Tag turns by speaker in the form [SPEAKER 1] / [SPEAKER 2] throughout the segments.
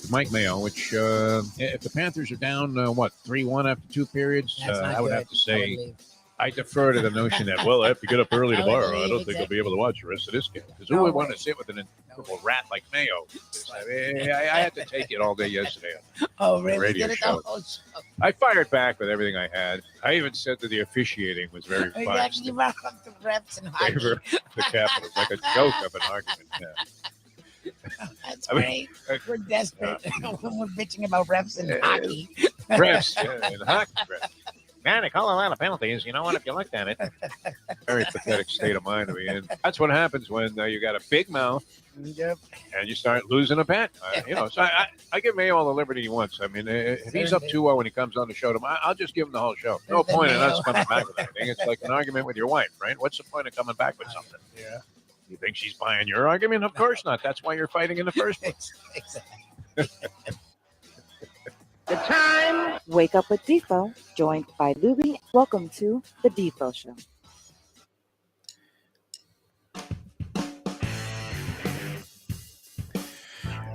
[SPEAKER 1] Mike Mayo, which if the Panthers are down, 3-1 after two periods, I would have to say I defer to the notion that, well, I have to get up early tomorrow. I don't think I'll be able to watch the rest of this game. Because who would want to sit with an incredible rat like Mayo? I had to take it all day yesterday on the radio show. I fired back with everything I had. I even said that the officiating was very biased.
[SPEAKER 2] You brought up the refs and hockey.
[SPEAKER 1] Favor the Capitals, like a joke of an argument. Yeah.
[SPEAKER 2] That's great. We're desperate when we're bitching about refs and hockey.
[SPEAKER 1] Refs, and hockey refs. Man, they call a lot of penalties. You know what? If you looked at it, very pathetic state of mind to be in. That's what happens when you got a big mouth and you start losing a bet. So I give Mayo all the liberty he wants. I mean, if he's up 2-0 when he comes on the show tomorrow, I'll just give him the whole show. No point in us coming back with anything. It's like an argument with your wife, right? What's the point of coming back with something?
[SPEAKER 2] Yeah.
[SPEAKER 1] You think she's buying your argument? Of course not. That's why you're fighting in the first place.
[SPEAKER 2] Exactly. The time.
[SPEAKER 3] Wake up with Defo, joined by Lubie. Welcome to the Defo Show.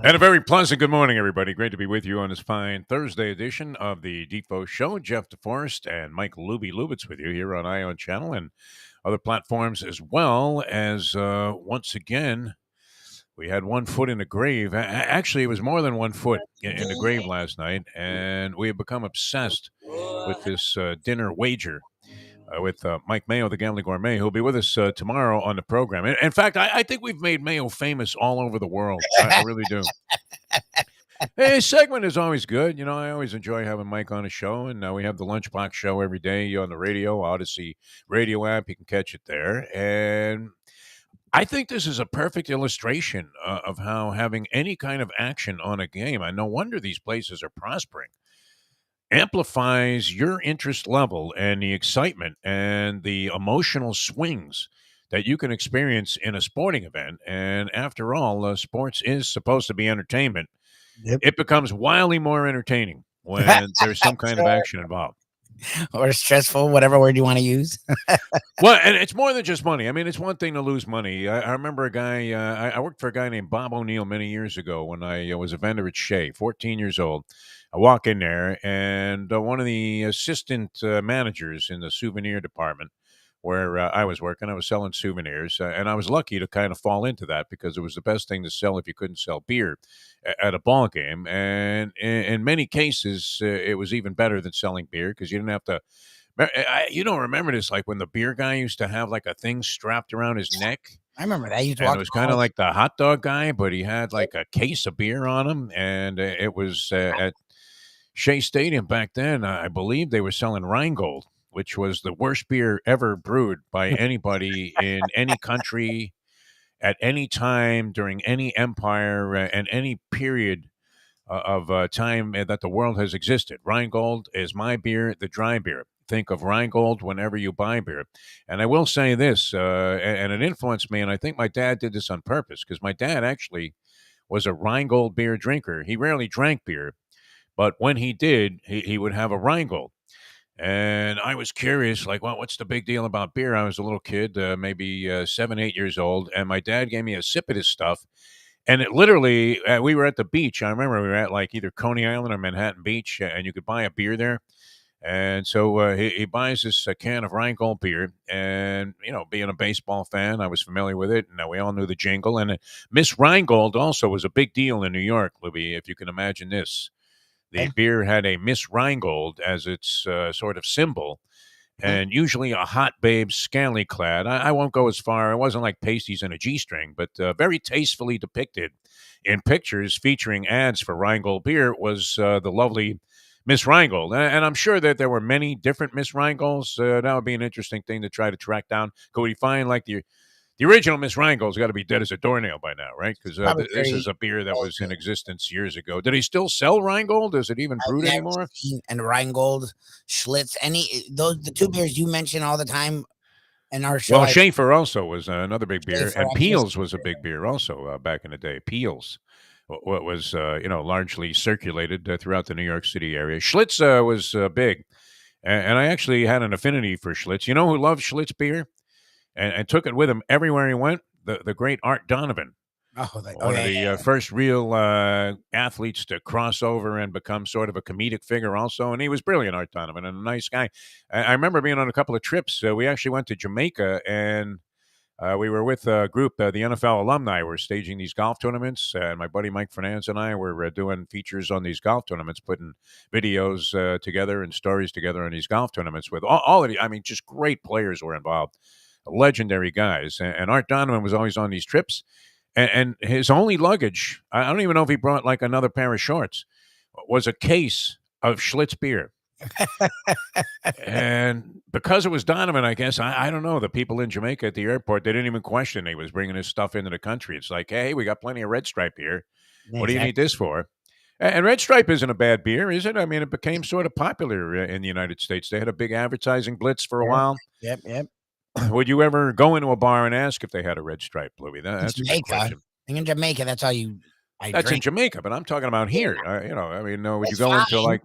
[SPEAKER 1] And a very pleasant good morning, everybody. Great to be with you on this fine Thursday edition of the Defo Show. Jeff Deforrest and Mike Lubitz with you here on Ion Channel and other platforms, as well as once again, we had 1 foot in the grave. Actually, it was more than 1 foot in the grave last night, and we have become obsessed with this dinner wager with Mike Mayo, the Gambling Gourmet, who'll be with us tomorrow on the program. In fact, I think we've made Mayo famous all over the world. I really do. Hey, his segment is always good. You know, I always enjoy having Mike on a show, and we have the Lunchbox Show every day on the radio, Odyssey radio app. You can catch it there. And I think this is a perfect illustration of how having any kind of action on a game, and no wonder these places are prospering, amplifies your interest level and the excitement and the emotional swings that you can experience in a sporting event. And after all, sports is supposed to be entertainment. Yep. It becomes wildly more entertaining when there's some kind of action involved.
[SPEAKER 2] Or stressful, whatever word you want to use.
[SPEAKER 1] Well, and it's more than just money. I mean, it's one thing to lose money. I remember a guy, I worked for a guy named Bob O'Neill many years ago when I was a vendor at Shea, 14 years old. I walk in there, and one of the assistant managers in the souvenir department where I was working, I was selling souvenirs, and I was lucky to kind of fall into that because it was the best thing to sell if you couldn't sell beer at a ball game. And in many cases, it was even better than selling beer because you didn't have to. You don't remember this, like when the beer guy used to have like a thing strapped around his neck.
[SPEAKER 2] I remember that.
[SPEAKER 1] And it was kind of like the hot dog guy, but he had like a case of beer on him, and it was at Shea Stadium back then. I believe they were selling Rheingold, which was the worst beer ever brewed by anybody in any country at any time during any empire and any period of time that the world has existed. Rheingold is my beer, the dry beer. Think of Rheingold whenever you buy beer. And I will say this, and it influenced me, and I think my dad did this on purpose, because my dad actually was a Rheingold beer drinker. He rarely drank beer, but when he did, he would have a Rheingold. And I was curious, like, well, what's the big deal about beer? I was a little kid, maybe 7, 8 years old, and my dad gave me a sip of this stuff. And it literally, we were at the beach. I remember we were at like either Coney Island or Manhattan Beach, and you could buy a beer there. And so he buys this can of Rheingold beer. And, you know, being a baseball fan, I was familiar with it. And we all knew the jingle. And Miss Rheingold also was a big deal in New York, Lubie, if you can imagine this. The beer had a Miss Rheingold as its sort of symbol, and usually a hot babe, scantily clad. I won't go as far. It wasn't like pasties and a G-string, but very tastefully depicted in pictures featuring ads for Rheingold beer was the lovely Miss Rheingold. And I'm sure that there were many different Miss Rheingolds. That would be an interesting thing to try to track down. Could we find like the original Miss Rheingold's got to be dead as a doornail by now, right? Because this is a beer that was in existence years ago. Did he still sell Rheingold? Is it even brewed anymore?
[SPEAKER 2] And Rheingold, Schlitz, the two beers you mention all the time in our show.
[SPEAKER 1] Well, Schaefer also was another big beer, and Peel's was a big beer also back in the day. Peel's, what was largely circulated throughout the New York City area. Schlitz was big, and I actually had an affinity for Schlitz. You know who loved Schlitz beer? And took it with him everywhere he went? The great Art Donovan. One of the first real athletes to cross over and become sort of a comedic figure also. And he was brilliant, Art Donovan, and a nice guy. I remember being on a couple of trips. We actually went to Jamaica, and we were with a group, the NFL alumni were staging these golf tournaments. And my buddy Mike Fernandez and I were doing features on these golf tournaments, putting videos together and stories together on these golf tournaments with all of the, I mean, just great players were involved, legendary guys. And Art Donovan was always on these trips. And his only luggage, I don't even know if he brought like another pair of shorts, was a case of Schlitz beer. And because it was Donovan, I guess, I don't know, the people in Jamaica at the airport, they didn't even question he was bringing his stuff into the country. It's like, hey, we got plenty of Red Stripe here. What do you need this for? And Red Stripe isn't a bad beer, is it? I mean, it became sort of popular in the United States. They had a big advertising blitz for a while.
[SPEAKER 2] Yep.
[SPEAKER 1] Would you ever go into a bar and ask if they had a Red Stripe, Lubie? That's a good question.
[SPEAKER 2] In Jamaica, that's all you.
[SPEAKER 1] That's drink. In Jamaica, but I'm talking about here. Would you go into like,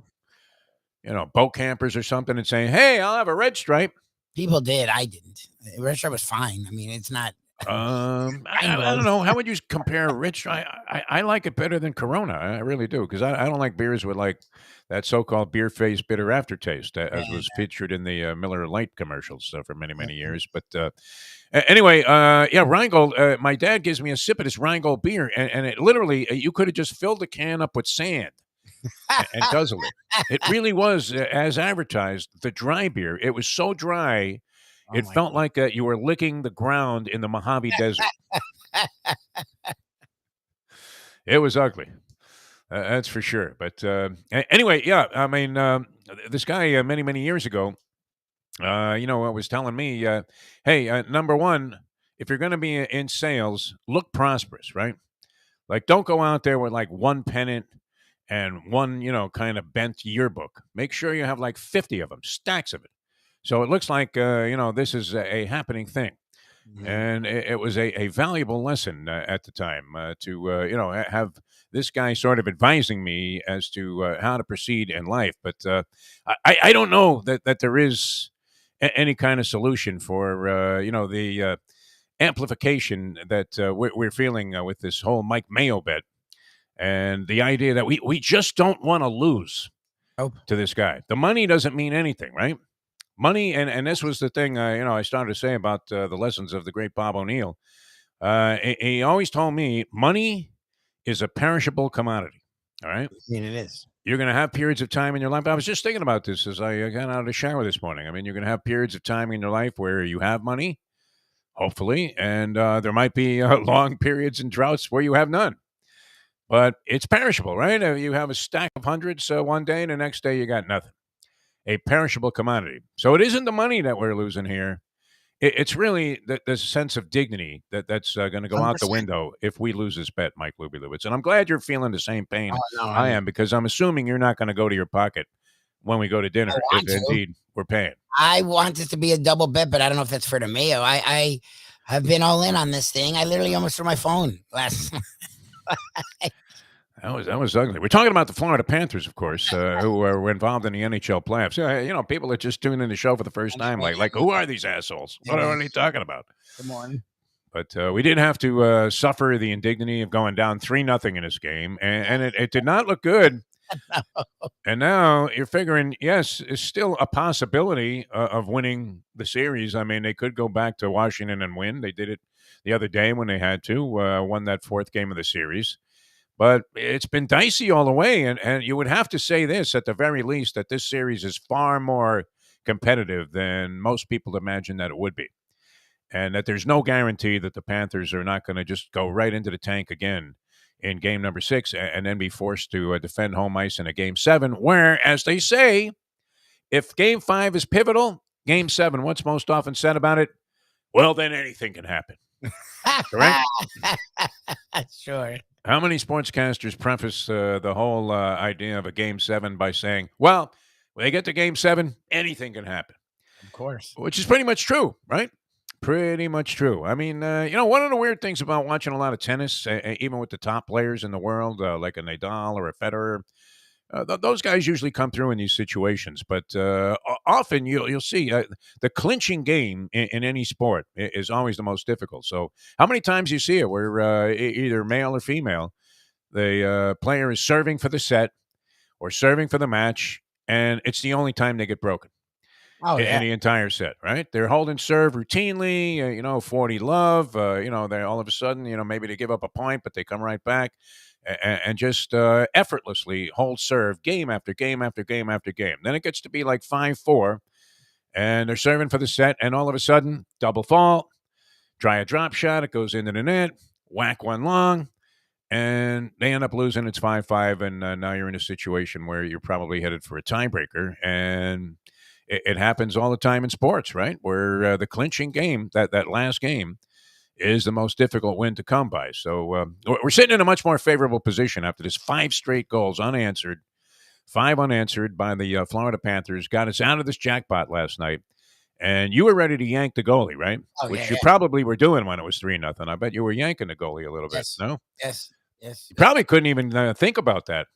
[SPEAKER 1] boat campers or something and say, "Hey, I'll have a Red Stripe"?
[SPEAKER 2] People did. I didn't. Red Stripe was fine. I mean, it's not.
[SPEAKER 1] I don't know. How would you compare Red Stripe? I like it better than Corona. I really do, because I don't like beers with like that so-called beer face bitter aftertaste, as was featured in the Miller Lite commercials for many, many years. But anyway, Rheingold. My dad gives me a sip of this Rheingold beer, and it literally, you could have just filled the can up with sand and guzzled it. It really was, as advertised, the dry beer. It was so dry. It felt like you were licking the ground in the Mojave Desert. It was ugly. That's for sure. But anyway, yeah, I mean, this guy many, many years ago, was telling me, hey, number one, if you're going to be in sales, look prosperous, right? Like, don't go out there with like one pennant and one, kind of bent yearbook. Make sure you have like 50 of them, stacks of it. So it looks like, this is a happening thing. Mm-hmm. And it was a valuable lesson at the time to have this guy sort of advising me as to how to proceed in life. But I don't know that there is any kind of solution for, the amplification that we're feeling with this whole Mike Mayo bet. And the idea that we just don't want to lose to this guy. The money doesn't mean anything, right? Money, and this was the thing, I started to say about the lessons of the great Bob O'Neill. He always told me, money is a perishable commodity, all right?
[SPEAKER 2] I mean, it is.
[SPEAKER 1] You're going to have periods of time in your life. I was just thinking about this as I got out of the shower this morning. I mean, you're going to have periods of time in your life where you have money, hopefully, and there might be long periods and droughts where you have none. But it's perishable, right? You have a stack of hundreds one day, and the next day you got nothing. A perishable commodity. So it isn't the money that we're losing here. It's really the sense of dignity that's going to go 100%. Out the window if we lose this bet, Mike Lubitz. And I'm glad you're feeling the same pain I am, because I'm assuming you're not going to go to your pocket when we go to dinner, if indeed we're paying.
[SPEAKER 2] I want it to be a double bet, but I don't know if that's for the Mayo. I have been all in on this thing. I literally almost threw my phone last
[SPEAKER 1] That was ugly. We're talking about the Florida Panthers, of course, who were involved in the NHL playoffs. People are just tuning in the show for the first time. Like, who are these assholes? What are they talking about?
[SPEAKER 2] Good morning.
[SPEAKER 1] But we did have to suffer the indignity of going down 3-0 in this game, and it did not look good. No. And now you're figuring, yes, it's still a possibility of winning the series. I mean, they could go back to Washington and win. They did it the other day when they had to, won that fourth game of the series. But it's been dicey all the way, and you would have to say this, at the very least, that this series is far more competitive than most people imagine that it would be. And that there's no guarantee that the Panthers are not going to just go right into the tank again in game number 6 and then be forced to defend home ice in a game 7, where, as they say, if game 5 is pivotal, game 7, what's most often said about it? Well, then anything can happen. Correct?
[SPEAKER 2] Sure.
[SPEAKER 1] How many sportscasters preface the whole idea of a game 7 by saying, well, when they get to game 7, anything can happen?
[SPEAKER 2] Of course.
[SPEAKER 1] Which is pretty much true, right? Pretty much true. I mean, one of the weird things about watching a lot of tennis, even with the top players in the world, like a Nadal or a Federer, those guys usually come through in these situations. But often you'll see the clinching game in any sport is always the most difficult. So how many times you see it where either male or female, the player is serving for the set or serving for the match, and it's the only time they get broken
[SPEAKER 2] Oh
[SPEAKER 1] in
[SPEAKER 2] yeah.
[SPEAKER 1] the entire set, right? They're holding serve routinely, 40 love, they all of a sudden, maybe they give up a point, but they come right back and just effortlessly hold serve game after game after game after game. Then it gets to be like 5-4, and they're serving for the set, and all of a sudden, double fault, try a drop shot, it goes into the net, whack one long, and they end up losing. It's 5-5, and now you're in a situation where you're probably headed for a tiebreaker, and it happens all the time in sports, right? Where the clinching game, that last game, is the most difficult win to come by. So we're sitting in a much more favorable position after this 5 straight goals unanswered, 5 unanswered by the Florida Panthers. Got us out of this jackpot last night. And you were ready to yank the goalie, right?
[SPEAKER 2] Oh
[SPEAKER 1] Which
[SPEAKER 2] yeah.
[SPEAKER 1] you
[SPEAKER 2] Yeah.
[SPEAKER 1] probably were doing when it was 3-0. I bet you were yanking the goalie a little bit.
[SPEAKER 2] Yes.
[SPEAKER 1] No?
[SPEAKER 2] Yes. Yes.
[SPEAKER 1] You probably couldn't even think about that.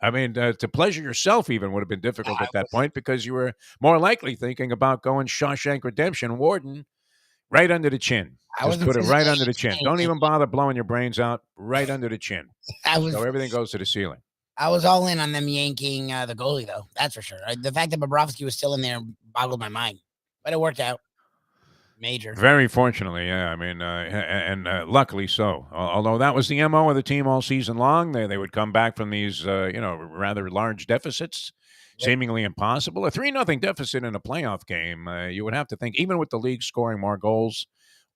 [SPEAKER 1] I mean, to pleasure yourself even would have been difficult at that point because you were more likely thinking about going Shawshank Redemption, Warden, right under the chin. Just put it right under the chin. Don't even bother blowing your brains out. Right under the chin. So everything goes to the ceiling.
[SPEAKER 2] I was all in on them yanking the goalie, though. That's for sure. The fact that Bobrovsky was still in there boggled my mind, but it worked out. Major.
[SPEAKER 1] Very fortunately, yeah. I mean, and luckily so. Although that was the MO of the team all season long. They would come back from these, rather large deficits, seemingly impossible. A 3-0 deficit in a playoff game, you would have to think, even with the league scoring more goals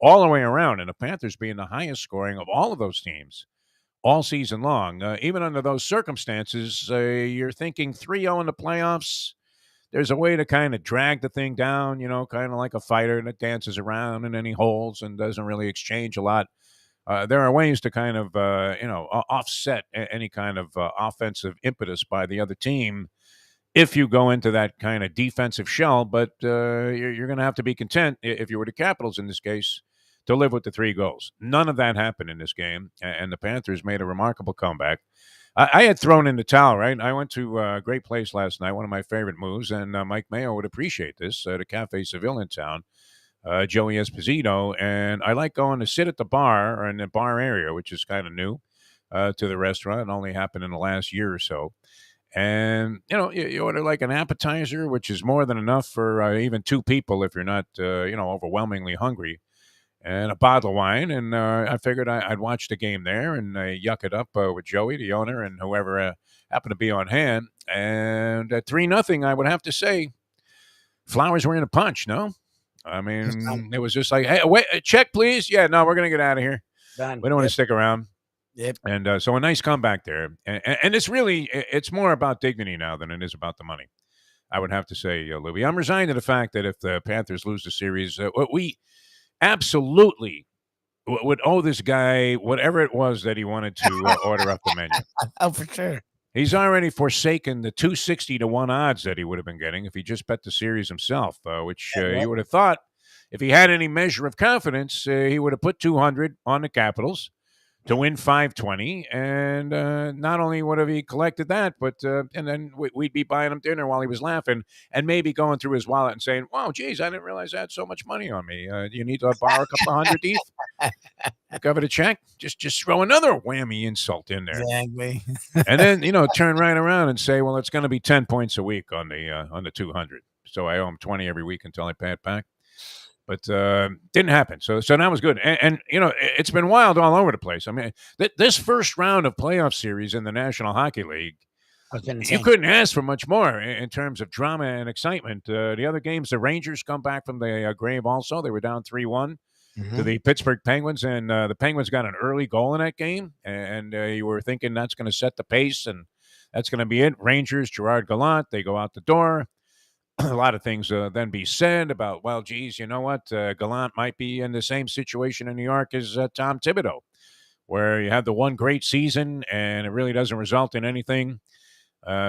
[SPEAKER 1] all the way around, and the Panthers being the highest scoring of all of those teams all season long, even under those circumstances, you're thinking 3-0 in the playoffs. There's a way to kind of drag the thing down, kind of like a fighter that dances around and then he holds and doesn't really exchange a lot. There are ways to kind of, offset any kind of offensive impetus by the other team if you go into that kind of defensive shell. But you're going to have to be content, if you were the Capitals in this case, to live with the 3 goals. None of that happened in this game, and the Panthers made a remarkable comeback. I had thrown in the towel, right? I went to a great place last night, one of my favorite moves, and Mike Mayo would appreciate this, the Cafe Seville in town, Joey Esposito, and I like going to sit at the bar or in the bar area, which is kind of new to the restaurant. It only happened in the last year or so. And, you order like an appetizer, which is more than enough for even 2 people if you're not, overwhelmingly hungry, and a bottle of wine, and I figured I'd watch the game there and yuck it up with Joey, the owner, and whoever happened to be on hand. And at 3-0, I would have to say, Flowers were in a punch, no? I mean, it was just like, hey, wait, check, please. Yeah, no, we're going to get out of here.
[SPEAKER 2] Done.
[SPEAKER 1] We don't want to stick around.
[SPEAKER 2] Yep.
[SPEAKER 1] And so a nice comeback there. And it's more about dignity now than it is about the money, I would have to say, Lubie. I'm resigned to the fact that if the Panthers lose the series, we absolutely would owe this guy whatever it was that he wanted to order up the menu.
[SPEAKER 2] Oh, for sure.
[SPEAKER 1] He's already forsaken the 260 to 1 odds that he would have been getting if he just bet the series himself, which you would have thought if he had any measure of confidence, he would have put 200 on the Capitals to win 520, and not only would have he collected that, but and then we'd be buying him dinner while he was laughing and maybe going through his wallet and saying, wow, geez, I didn't realize I had so much money on me. Do you need to borrow a couple of hundred, Eve? Cover the check? Just throw another whammy insult in there.
[SPEAKER 2] Exactly.
[SPEAKER 1] And then, turn right around and say, well, it's going to be 10 points a week on the 200. So I owe him 20 every week until I pay it back. But didn't happen. So that was good. And it's been wild all over the place. I mean, this first round of playoff series in the National Hockey League, you couldn't ask for much more in terms of drama and excitement. The other games, the Rangers come back from the grave also. They were down 3-1 to the Pittsburgh Penguins, and the Penguins got an early goal in that game. And you were thinking that's going to set the pace, and that's going to be it. Rangers, Gerard Gallant, they go out the door. A lot of things then be said about, well, geez, you know what? Gallant might be in the same situation in New York as Tom Thibodeau, where you have the one great season and it really doesn't result in anything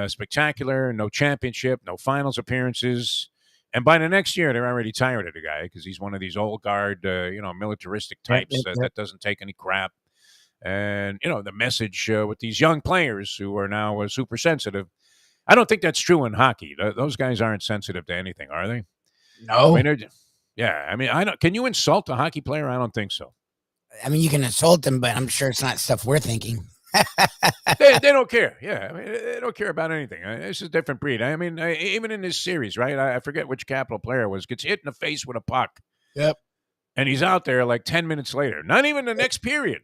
[SPEAKER 1] spectacular, no championship, no finals appearances. And by the next year, they're already tired of the guy because he's one of these old guard, militaristic types that doesn't take any crap. And, the message with these young players who are now super sensitive, I don't think that's true in hockey. Those guys aren't sensitive to anything, are they? I
[SPEAKER 2] No.
[SPEAKER 1] mean, yeah. I mean, I don't. Can you insult a hockey player? I don't think so.
[SPEAKER 2] I mean, you can insult them, but I'm sure it's not stuff we're thinking.
[SPEAKER 1] They don't care. Yeah, I mean, they don't care about anything. It's a different breed. I mean, even in this series, right? I forget which Capital player it was, gets hit in the face with a puck.
[SPEAKER 2] Yep.
[SPEAKER 1] And he's out there like 10 minutes later. Not even the next period.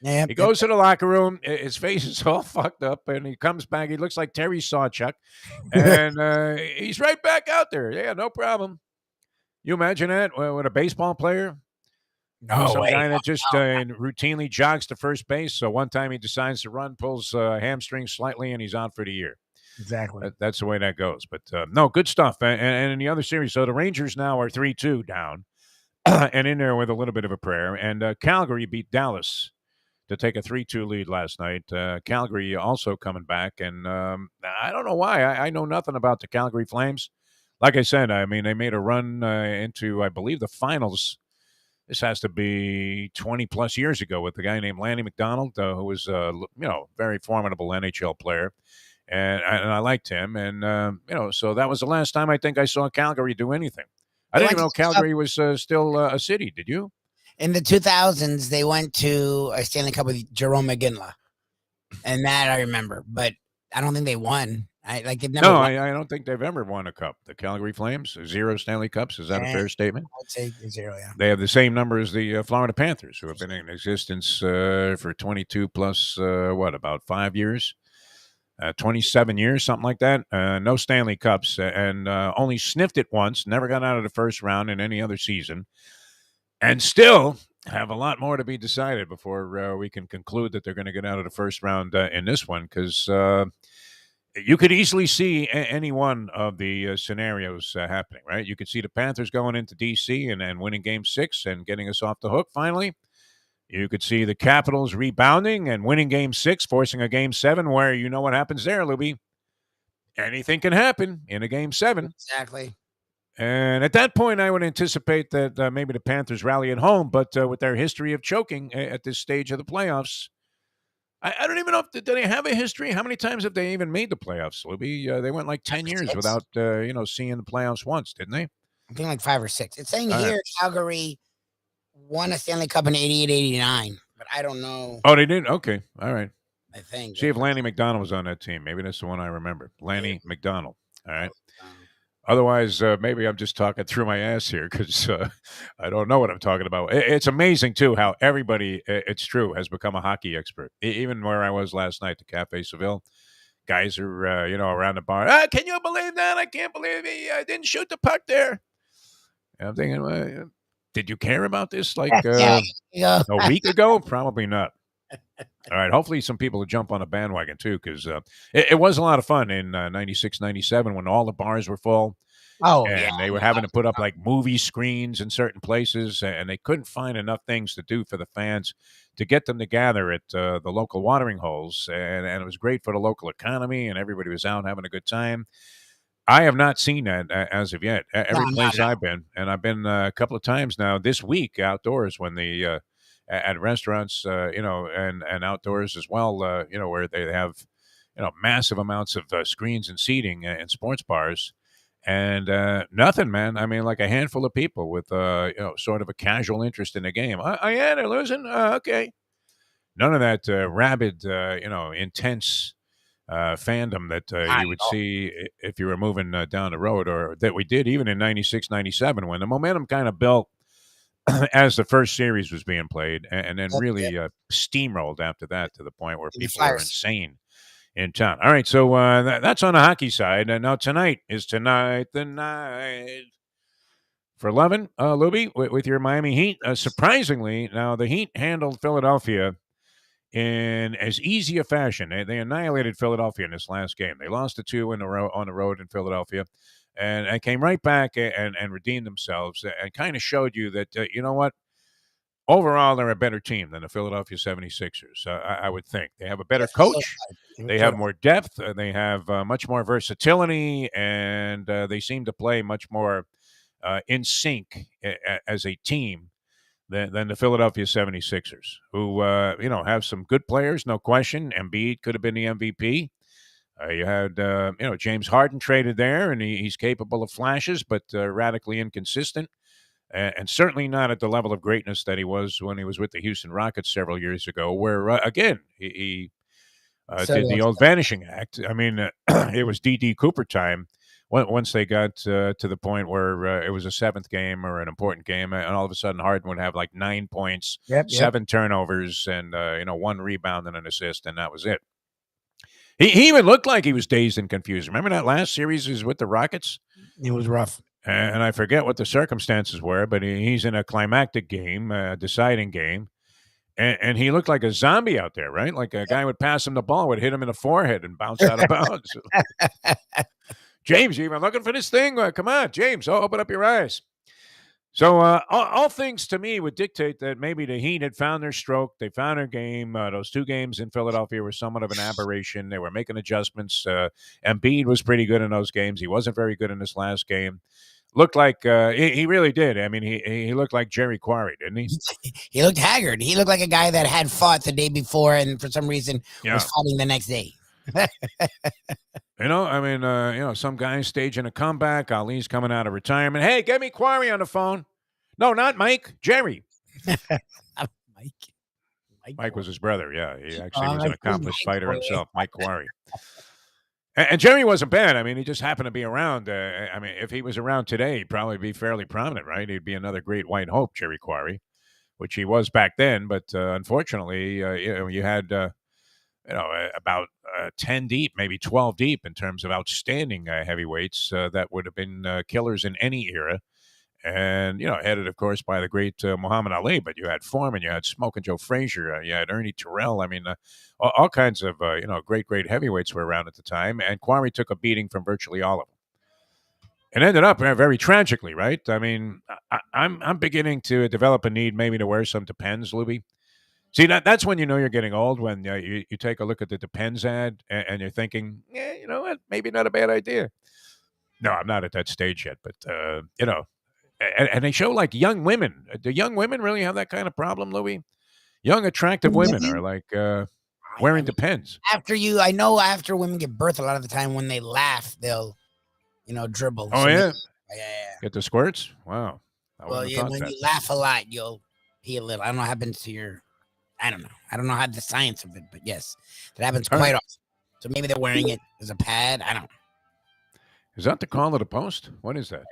[SPEAKER 2] Yep.
[SPEAKER 1] He goes to the locker room. His face is all fucked up, and he comes back. He looks like Terry Sawchuk, and he's right back out there. Yeah, no problem. You imagine that with a baseball player?
[SPEAKER 2] No
[SPEAKER 1] Some
[SPEAKER 2] way.
[SPEAKER 1] guy that just routinely jogs to first base. So one time he decides to run, pulls hamstring slightly, and he's out for the year.
[SPEAKER 2] Exactly.
[SPEAKER 1] That's the way that goes. But no, good stuff. And in the other series, so the Rangers now are 3-2 down, and in there with a little bit of a prayer. And Calgary beat Dallas to take a 3-2 lead last night. Calgary also coming back, and I don't know why. I know nothing about the Calgary Flames. Like I said, I mean, they made a run into, I believe, the finals. This has to be 20-plus years ago with a guy named Lanny McDonald, who was, very formidable NHL player. And I liked him. And, so that was the last time I think I saw Calgary do anything. I didn't even know Calgary was still a city. Did you?
[SPEAKER 2] In the 2000s, they went to a Stanley Cup with Jerome McGinley. And that I remember. But I don't think they won. They've never won.
[SPEAKER 1] I don't think they've ever won a cup. The Calgary Flames, 0 Stanley Cups. Is that a fair statement?
[SPEAKER 2] I'd say 0, yeah.
[SPEAKER 1] They have the same number as the Florida Panthers, who have been in existence for 22 plus, about 5 years? 27 years, something like that. No Stanley Cups, and only sniffed it once, never got out of the first round in any other season, and still have a lot more to be decided before we can conclude that they're going to get out of the first round in this one, because you could easily see any one of the scenarios happening, right? You could see the Panthers going into D.C. and winning Game 6 and getting us off the hook finally. You could see the Capitals rebounding and winning Game 6, forcing a Game 7, where you know what happens there, Lubie. Anything can happen in a Game 7.
[SPEAKER 2] Exactly.
[SPEAKER 1] And at that point, I would anticipate that maybe the Panthers rally at home, but with their history of choking at this stage of the playoffs, I don't even know do they have a history? How many times have they even made the playoffs, Lubie? They went like 10 years without, seeing the playoffs once, didn't they?
[SPEAKER 2] I think like 5 or 6. It's saying here Calgary won a Stanley Cup in 88, 89, but I don't know.
[SPEAKER 1] Oh, they did? Okay. All right.
[SPEAKER 2] I think.
[SPEAKER 1] See if Lanny McDonald was on that team. Maybe that's the one I remember. Lanny McDonald. All right. Otherwise, maybe I'm just talking through my ass here because I don't know what I'm talking about. It's amazing, too, how everybody, it's true, has become a hockey expert. Even where I was last night, the Cafe Seville, guys are, around the bar. Can you believe that? I can't believe he didn't shoot the puck there. And I'm thinking, well, did you care about this like a week ago? Probably not. All right. Hopefully some people will jump on a bandwagon, too, because it was a lot of fun in 96, 97 when all the bars were full.
[SPEAKER 2] Oh,
[SPEAKER 1] and they were having to put up like movie screens in certain places, and they couldn't find enough things to do for the fans to get them to gather at the local watering holes. And it was great for the local economy, and everybody was out having a good time. I have not seen that as of yet. Every place I've been, and I've been a couple of times now this week outdoors when the at restaurants, and outdoors as well, where they have, massive amounts of screens and seating in sports bars. And nothing, man. I mean, like a handful of people with, sort of a casual interest in the game. Yeah, they're losing. Okay. None of that rabid, intense fandom that you would see if you were moving down the road, or that we did even in 96, 97, when the momentum kind of built as the first series was being played, and then really steamrolled after that to the point where people were insane in town. All right, so that's on the hockey side. And now tonight the night for 11, Lubie, with your Miami Heat. Surprisingly, now the Heat handled Philadelphia in as easy a fashion. They annihilated Philadelphia in this last game. They lost the 2 in a row on the road in Philadelphia, and came right back and redeemed themselves and kind of showed you that, you know what? Overall, they're a better team than the Philadelphia 76ers, I would think. They have a better coach. They have more depth. They have much more versatility, and they seem to play much more in sync as a team than the Philadelphia 76ers, who, have some good players, no question. Embiid could have been the MVP. You had James Harden traded there, and he's capable of flashes, but radically inconsistent, and certainly not at the level of greatness that he was when he was with the Houston Rockets several years ago, where again he
[SPEAKER 2] So
[SPEAKER 1] did the old vanishing act. I mean, it was D.D. Cooper time once they got to the point where it was a seventh game or an important game, and all of a sudden Harden would have like 9 points,
[SPEAKER 2] Yep.
[SPEAKER 1] 7 turnovers, and 1 rebound and an assist, and that was it. He even looked like he was dazed and confused. Remember that last series he was with the Rockets?
[SPEAKER 2] It was rough.
[SPEAKER 1] And I forget what the circumstances were, but he's in a climactic game, deciding game. And he looked like a zombie out there, right? Like a guy would pass him the ball, would hit him in the forehead and bounce out of bounds. James, you even looking for this thing? Come on, James, open up your eyes. So all things to me would dictate that maybe the Heat had found their stroke. They found their game. Those 2 games in Philadelphia were somewhat of an aberration. They were making adjustments. Embiid was pretty good in those games. He wasn't very good in this last game. Looked like he really did. I mean, he looked like Jerry Quarry, didn't he?
[SPEAKER 2] He looked haggard. He looked like a guy that had fought the day before and for some reason was fighting the next day.
[SPEAKER 1] Some guys staging a comeback. Ali's coming out of retirement. Hey, get me Quarry on the phone. No, not Mike. Jerry. Mike was his brother. Yeah, he actually was an accomplished fighter himself. Mike Quarry. And Jerry wasn't bad. I mean, he just happened to be around. If he was around today, he'd probably be fairly prominent, right? He'd be another great white hope, Jerry Quarry, which he was back then. But unfortunately, you had about 10 deep, maybe 12 deep in terms of outstanding heavyweights that would have been killers in any era. And, headed, of course, by the great Muhammad Ali. But you had Foreman, you had Smoking Joe Frazier, you had Ernie Terrell. I mean, all kinds of, great heavyweights were around at the time. And Quarry took a beating from virtually all of them. And ended up very tragically, right? I mean, I'm beginning to develop a need maybe to wear some Depends, Lubie. See, that's when you know you're getting old, when you take a look at the Depends ad and you're thinking, yeah, you know what, maybe not a bad idea. No, I'm not at that stage yet, but, and they show like young women. Do young women really have that kind of problem, Louis? Young, attractive women are like wearing Depends.
[SPEAKER 2] After women give birth, a lot of the time when they laugh, they'll, dribble.
[SPEAKER 1] Oh, yeah?
[SPEAKER 2] Yeah.
[SPEAKER 1] Get the squirts? Wow.
[SPEAKER 2] Well, yeah, when you laugh a lot, you'll pee a little. I don't know what happens to your, I don't know. I don't know how the science of it, but yes, that happens quite often. So maybe they're wearing it as a pad. I don't know.
[SPEAKER 1] Is that the call of the post? What is that?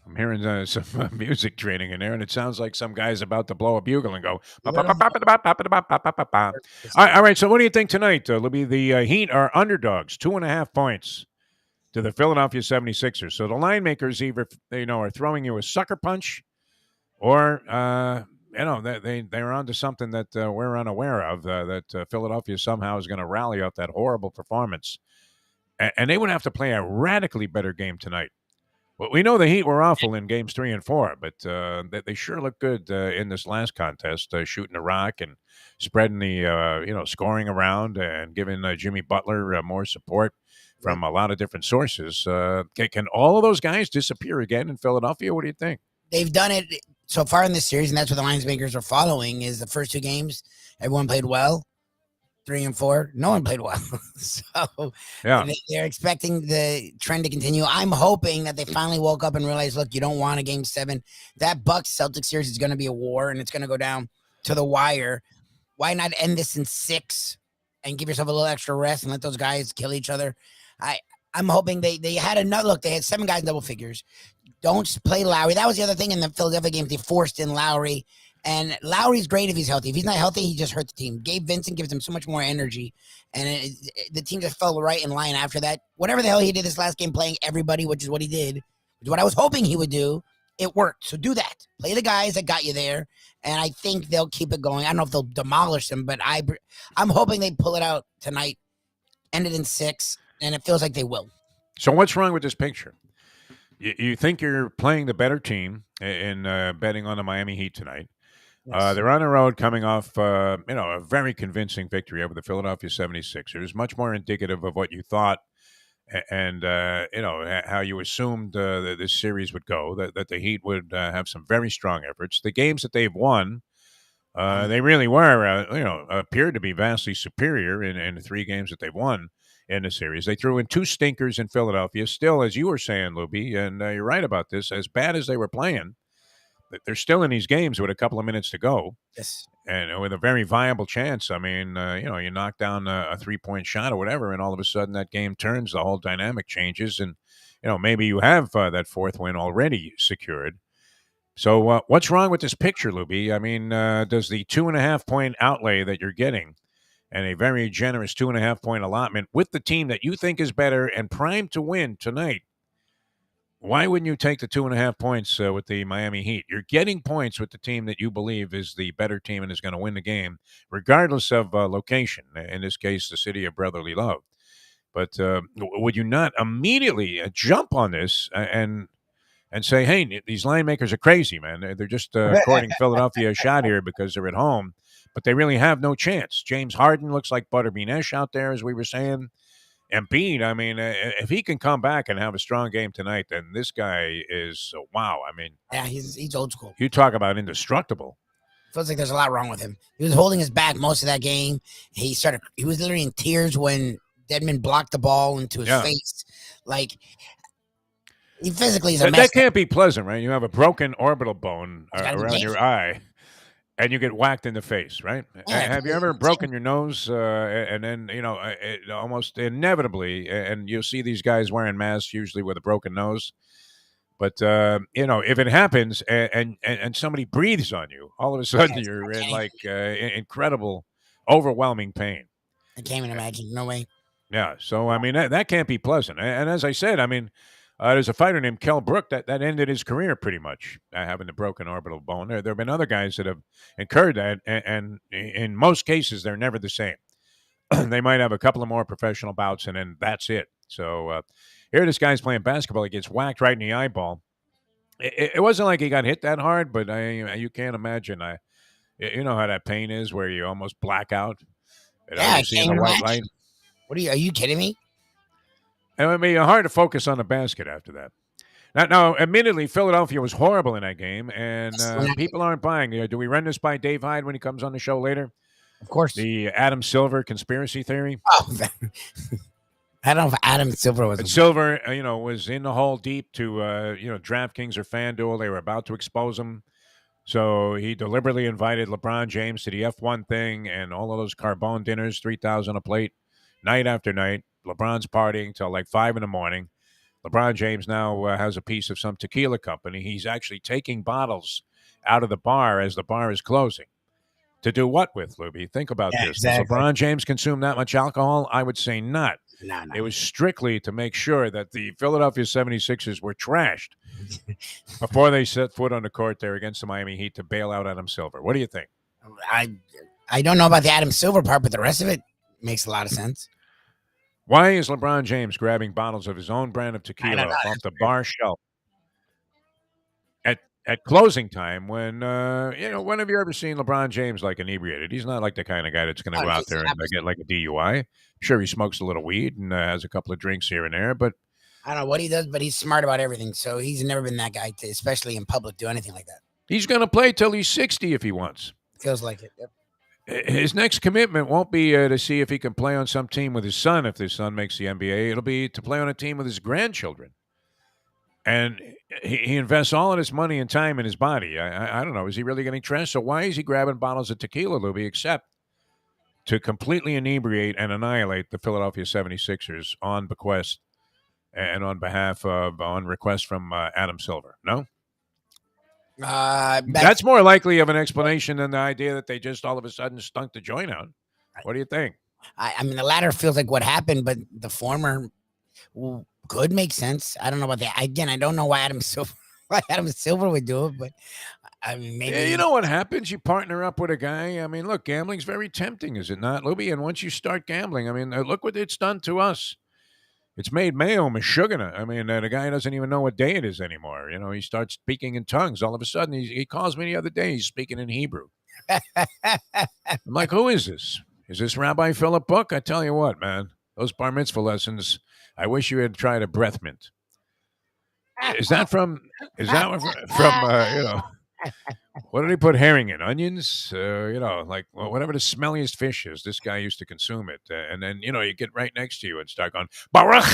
[SPEAKER 1] I'm hearing some music training in there, and it sounds like some guy's about to blow a bugle and go. All right, so what do you think tonight, Libby? The Heat are underdogs, 2.5 points to the Philadelphia 76ers. So the line makers either are throwing you a sucker punch, or they're onto something that we're unaware of. That Philadelphia somehow is going to rally off that horrible performance, and they would have to play a radically better game tonight. Well, we know the Heat were awful in games 3 and 4, but they sure looked good in this last contest, shooting the rock and spreading the, scoring around and giving Jimmy Butler more support from a lot of different sources. Can all of those guys disappear again in Philadelphia? What do you think?
[SPEAKER 2] They've done it so far in this series, and that's what the lines makers are following, is the first 2 games, everyone played well. 3 and 4, no one played well. So
[SPEAKER 1] yeah,
[SPEAKER 2] they're expecting the trend to continue. I'm hoping that they finally woke up and realized, look, you don't want a game 7. That Bucks-Celtics series is going to be a war, and it's going to go down to the wire. Why not end this in 6 and give yourself a little extra rest and let those guys kill each other? I'm hoping they had another look. They had 7 guys in double figures. Don't play Lowry. That was the other thing in the Philadelphia game. They forced in Lowry. And Lowry's great if he's healthy. If he's not healthy, he just hurt the team. Gabe Vincent gives him so much more energy. And the team just fell right in line after that. Whatever the hell he did this last game, playing everybody, which is what he did, which is what I was hoping he would do, it worked. So do that. Play the guys that got you there. And I think they'll keep it going. I don't know if they'll demolish them, but I'm hoping they pull it out tonight, end it in 6, and it feels like they will.
[SPEAKER 1] So what's wrong with this picture? You think you're playing the better team in betting on the Miami Heat tonight. Yes. They're on the road coming off, a very convincing victory over the Philadelphia 76ers, much more indicative of what you thought and, how you assumed that this series would go, that the Heat would have some very strong efforts. The games that they've won, they really were, appeared to be vastly superior in the 3 games that they've won. in the series. They threw in 2 stinkers in Philadelphia. Still, as you were saying, Lubie, and you're right about this, as bad as they were playing, they're still in these games with a couple of minutes to go.
[SPEAKER 2] Yes.
[SPEAKER 1] And with a very viable chance. I mean, you knock down a 3-point shot or whatever, and all of a sudden that game turns, the whole dynamic changes, and maybe you have that 4th win already secured. So what's wrong with this picture, Lubie? I mean, does the 2.5-point outlay that you're getting and a very generous 2.5-point allotment with the team that you think is better and primed to win tonight, why wouldn't you take the 2.5 points with the Miami Heat? You're getting points with the team that you believe is the better team and is going to win the game, regardless of location. In this case, the city of brotherly love. But would you not immediately jump on this and say, hey, these line makers are crazy, man. They're just courting Philadelphia a shot here because they're at home, but they really have no chance. James Harden looks like Butterbean Esh out there, as we were saying. Embiid, I mean, if he can come back and have a strong game tonight, then this guy is wow. I mean,
[SPEAKER 2] yeah, he's old school.
[SPEAKER 1] You talk about indestructible.
[SPEAKER 2] Feels like there's a lot wrong with him. He was holding his back most of that game. He was literally in tears when Dedmon blocked the ball into his face. Like, he physically is a mess.
[SPEAKER 1] That can't be pleasant, right? You have a broken orbital bone around your eye. And you get whacked in the face, right?
[SPEAKER 2] Yeah,
[SPEAKER 1] have you ever broken your nose and then, it almost inevitably, and you'll see these guys wearing masks usually with a broken nose. But, if it happens and somebody breathes on you, all of a sudden you're in like incredible, overwhelming pain.
[SPEAKER 2] I can't even imagine. No way.
[SPEAKER 1] Yeah. So, I mean, that can't be pleasant. And as I said, I mean, there's a fighter named Kell Brook that ended his career pretty much, having the broken orbital bone. There have been other guys that have incurred that, and in most cases, they're never the same. They might have a couple of more professional bouts, and then that's it. So here this guy's playing basketball. He gets whacked right in the eyeball. It wasn't like he got hit that hard, but you can't imagine. You know how that pain is, where you almost black out.
[SPEAKER 2] I can't imagine. Are you kidding me?
[SPEAKER 1] It would be hard to focus on the basket after that. Now, admittedly, Philadelphia was horrible in that game, and people aren't buying. Do we run this by Dave Hyde when he comes on the show later?
[SPEAKER 2] Of course.
[SPEAKER 1] The Adam Silver conspiracy theory.
[SPEAKER 2] Oh, I don't know if Adam Silver was.
[SPEAKER 1] Silver, was in the hole deep to, DraftKings or FanDuel. They were about to expose him. So he deliberately invited LeBron James to the F1 thing and all of those Carbone dinners, $3,000 a plate, night after night. LeBron's partying till like 5 in the morning. LeBron James now has a piece of some tequila company. He's actually taking bottles out of the bar as the bar is closing. To do what with, Lubie? Think about this.
[SPEAKER 2] Exactly.
[SPEAKER 1] Does LeBron James consume that much alcohol? I would say not.
[SPEAKER 2] No.
[SPEAKER 1] It was strictly to make sure that the Philadelphia 76ers were trashed before they set foot on the court there against the Miami Heat to bail out Adam Silver. What do you think?
[SPEAKER 2] I don't know about the Adam Silver part, but the rest of it makes a lot of sense.
[SPEAKER 1] Why is LeBron James grabbing bottles of his own brand of tequila off the bar shelf at closing time when, when have you ever seen LeBron James like inebriated? He's not like the kind of guy that's going to go out there and get like a DUI. I'm sure he smokes a little weed and has a couple of drinks here and there, but
[SPEAKER 2] I don't know what he does, but he's smart about everything. So he's never been that guy to, especially in public, do anything like that.
[SPEAKER 1] He's going to play till he's 60 if he wants.
[SPEAKER 2] Feels like it. Yep.
[SPEAKER 1] His next commitment won't be to see if he can play on some team with his son if his son makes the NBA. It'll be to play on a team with his grandchildren. And he invests all of his money and time in his body. I don't know. Is he really getting trashed? So why is he grabbing bottles of tequila, Lubie, except to completely inebriate and annihilate the Philadelphia 76ers on bequest and on request from Adam Silver? No? That's more likely of an explanation than the idea that they just all of a sudden stunk the joint out. What do you think?
[SPEAKER 2] I mean, the latter feels like what happened, but the former could make sense. I don't know about that. Again, I don't know why Adam Silver would do it, but I mean, maybe.
[SPEAKER 1] Yeah, you know what happens? You partner up with a guy. I mean, look, gambling's very tempting, is it not, Lubie? And once you start gambling, I mean, look what it's done to us. It's made Mayo Meshuggah. I mean, the guy doesn't even know what day it is anymore. He starts speaking in tongues. All of a sudden, he calls me the other day. He's speaking in Hebrew. I'm like, who is this? Is this Rabbi Philip Book? I tell you what, man, those bar mitzvah lessons, I wish you had tried a breath mint. Is that from What did he put herring in? Onions? Like whatever the smelliest fish is. This guy used to consume it. And then, you get right next to you and start going, Baruch!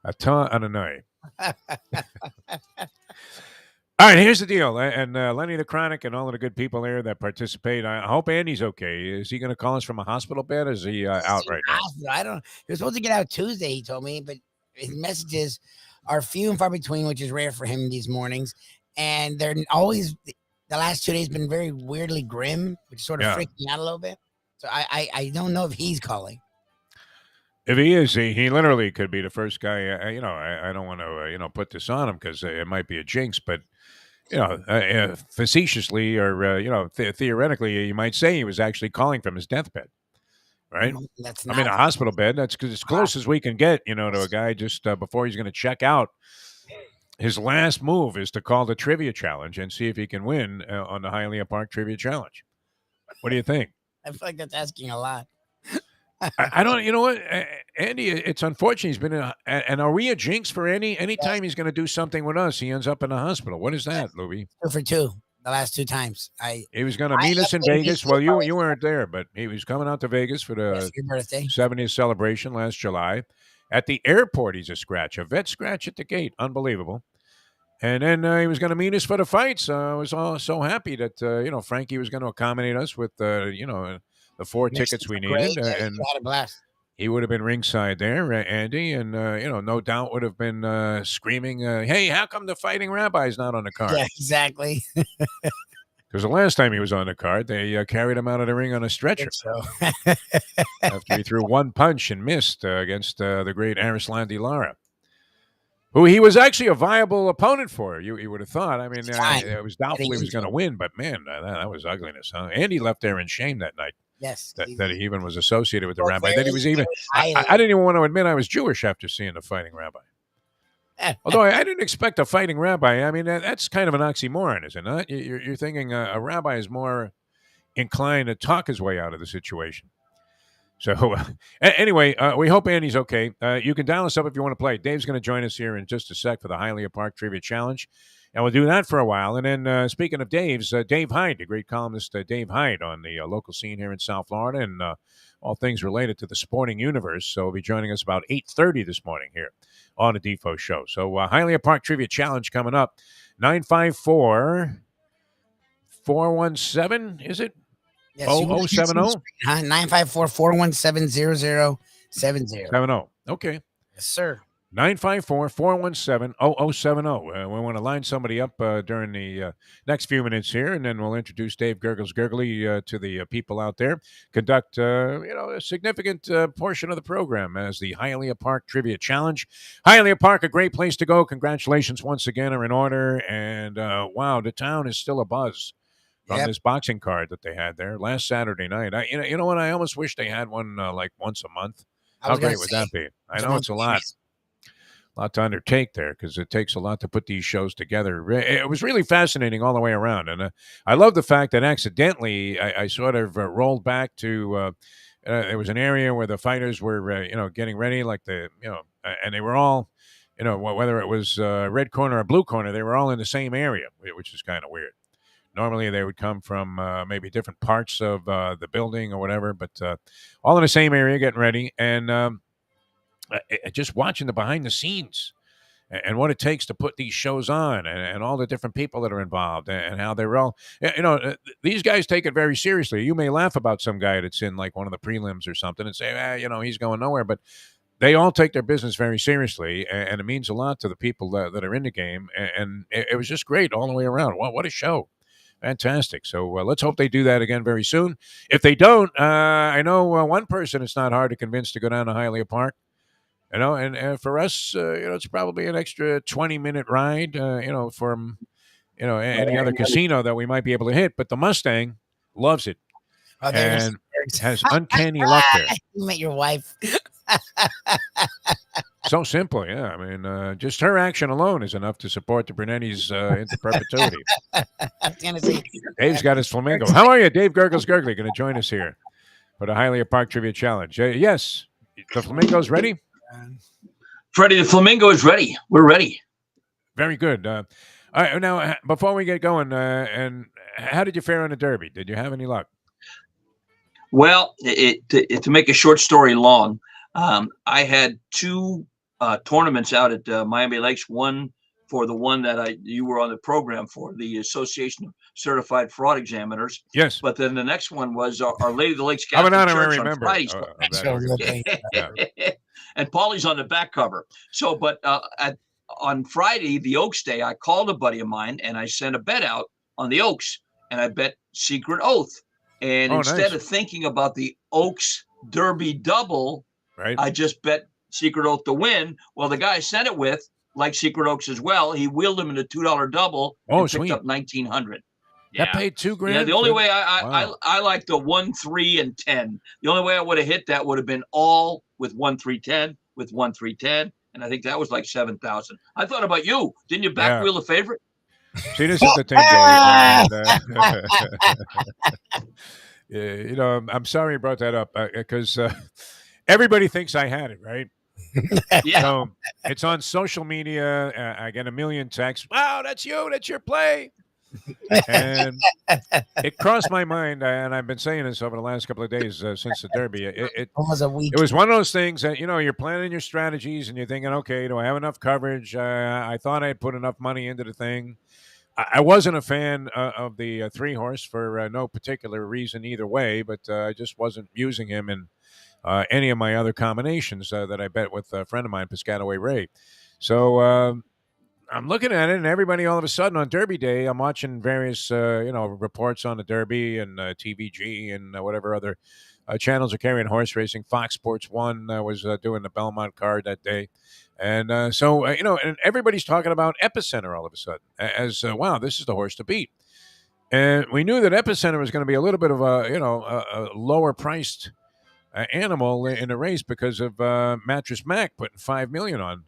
[SPEAKER 1] I don't know. All right, here's the deal. And Lenny the Chronic and all of the good people there that participate. I hope Andy's okay. Is he going to call us from a hospital bed? Or is he out right now?
[SPEAKER 2] I don't. He was supposed to get out Tuesday. He told me, but his messages are few and far between, which is rare for him these mornings. And they're always the last 2 days been very weirdly grim, which sort of freaked me out a little bit. So I don't know if he's calling.
[SPEAKER 1] If he is, he literally could be the first guy. I don't want to put this on him because it might be a jinx, but. Facetiously or, theoretically, you might say he was actually calling from his deathbed, right? A hospital bed. That's as close as we can get, to a guy just before he's going to check out. His last move is to call the trivia challenge and see if he can win on the Hialeah Park Trivia Challenge. What do you think?
[SPEAKER 2] I feel like that's asking a lot.
[SPEAKER 1] I don't, you know what, Andy, it's unfortunate he's been and are we a jinx for Andy? Anytime he's going to do something with us, he ends up in the hospital. What is that, Lubie?
[SPEAKER 2] 2 for 2 the last 2 times.
[SPEAKER 1] He was going to meet us in Vegas. Well, you weren't there, but he was coming out to Vegas for the 70th celebration last July. At the airport, he's a vet scratch at the gate. Unbelievable. And then he was going to meet us for the fight. So I was all so happy that, Frankie was going to accommodate us with, the 4 tickets we needed, and he would have been ringside there, Andy, and no doubt would have been screaming, "Hey, how come the Fighting Rabbi's not on the card?"
[SPEAKER 2] Yeah, exactly.
[SPEAKER 1] Because the last time he was on the card, they carried him out of the ring on a stretcher.
[SPEAKER 2] So.
[SPEAKER 1] After he threw one punch and missed against the great Arislan Di Lara, who he was actually a viable opponent for. You would have thought. I mean, it was doubtful he was going to win, but man, that was ugliness. Huh? Andy left there in shame that night.
[SPEAKER 2] Yes,
[SPEAKER 1] that he even was associated with the rabbi. That he was even. I didn't even want to admit I was Jewish after seeing the Fighting Rabbi. Although I didn't expect a Fighting Rabbi. I mean, that's kind of an oxymoron, is it not? You're thinking a rabbi is more inclined to talk his way out of the situation. So anyway, we hope Andy's okay. You can dial us up if you want to play. Dave's going to join us here in just a sec for the Hialeah Park Trivia Challenge. And we'll do that for a while. And then speaking of Dave's, Dave Hyde, the great columnist Dave Hyde on the local scene here in South Florida and all things related to the sporting universe. So he'll be joining us about 8:30 this morning here on the Defo Show. So Hialeah Park Trivia Challenge coming up. 954-417, is it?
[SPEAKER 2] Yes,
[SPEAKER 1] 0070?
[SPEAKER 2] 954-417-0070.
[SPEAKER 1] 70. Okay.
[SPEAKER 2] Yes, sir.
[SPEAKER 1] 954-417-0070. We want to line somebody up during the next few minutes here, and then we'll introduce Dave Gurgles Gurgly to the people out there. Conduct, a significant portion of the program as the Hialeah Park Trivia Challenge. Hialeah Park, a great place to go. Congratulations once again are in order, and wow, the town is still abuzz from this boxing card that they had there last Saturday night. You know what? I almost wish they had one like once a month. How great would that be? I know it's a lot to undertake there because it takes a lot to put these shows together. It was really fascinating all the way around. And I love the fact that accidentally I sort of rolled back to there was an area where the fighters were, getting ready and they were all, whether it was red corner or blue corner, they were all in the same area, which is kind of weird. Normally they would come from maybe different parts of the building or whatever, but all in the same area getting ready. And just watching the behind the scenes and what it takes to put these shows on and all the different people that are involved and how they're all, these guys take it very seriously. You may laugh about some guy that's in like one of the prelims or something and say, he's going nowhere, but they all take their business very seriously. And it means a lot to the people that are in the game. And it was just great all the way around. What a show. Fantastic. So let's hope they do that again very soon. If they don't, I know one person it's not hard to convince to go down to Hialeah Park. And for us, it's probably an extra 20-minute ride, from, any other casino that we might be able to hit. But the Mustang loves it and has uncanny luck there.
[SPEAKER 2] You met your wife.
[SPEAKER 1] So simple, yeah. I mean, just her action alone is enough to support the Brunettis into perpetuity. Dave's got his flamingo. How are you, Dave Gurgles Gurgly? Going to join us here for the Hialeah Park Trivia Challenge. Yes, the flamingo's ready.
[SPEAKER 4] Freddie, the Flamingo is ready. We're ready.
[SPEAKER 1] Very good. All right, now, before we get going, and how did you fare on the Derby? Did you have any luck?
[SPEAKER 4] Well, to make a short story long, I had two tournaments out at Miami Lakes. One for the one that you were on the program for, the Association of Certified Fraud Examiners.
[SPEAKER 1] Yes.
[SPEAKER 4] But then the next one was Our Lady of the Lakes
[SPEAKER 1] I'm an
[SPEAKER 4] Catholic
[SPEAKER 1] honorary
[SPEAKER 4] Church on
[SPEAKER 1] member.
[SPEAKER 4] Fridays.
[SPEAKER 1] That's a real thing. Yeah.
[SPEAKER 4] And Paulie's on the back cover. So, but on Friday, the Oaks Day, I called a buddy of mine and I sent a bet out on the Oaks, and I bet Secret Oath. And instead of thinking about the Oaks Derby double,
[SPEAKER 1] right,
[SPEAKER 4] I just bet Secret Oath to win. Well, the guy I sent it with, like Secret Oaks as well, he wheeled him in a $2 double and picked up $1,900.
[SPEAKER 1] That paid $2,000.
[SPEAKER 4] Yeah, the only way I like the 1, 3, and 10. The only way I would have hit that would have been all with 1, 3, 10, with 1, 3, 10, and I think that was like 7,000. I thought about you. Didn't you back wheel a favorite?
[SPEAKER 1] See, this is the thing, Dave. I'm sorry you brought that up because everybody thinks I had it, right?
[SPEAKER 4] Yeah.
[SPEAKER 1] So it's on social media. I get a million texts. Wow, that's you. That's your play. And it crossed my mind, and I've been saying this over the last couple of days since the Derby. It
[SPEAKER 2] was a week.
[SPEAKER 1] It was one of those things that, you're planning your strategies, and you're thinking, okay, do I have enough coverage? I thought I'd put enough money into the thing. I wasn't a fan of the 3-horse for no particular reason either way, but I just wasn't using him in any of my other combinations that I bet with a friend of mine, Piscataway Ray. So I'm looking at it, and everybody all of a sudden on Derby Day, I'm watching various, reports on the Derby and TVG and whatever other channels are carrying horse racing. Fox Sports 1 was doing the Belmont card that day. And and everybody's talking about Epicenter all of a sudden as, wow, this is the horse to beat. And we knew that Epicenter was going to be a little bit of a lower priced animal in the race because of Mattress Mac putting $5 million on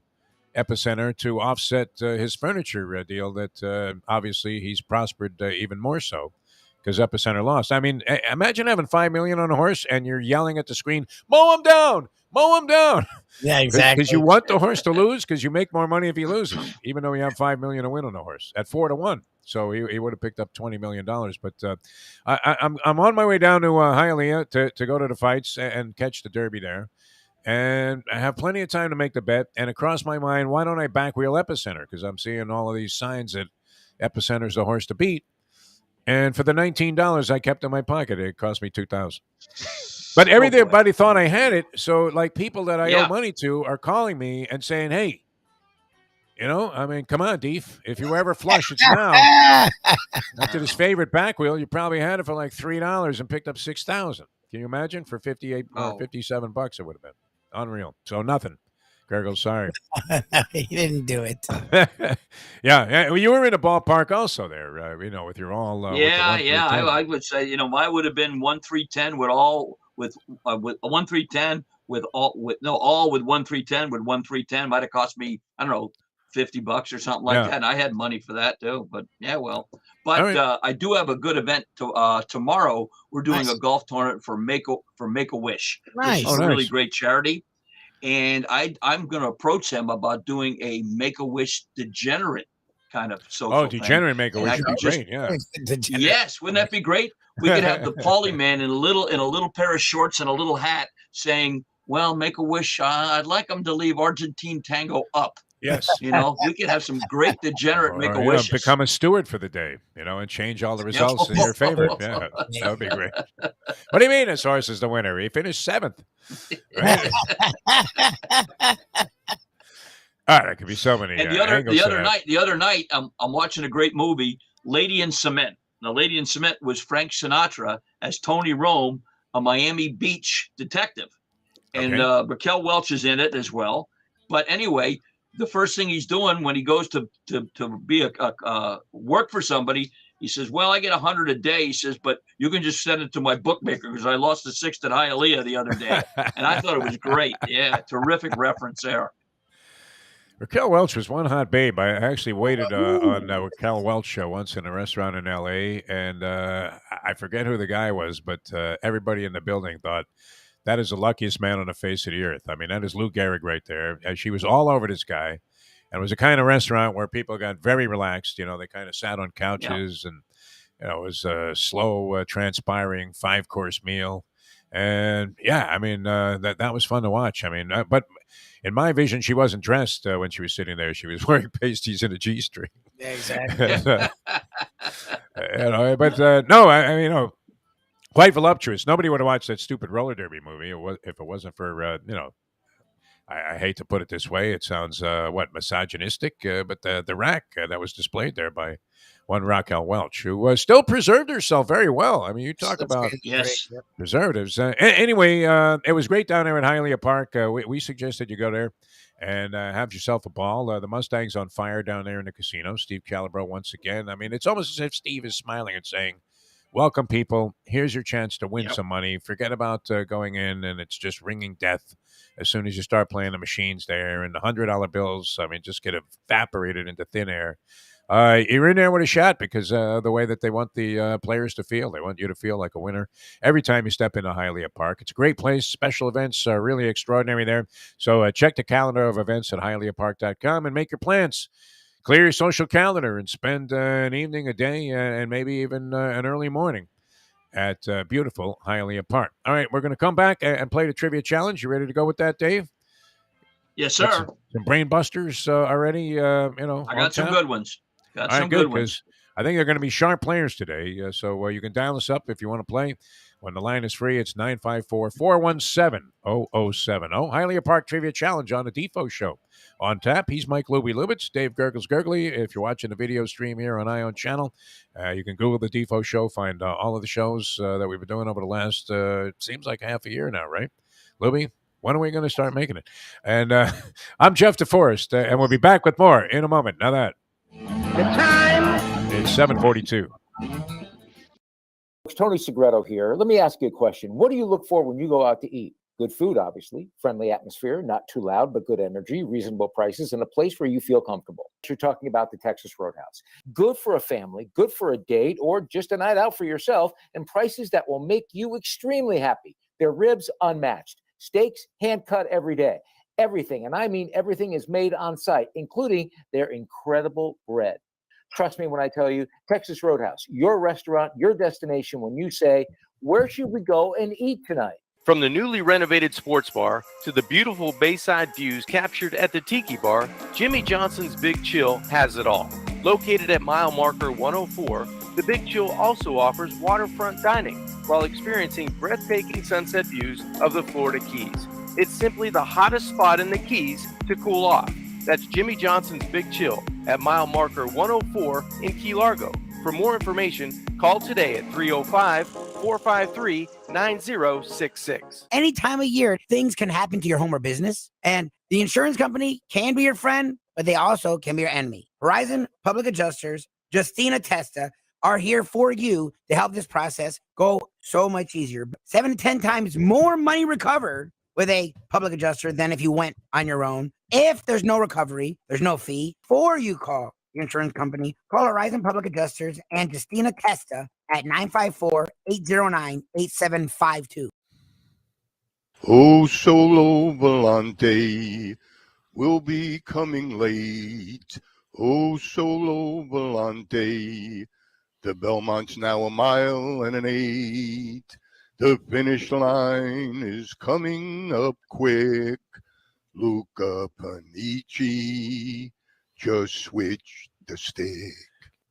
[SPEAKER 1] Epicenter to offset his furniture deal that obviously he's prospered even more so because Epicenter lost. I mean, imagine having $5 million on a horse and you're yelling at the screen, mow him down, mow him down.
[SPEAKER 2] Yeah, exactly.
[SPEAKER 1] Because you want the horse to lose because you make more money if he loses, even though you have $5 million to win on the horse at 4-1. So he would have picked up $20 million. But I'm on my way down to Hialeah to go to the fights and catch the Derby there. And I have plenty of time to make the bet. And it crossed my mind, why don't I back wheel Epicenter? Because I'm seeing all of these signs that Epicenter's the horse to beat. And for the $19 I kept in my pocket, it cost me $2,000. But everybody thought I had it. So, like, people that I owe money to are calling me and saying, hey, come on, Def. If you ever flush, it's now. After this favorite back wheel, you probably had it for like $3 and picked up $6,000. Can you imagine? For $58 or $57 it would have been. Unreal. So nothing. Gergel, sorry.
[SPEAKER 2] He didn't do it.
[SPEAKER 1] Yeah. Well, you were in the ballpark also there, with your all.
[SPEAKER 4] I would say, mine would have been 1, 3, 10 with 1, 3, 10 with 1, 3, 10 with 1, 3, 10 might have cost me, I don't know, $50 or something like that. And I had money for that too, but I do have a good event tomorrow. We're doing a golf tournament for Make-A-Wish.
[SPEAKER 2] Nice.
[SPEAKER 4] It's a really great charity. And I'm going to approach them about doing a Make-A-Wish degenerate kind of social thing.
[SPEAKER 1] Degenerate Make-A-Wish would be great, yeah.
[SPEAKER 4] Yes, wouldn't that be great? We could have the Paulie man in a little pair of shorts and a little hat saying, well, Make-A-Wish, I'd like them to leave Argentine Tango up.
[SPEAKER 1] Yes.
[SPEAKER 4] We could have some great degenerate Make-A-Wishes.
[SPEAKER 1] Become a steward for the day, and change all the results in your favor. Yeah, that would be great. What do you mean his horse is the winner? He finished 7th. Right? That could be so many.
[SPEAKER 4] And the other night, I'm watching a great movie, Lady in Cement. Now, Lady in Cement was Frank Sinatra as Tony Rome, a Miami Beach detective. And Raquel Welch is in it as well. But anyway, the first thing he's doing when he goes to be a work for somebody, he says, well, I get 100 a day. He says, but you can just send it to my bookmaker because I lost the 6th at Hialeah the other day. And I thought it was great. Yeah, terrific reference there.
[SPEAKER 1] Raquel Welch was one hot babe. I actually waited on Raquel Welch show once in a restaurant in L.A., and I forget who the guy was, but everybody in the building thought that is the luckiest man on the face of the earth. I mean, that is Lou Gehrig right there. She was all over this guy. And it was a kind of restaurant where people got very relaxed. You know, they kind of sat on couches and, you know, it was a slow, transpiring 5-course meal. And yeah, I mean, that was fun to watch. I mean, but in my vision, she wasn't dressed when she was sitting there. She was wearing pasties and a G-string.
[SPEAKER 2] Yeah, exactly.
[SPEAKER 1] You know, but no, I mean, you know, quite voluptuous. Nobody would have watched that stupid roller derby movie if it wasn't for, you know, I hate to put it this way. It sounds, misogynistic, but the rack that was displayed there by one Raquel Welch, who still preserved herself very well. I mean, you talk about
[SPEAKER 4] Yes.
[SPEAKER 1] preservatives. Anyway, it was great down there at Hialeah Park. We suggested you go there and have yourself a ball. The Mustang's on fire down there in the casino. Steve Calabro once again. I mean, it's almost as if Steve is smiling and saying, welcome, people. Here's your chance to win some money. Forget about going in and it's just ringing death as soon as you start playing the machines there. And the $100 bills, I mean, just get evaporated into thin air. You're in there with a shot because the way that they want the players to feel. They want you to feel like a winner every time you step into Hialeah Park. It's a great place. Special events are really extraordinary there. So check the calendar of events at hialeahpark.com and make your plans. Clear your social calendar and spend an evening, a day, and maybe even an early morning at beautiful Hialeah Park. All right, we're going to come back and play the trivia challenge. You ready to go with that, Dave?
[SPEAKER 4] Yes, sir.
[SPEAKER 1] Some brain busters already, you know.
[SPEAKER 4] I got some good ones. Got some
[SPEAKER 1] good
[SPEAKER 4] good ones.
[SPEAKER 1] I think they're going to be sharp players today. So you can dial us up if you want to play. When the line is free, it's 954-417-0070. Hialeah Park Trivia Challenge on the Defo Show. On tap, he's Mike Lubitz, Dave Gurgles Gurgley. If you're watching the video stream here on Ion Channel, you can Google the Defo Show, find all of the shows that we've been doing over the last, seems like half a year now, right? Lubie, when are we going to start making it? And I'm Jeff Deforrest, and we'll be back with more in a moment. Now that
[SPEAKER 5] The time
[SPEAKER 1] is 7:42.
[SPEAKER 5] Tony Segreto here. Let me ask you a question. What do you look for when you go out to eat? Good food, obviously, friendly atmosphere, not too loud, but good energy, reasonable prices, and a place where you feel comfortable. You're talking about the Texas Roadhouse. Good for a family, good for a date, or just a night out for yourself, and prices that will make you extremely happy. Their ribs unmatched, steaks hand cut every day. Everything, and I mean everything, is made on site, including their incredible bread. Trust me when I tell you, Texas Roadhouse, your restaurant, your destination when you say, where should we go and eat tonight?
[SPEAKER 6] From the newly renovated sports bar to the beautiful bayside views captured at the Tiki Bar, Jimmy Johnson's Big Chill has it all. Located at mile marker 104, the Big Chill also offers waterfront dining while experiencing breathtaking sunset views of the Florida Keys. It's simply the hottest spot in the Keys to cool off. That's Jimmy Johnson's Big Chill at mile marker 104 in Key Largo. For more information, call today at 305-453-9066.
[SPEAKER 2] Any time of year, things can happen to your home or business, and the insurance company can be your friend, but they also can be your enemy. Horizon Public Adjusters, Justina Testa, are here for you to help this process go so much easier. 7 to 10 times more money recovered with a public adjuster than if you went on your own. If there's no recovery, there's no fee. Before you call your insurance company, call Horizon Public Adjusters and Justina Testa at 954-809-8752.
[SPEAKER 7] Oh, Solo Volante will be coming late. Oh, Solo Volante, the Belmont's now 1 mile and an 8. The finish line is coming up quick. Luca Panici, just switch the stick.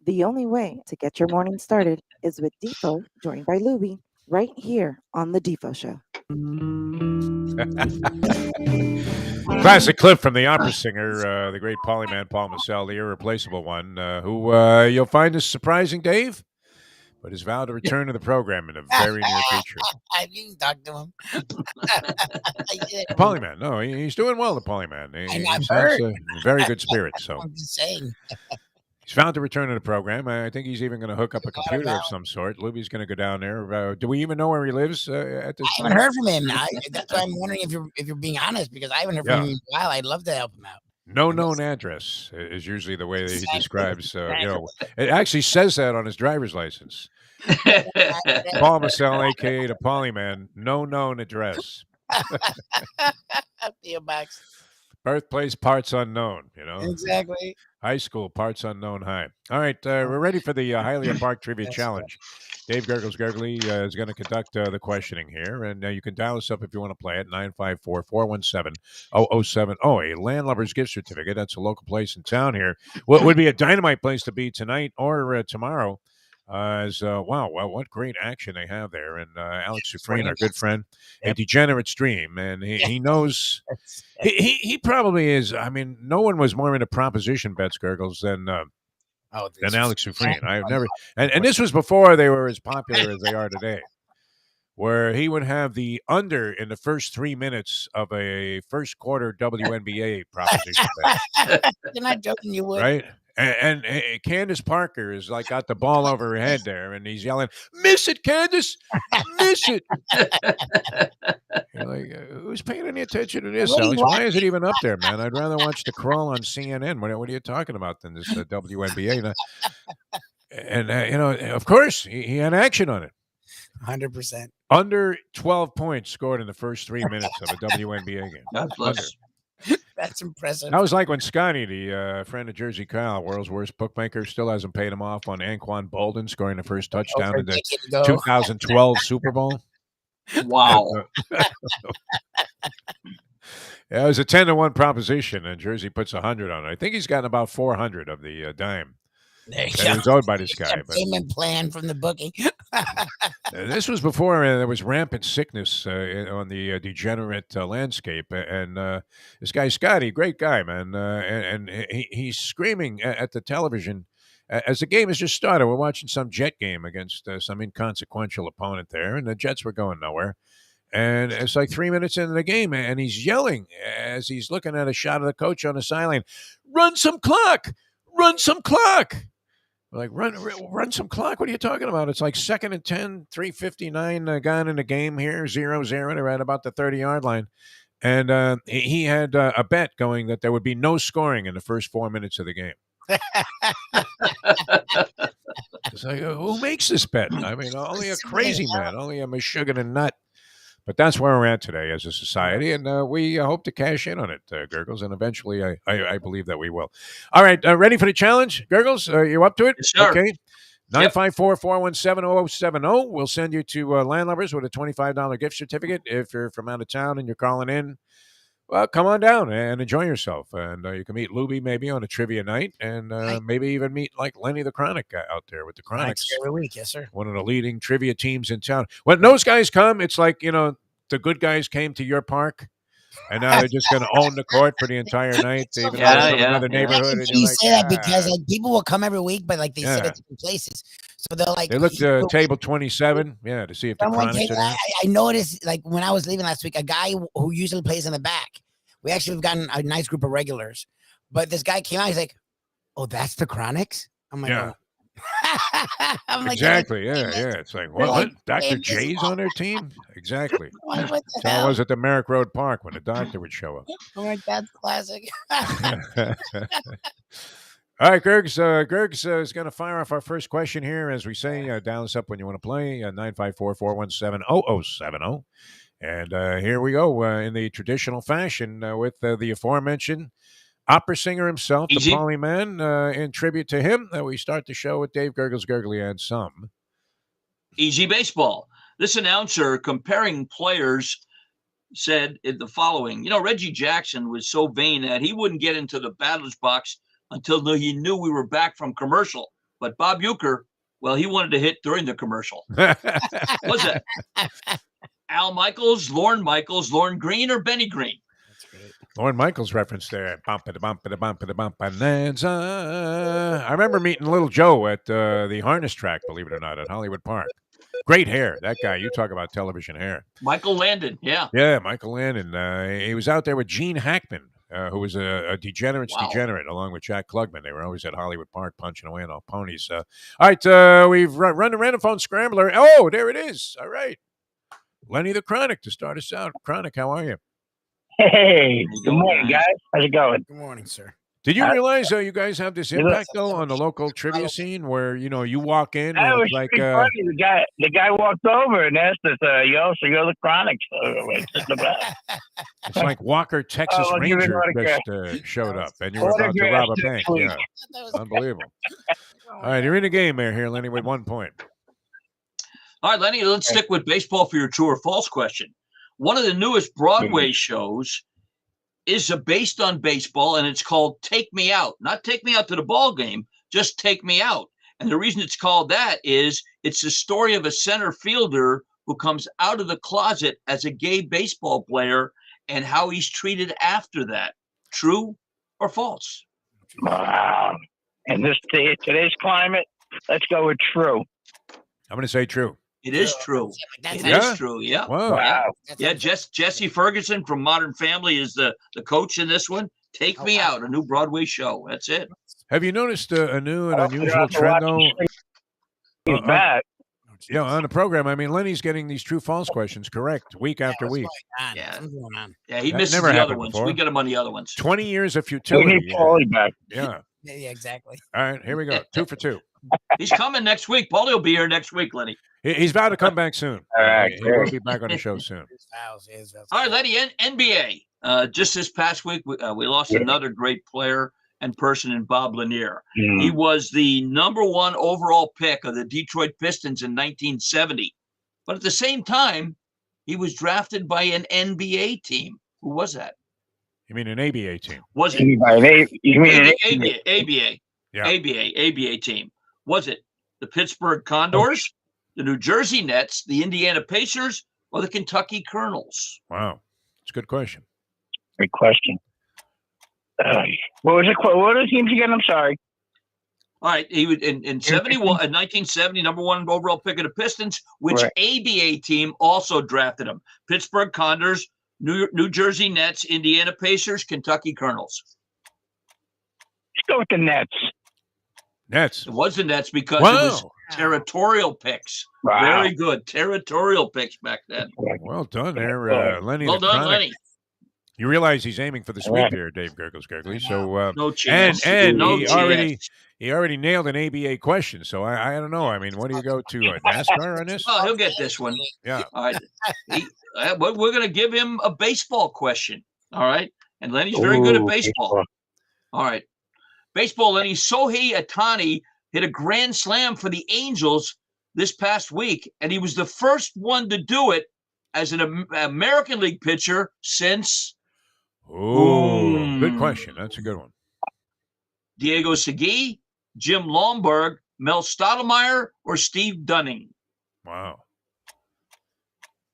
[SPEAKER 3] The only way to get your morning started is with Defo, joined by Lubie, right here on the Defo Show.
[SPEAKER 1] Classic clip from the opera singer, the great polyman Paul Massell, the irreplaceable one, who you'll find is surprising, Dave, but has vowed to return to the program in the very near future.
[SPEAKER 2] I didn't talk to him.
[SPEAKER 1] Polyman, no, he's doing well, the polyman. He's
[SPEAKER 2] heard.
[SPEAKER 1] a very good spirit. So
[SPEAKER 2] I'm just saying.
[SPEAKER 1] he's vowed to return to the program. I think he's even going to hook up a computer of some sort. Lubie's going to go down there. Do we even know where he lives at this
[SPEAKER 2] I
[SPEAKER 1] time?
[SPEAKER 2] haven't heard from him. That's why I'm wondering if you're being honest, because I haven't heard from him in a while. I'd love to help him out.
[SPEAKER 1] No known address is usually the way that he describes. It actually says that on his driver's license. Paul Marcel, a.k.a. the Polyman, no known address.
[SPEAKER 2] P.O. Box.
[SPEAKER 1] Birthplace, parts unknown, you know.
[SPEAKER 2] Exactly.
[SPEAKER 1] High school, parts unknown high. All right, we're ready for the Hialeah Park Trivia Challenge. Dave Gurgles Gurgley is going to conduct the questioning here, and you can dial us up if you want to play it, 954-417-0070. A Landlubbers gift certificate. That's a local place in town here. What would be a dynamite place to be tonight or tomorrow? Wow, what great action they have there. And Alex Sufreen, our good friend, a degenerate stream, and he knows he probably is. I mean, no one was more into proposition bets, Gurgles, than Alex Sufreen. I've never, and this was before they were as popular as they are today, where he would have the under in the first 3 minutes of a first quarter WNBA proposition bet.
[SPEAKER 2] You're not joking, you would.
[SPEAKER 1] Right? And Candace Parker is like got the ball over her head there, and he's yelling, "Miss it, Candace! Miss it!" You're like, who's paying any attention to this, Alex? Why is it even up there, man? I'd rather watch the crawl on CNN. What are you talking about than this WNBA? And of course, he had action on it.
[SPEAKER 2] 100%.
[SPEAKER 1] Under 12 points scored in the first 3 minutes of a WNBA game.
[SPEAKER 4] God bless.
[SPEAKER 2] That's impressive.
[SPEAKER 1] That was like when Scotty, the friend of Jersey Kyle, world's worst bookmaker, still hasn't paid him off on Anquan Bolden scoring the first touchdown in the 2012 Super Bowl.
[SPEAKER 4] Wow.
[SPEAKER 1] Yeah, it was a 10-1 proposition, and Jersey puts 100 on it. I think he's gotten about 400 of the dime. It was owed by this guy.
[SPEAKER 2] Payment plan from the booking.
[SPEAKER 1] This was before there was rampant sickness on the degenerate landscape, and this guy Scotty, great guy, man, and he's screaming at the television as the game has just started. We're watching some Jet game against some inconsequential opponent there, and the Jets were going nowhere. And it's like 3 minutes into the game, and he's yelling as he's looking at a shot of the coach on the sideline, "Run some clock! Run some clock!" We're like, run some clock. What are you talking about? It's like 2nd and 10, 3:59 gone in the game here, 0-0. They're at about the 30-yard line. And he had a bet going that there would be no scoring in the first 4 minutes of the game. It's like, who makes this bet? I mean, only a crazy man, only a Meshuggah nut. But that's where we're at today as a society, and we hope to cash in on it, Gurgles, and eventually I believe that we will. All right, ready for the challenge? Gurgles, are you up to it?
[SPEAKER 4] Yes, sir.
[SPEAKER 1] Okay. 954-417-0070. We'll send you to Landlubbers with a $25 gift certificate. If you're from out of town and you're calling in, well, come on down and enjoy yourself. And you can meet Lubie maybe on a trivia night, and maybe even meet like Lenny the Chronic out there with the Chronics.
[SPEAKER 2] Every week, yes, sir.
[SPEAKER 1] One of the leading trivia teams in town. When those guys come, it's like, the good guys came to your park, and now they're just going to own the court for the entire night. Even though they're from another neighborhood. And
[SPEAKER 2] you say that because people will come every week, but they sit at different places. So they're like,
[SPEAKER 1] they looked at table 27, to see if the Chronics are there.
[SPEAKER 2] I noticed, like when I was leaving last week, a guy who usually plays in the back. We actually have gotten a nice group of regulars, but this guy came out. He's like, "Oh, that's the Chronics." I'm like,
[SPEAKER 1] yeah.
[SPEAKER 2] I'm like,
[SPEAKER 1] exactly. Yeah. It's like, what? Dr. J's on their team? Exactly.
[SPEAKER 2] What the
[SPEAKER 1] so
[SPEAKER 2] hell?
[SPEAKER 1] I was at the Merrick Road Park when the doctor would show up.
[SPEAKER 2] I'm like, that's classic.
[SPEAKER 1] All right, Gergs. Gergs is going to fire off our first question here. As we say, dial us up when you want to play, 954-417-0070. And here we go in the traditional fashion with the aforementioned opera singer himself, the Polyman. In tribute to him, we start the show with Dave Gurgles Gurgley and some.
[SPEAKER 4] Easy baseball. This announcer comparing players said the following. Reggie Jackson was so vain that he wouldn't get into the batter's box until he knew we were back from commercial. But Bob Uecker, well, he wanted to hit during the commercial. Was it Al Michaels, Lorne Green, or Benny Green?
[SPEAKER 1] Lorne Michaels reference there. Bonanza. I remember meeting Little Joe at the harness track, believe it or not, at Hollywood Park. Great hair. That guy, you talk about television hair.
[SPEAKER 4] Michael Landon, yeah.
[SPEAKER 1] Yeah, Michael Landon. He was out there with Gene Hackman, who was a degenerate, along with Jack Klugman. They were always at Hollywood Park punching away on all ponies. All right, we've run the random phone scrambler. Oh, there it is. All right. Lenny the Chronic to start us out. Chronic, how are you?
[SPEAKER 8] Hey, good morning, guys. How's it going?
[SPEAKER 2] Good morning, sir.
[SPEAKER 1] Did you realize you guys have this
[SPEAKER 8] You know-
[SPEAKER 1] impact though on the local trivia scene where you walk in
[SPEAKER 8] That
[SPEAKER 1] and
[SPEAKER 8] was
[SPEAKER 1] it's like
[SPEAKER 8] pretty funny. The guy walked over and asked us, "Yo, so you're the Chronics?" It's the best.
[SPEAKER 1] it's like Walker, Texas
[SPEAKER 8] I'll give it
[SPEAKER 1] Ranger
[SPEAKER 8] an
[SPEAKER 1] just showed up and you were
[SPEAKER 8] Autograph
[SPEAKER 1] about to rob a
[SPEAKER 8] next
[SPEAKER 1] bank.
[SPEAKER 8] week.
[SPEAKER 1] Yeah, unbelievable. All right, you're in the game here, Lenny, with 1 point.
[SPEAKER 4] All right, Lenny, let's stick with baseball for your true or false question. One of the newest Broadway shows is based on baseball, and it's called Take Me Out. Not Take Me Out to the Ball Game, just Take Me Out. And the reason it's called that is it's the story of a center fielder who comes out of the closet as a gay baseball player and how he's treated after that. True or false?
[SPEAKER 8] Wow. And today's climate, let's go with true.
[SPEAKER 1] I'm going to say true.
[SPEAKER 4] It is true.
[SPEAKER 2] That's
[SPEAKER 4] It is true. Yeah.
[SPEAKER 1] Wow.
[SPEAKER 8] Wow.
[SPEAKER 4] Yeah. Jesse Ferguson from Modern Family is the coach in this one. Take Me Out, a new Broadway show. That's it.
[SPEAKER 1] Have you noticed a new and
[SPEAKER 8] I'll
[SPEAKER 1] unusual
[SPEAKER 8] have to
[SPEAKER 1] trend
[SPEAKER 8] watch
[SPEAKER 1] though?
[SPEAKER 8] He's back.
[SPEAKER 1] Yeah, on the program. I mean, Lenny's getting these true-false questions correct week after week.
[SPEAKER 4] Yeah.
[SPEAKER 2] Something's going on.
[SPEAKER 4] Yeah, he
[SPEAKER 1] That
[SPEAKER 4] misses
[SPEAKER 1] never
[SPEAKER 4] the other
[SPEAKER 1] happened
[SPEAKER 4] ones.
[SPEAKER 1] before.
[SPEAKER 4] We get him on the other ones.
[SPEAKER 1] 20 years of
[SPEAKER 8] We
[SPEAKER 1] futility.
[SPEAKER 8] need Paulie back.
[SPEAKER 1] Yeah.
[SPEAKER 2] Yeah, exactly.
[SPEAKER 1] All right, here we go. 2 for 2.
[SPEAKER 4] He's coming next week. Paulie will be here next week, Lenny.
[SPEAKER 1] He's about to come back soon.
[SPEAKER 8] All right,
[SPEAKER 1] He will
[SPEAKER 8] great.
[SPEAKER 1] be back on the show soon.
[SPEAKER 4] All right, Lenny, NBA. Just this past week, we lost another great player and person in Bob Lanier. He was the #1 overall pick of the Detroit Pistons in 1970. But at the same time, he was drafted by an NBA team. Who was that?
[SPEAKER 1] You mean an ABA team?
[SPEAKER 4] Was it
[SPEAKER 8] You mean an
[SPEAKER 4] ABA?
[SPEAKER 1] Yeah.
[SPEAKER 4] ABA team. Was it the Pittsburgh Condors, the New Jersey Nets, the Indiana Pacers, or the Kentucky Colonels?
[SPEAKER 1] Wow. It's a good question.
[SPEAKER 8] Great question. What was it? What were the teams again? I'm sorry.
[SPEAKER 4] All right, he was in 1970, #1 overall pick of the Pistons, which
[SPEAKER 8] Right.
[SPEAKER 4] ABA team also drafted him. Pittsburgh Condors, New Jersey Nets, Indiana Pacers, Kentucky Colonels.
[SPEAKER 8] Let's go with the Nets.
[SPEAKER 1] Nets.
[SPEAKER 4] It was the Nets because it was
[SPEAKER 1] Wow.
[SPEAKER 4] territorial picks.
[SPEAKER 8] Wow.
[SPEAKER 4] Very good. Territorial picks back then.
[SPEAKER 1] Well done there, Lenny.
[SPEAKER 4] Well
[SPEAKER 1] the
[SPEAKER 4] done,
[SPEAKER 1] Chronic.
[SPEAKER 4] Lenny.
[SPEAKER 1] You realize he's aiming for the sweep
[SPEAKER 8] Right.
[SPEAKER 1] here, Dave Gurgly. So
[SPEAKER 4] No chance.
[SPEAKER 1] and
[SPEAKER 4] no
[SPEAKER 1] he
[SPEAKER 4] chance.
[SPEAKER 1] already nailed an ABA question. So I don't know. I mean, what do you go to NASCAR on this?
[SPEAKER 4] Oh, he'll get this one.
[SPEAKER 1] Yeah.
[SPEAKER 4] All right. We're going to give him a baseball question. All right. And Lenny's very good at baseball. All right. Baseball, Lenny. Shohei Ohtani hit a grand slam for the Angels this past week, and he was the first one to do it as an American League pitcher since
[SPEAKER 1] Oh, good question. That's a good one.
[SPEAKER 4] Diego Segui, Jim Lomberg, Mel Stottlemyre, or Steve Dunning.
[SPEAKER 1] Wow.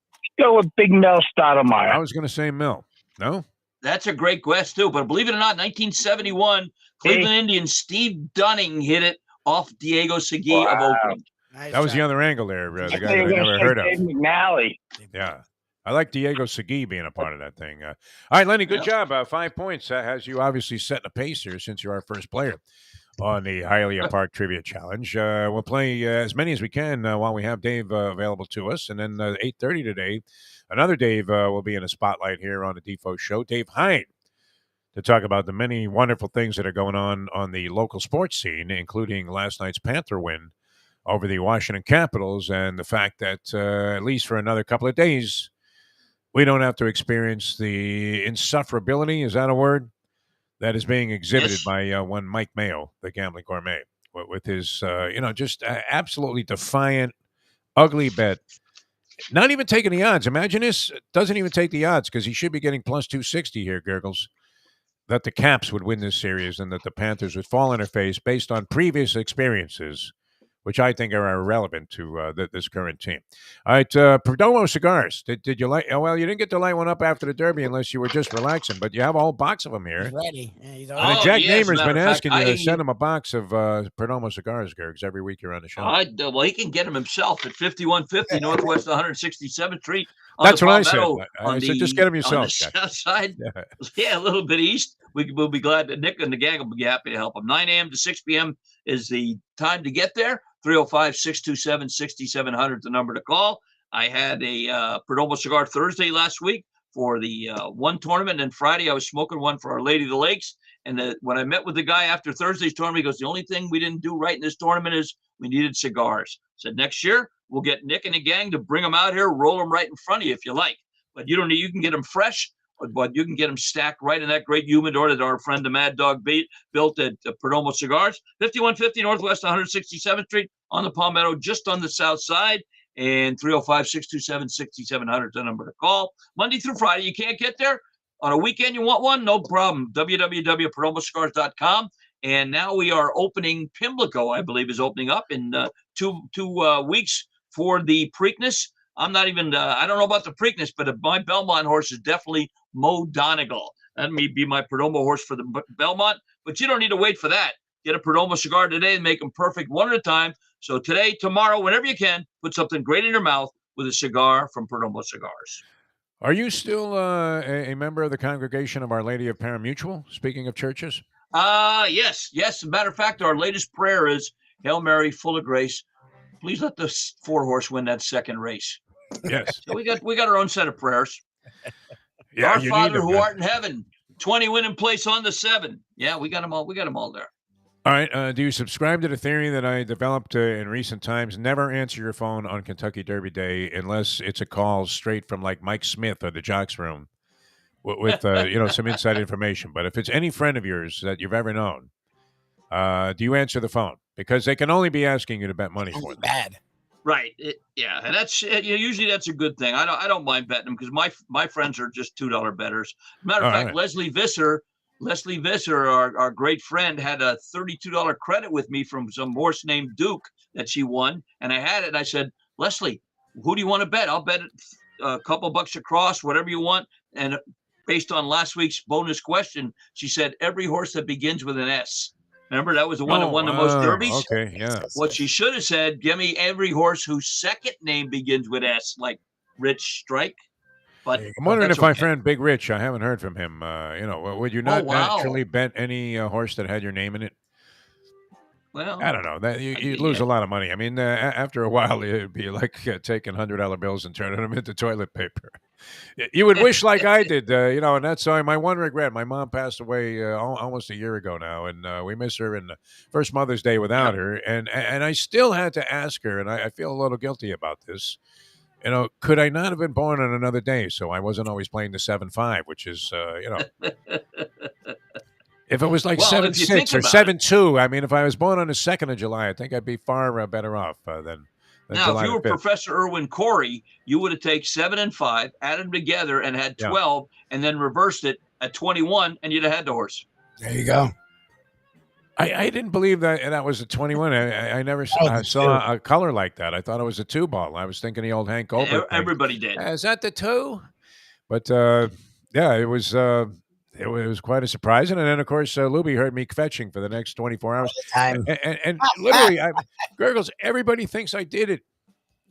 [SPEAKER 8] Let's go with Big Mel Stottlemyre.
[SPEAKER 1] I was going to say Mill. No?
[SPEAKER 4] That's a great guess, too. But believe it or not, 1971, Cleveland Indians, Steve Dunning hit it off Diego Segui of Oakland.
[SPEAKER 1] That was the other angle there, the guy that I
[SPEAKER 8] You're gonna
[SPEAKER 1] never
[SPEAKER 8] say
[SPEAKER 1] heard of.
[SPEAKER 8] Dave McNally.
[SPEAKER 1] Yeah. I like Diego Segui being a part of that thing. All right, Lenny, good job. 5 points. Has you obviously setting a pace here since you're our first player on the Hialeah Park Trivia Challenge. We'll play as many as we can while we have Dave available to us. And then 8:30 today, another Dave will be in a spotlight here on the Defo Show. Dave Hine, to talk about the many wonderful things that are going on the local sports scene, including last night's Panther win over the Washington Capitals and the fact that at least for another couple of days, we don't have to experience the insufferability, is that a word, that is being exhibited by one Mike Mayo, the gambling gourmet, with his, just absolutely defiant, ugly bet. Not even taking the odds. Imagine this. Doesn't even take the odds because he should be getting plus 260 here, Gurgles, that the Caps would win this series and that the Panthers would fall on their face based on previous experiences, which I think are irrelevant to this current team. All right, Perdomo Cigars. Did you like? Oh, well, you didn't get to light one up after the Derby unless you were just relaxing, but you have a whole box of them here.
[SPEAKER 2] He's ready. Yeah, he's
[SPEAKER 1] And
[SPEAKER 2] already
[SPEAKER 1] Jack
[SPEAKER 4] yes,
[SPEAKER 1] Namer's
[SPEAKER 4] matter
[SPEAKER 1] been
[SPEAKER 4] of fact,
[SPEAKER 1] asking you to send him a box of Perdomo Cigars, Gergs, every week you're on the show.
[SPEAKER 4] Well, he can get them himself at 5150 Northwest 167th Street.
[SPEAKER 1] That's what I said. I said, just get them yourself,
[SPEAKER 4] On the
[SPEAKER 1] Jack.
[SPEAKER 4] south side,
[SPEAKER 1] Yeah.
[SPEAKER 4] a little bit east. We'll be glad that Nick and the gang will be happy to help them. 9 a.m. to 6 p.m. is the time to get there. 305-627-6700, the number to call. I had a Perdomo cigar Thursday last week for the one tournament, and Friday I was smoking one for Our Lady of the Lakes, And when I met with the guy after Thursday's tournament, he goes, the only thing we didn't do right in this tournament is we needed cigars. I said, next year, we'll get Nick and the gang to bring them out here, roll them right in front of you if you like. But you don't need, you can get them fresh, but you can get them stacked right in that great humidor that our friend the Mad Dog built at Perdomo Cigars, 5150 Northwest 167th Street on the Palmetto, just on the south side. And 305-627-6700 is the number to call. Monday through Friday, you can't get there. On a weekend, you want one? No problem. www.perdomocigars.com. And now we are opening, Pimlico, I believe, is opening up in two weeks for the Preakness. I'm not even, I don't know about the Preakness, but my Belmont horse is definitely Mo Donegal. That may be my Perdomo horse for the Belmont, but you don't need to wait for that. Get a Perdomo cigar today and make them perfect one at a time. So today, tomorrow, whenever you can, put something great in your mouth with a cigar from Perdomo Cigars.
[SPEAKER 1] Are you still a member of the Congregation of Our Lady of Paramutual, speaking of churches?
[SPEAKER 4] Yes. As a matter of fact, our latest prayer is, Hail Mary, full of grace. Please let the 4-horse win that second race.
[SPEAKER 1] Yes.
[SPEAKER 4] So we got our own set of prayers.
[SPEAKER 1] Yeah,
[SPEAKER 4] Our Father who art in heaven, 20 winning place on the 7. Yeah, we got them all. We got them all there.
[SPEAKER 1] All right. Do you subscribe to the theory that I developed in recent times? Never answer your phone on Kentucky Derby Day unless it's a call straight from like Mike Smith or the Jocks Room with some inside information. But if it's any friend of yours that you've ever known, do you answer the phone? Because they can only be asking you to bet money for them.
[SPEAKER 2] Bad.
[SPEAKER 4] Right. And that's usually that's a good thing. I don't mind betting them because my friends are just $2 bettors. Matter of fact, right. Leslie Visser, our great friend, had a $32 credit with me from some horse named Duke that she won. And I had it. And I said, Leslie, who do you want to bet? I'll bet a couple bucks across, whatever you want. And based on last week's bonus question, she said, every horse that begins with an S. Remember, that was the one that won the most derbies?
[SPEAKER 1] Okay, yeah.
[SPEAKER 4] What she should have said, give me every horse whose second name begins with S, like Rich Strike. But
[SPEAKER 1] I'm wondering if my friend Big Rich, I haven't heard from him. Would you not naturally bet any horse that had your name in it?
[SPEAKER 4] Well,
[SPEAKER 1] I don't know. That you'd lose a lot of money. I mean, after a while, it'd be like taking $100 bills and turning them into toilet paper. You would wish like I did, and that's my one regret. My mom passed away almost a year ago now, and we miss her in the first Mother's Day without her. And I still had to ask her, and I feel a little guilty about this. Could I not have been born on another day so I wasn't always playing the 7-5, which is, if it was like 7-6 or 7-2, I mean, if I was born on the 2nd of July, I think I'd be far better off than
[SPEAKER 4] now,
[SPEAKER 1] July
[SPEAKER 4] if you were
[SPEAKER 1] 5th.
[SPEAKER 4] Professor Irwin Corey, you would have taken 7 and 5, added them together, and had 12, and then reversed it at 21, and you'd have had the horse.
[SPEAKER 2] There you go.
[SPEAKER 1] I didn't believe that was a 21. I never saw a color like that. I thought it was a 2 ball. I was thinking the old Hank Goldberg.
[SPEAKER 4] Everybody did.
[SPEAKER 1] Is that the 2? But it was quite a surprise. And then, of course, Lubie heard me fetching for the next 24 hours. And literally, Gurgles, everybody thinks I did it.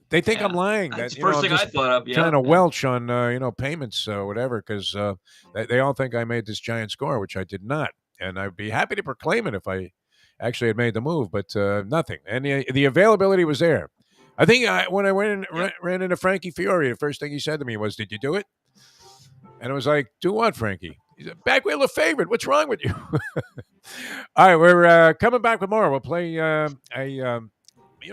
[SPEAKER 1] They think I'm lying.
[SPEAKER 4] That's the first thing I thought of.
[SPEAKER 1] Trying to welch on, payments or whatever, because they all think I made this giant score, which I did not. And I'd be happy to proclaim it if I actually had made the move, but nothing. And the availability was there. I think when I ran into Frankie Fiore, the first thing he said to me was, "Did you do it?" And I was like, "Do what, Frankie?" He said, "Back wheel of favorite. What's wrong with you?" All right, we're coming back with more. We'll play a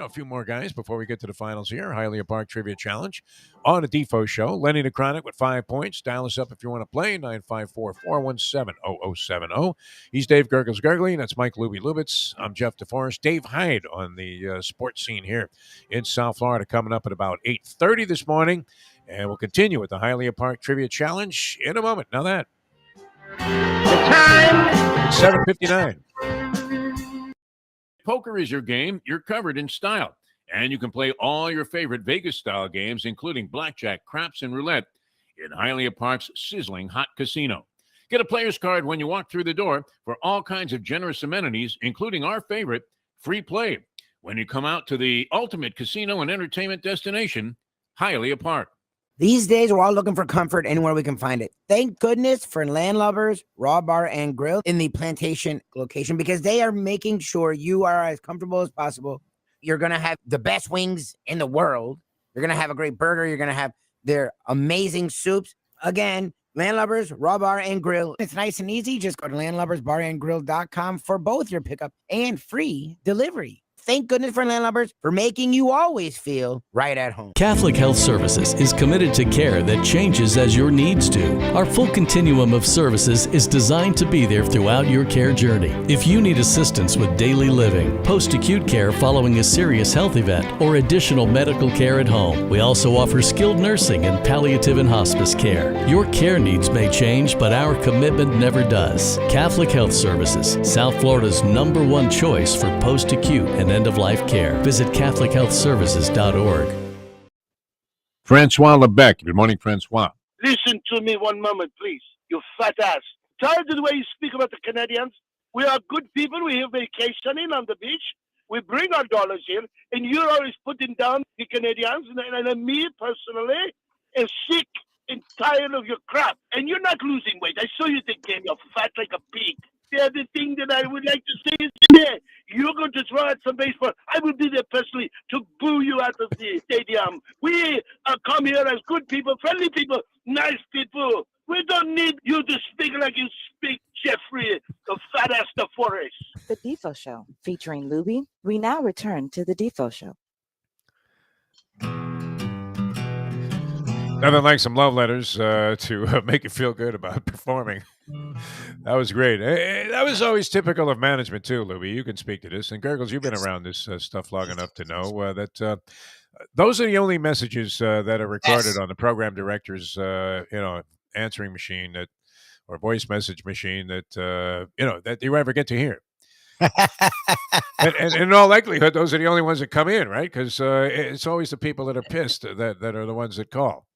[SPEAKER 1] few more guys before we get to the finals here. Hialeah Park Trivia Challenge on a Defo Show. Lenny the Chronic with 5 points. Dial us up if you want to play, 954-417-0070. He's Dave Gurgles Gurgly. That's Mike Lubitz. I'm Jeff Deforrest. Dave Hyde on the sports scene here in South Florida coming up at about 8:30 this morning. And we'll continue with the Hialeah Park Trivia Challenge in a moment. Now that. The time, 7:59. Poker is your game. You're covered in style. And you can play all your favorite Vegas-style games, including blackjack, craps, and roulette in Hialeah Park's sizzling hot casino. Get a player's card when you walk through the door for all kinds of generous amenities, including our favorite, free play, when you come out to the ultimate casino and entertainment destination, Hialeah Park.
[SPEAKER 2] These days, we're all looking for comfort anywhere we can find it. Thank goodness for Landlubbers Raw Bar and Grill in the Plantation location, because they are making sure you are as comfortable as possible. You're going to have the best wings in the world. You're going to have a great burger. You're going to have their amazing soups. Again, Landlubbers Raw Bar and Grill. It's nice and easy. Just go to landlubbersbarandgrill.com for both your pickup and free delivery. Thank goodness for Landlubbers for making you always feel right at home.
[SPEAKER 9] Catholic Health Services is committed to care that changes as your needs do. Our full continuum of services is designed to be there throughout your care journey. If you need assistance with daily living, post-acute care following a serious health event, or additional medical care at home, we also offer skilled nursing and palliative and hospice care. Your care needs may change, but our commitment never does. Catholic Health Services, South Florida's #1 choice for post-acute and end-of-life care. Visit CatholicHealthServices.org.
[SPEAKER 1] Francois Lebec. Good morning, Francois.
[SPEAKER 10] Listen to me one moment, please. You fat ass. Tired of the way you speak about the Canadians? We are good people. We have vacationing on the beach. We bring our dollars here, and you're always putting down the Canadians. And me, personally, am sick and tired of your crap. And you're not losing weight. I saw you the game. You're fat like a pig. The other thing that I would like to say is today, you're going to throw out some baseball. I will be there personally to boo you out of the stadium. We come here as good people, friendly people, nice people. We don't need you to speak like you speak, Jeffrey, the fat-ass Deforrest.
[SPEAKER 3] The Defo Show, featuring Lubie. We now return to the Defo Show.
[SPEAKER 1] Nothing like some love letters to make you feel good about performing. That was great. That was always typical of management too, Lubie. You can speak to this. And Gurgles, you've been around this stuff long enough to know that those are the only messages that are recorded on the program director's, answering machine or voice message machine that that you ever get to hear. and in all likelihood, those are the only ones that come in, right? Because it's always the people that are pissed that are the ones that call.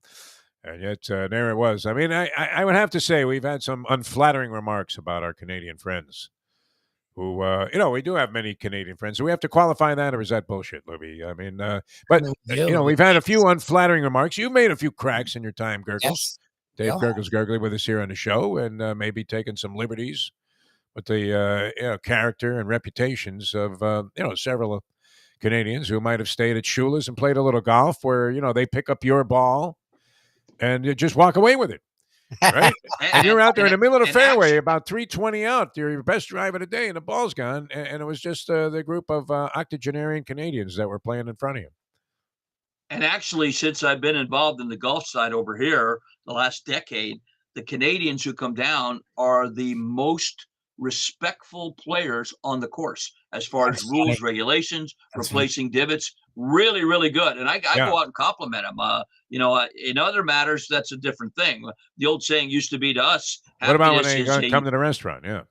[SPEAKER 1] And yet, there it was. I mean, I would have to say we've had some unflattering remarks about our Canadian friends who, we do have many Canadian friends. So we have to qualify that, or is that bullshit, Lubie? I mean, we've had a few unflattering remarks. You made a few cracks in your time, Gurgles.
[SPEAKER 2] Yes.
[SPEAKER 1] Dave Gurgles Gurgley with us here on the show, and maybe taking some liberties with the character and reputations of several Canadians who might have stayed at Shula's and played a little golf, where they pick up your ball and you just walk away with it, right? and you're out there in the middle of the fairway, about 320 out. You're your best drive of the day, and the ball's gone. And it was just the group of octogenarian Canadians that were playing in front of you.
[SPEAKER 4] And actually, since I've been involved in the golf side over here the last decade, the Canadians who come down are the most respectful players on the course as far as rules, regulations, replacing divots. Really, really good. And I go out and compliment them. In other matters, that's a different thing. The old saying used to be to us.
[SPEAKER 1] What about when they come to the restaurant? Yeah.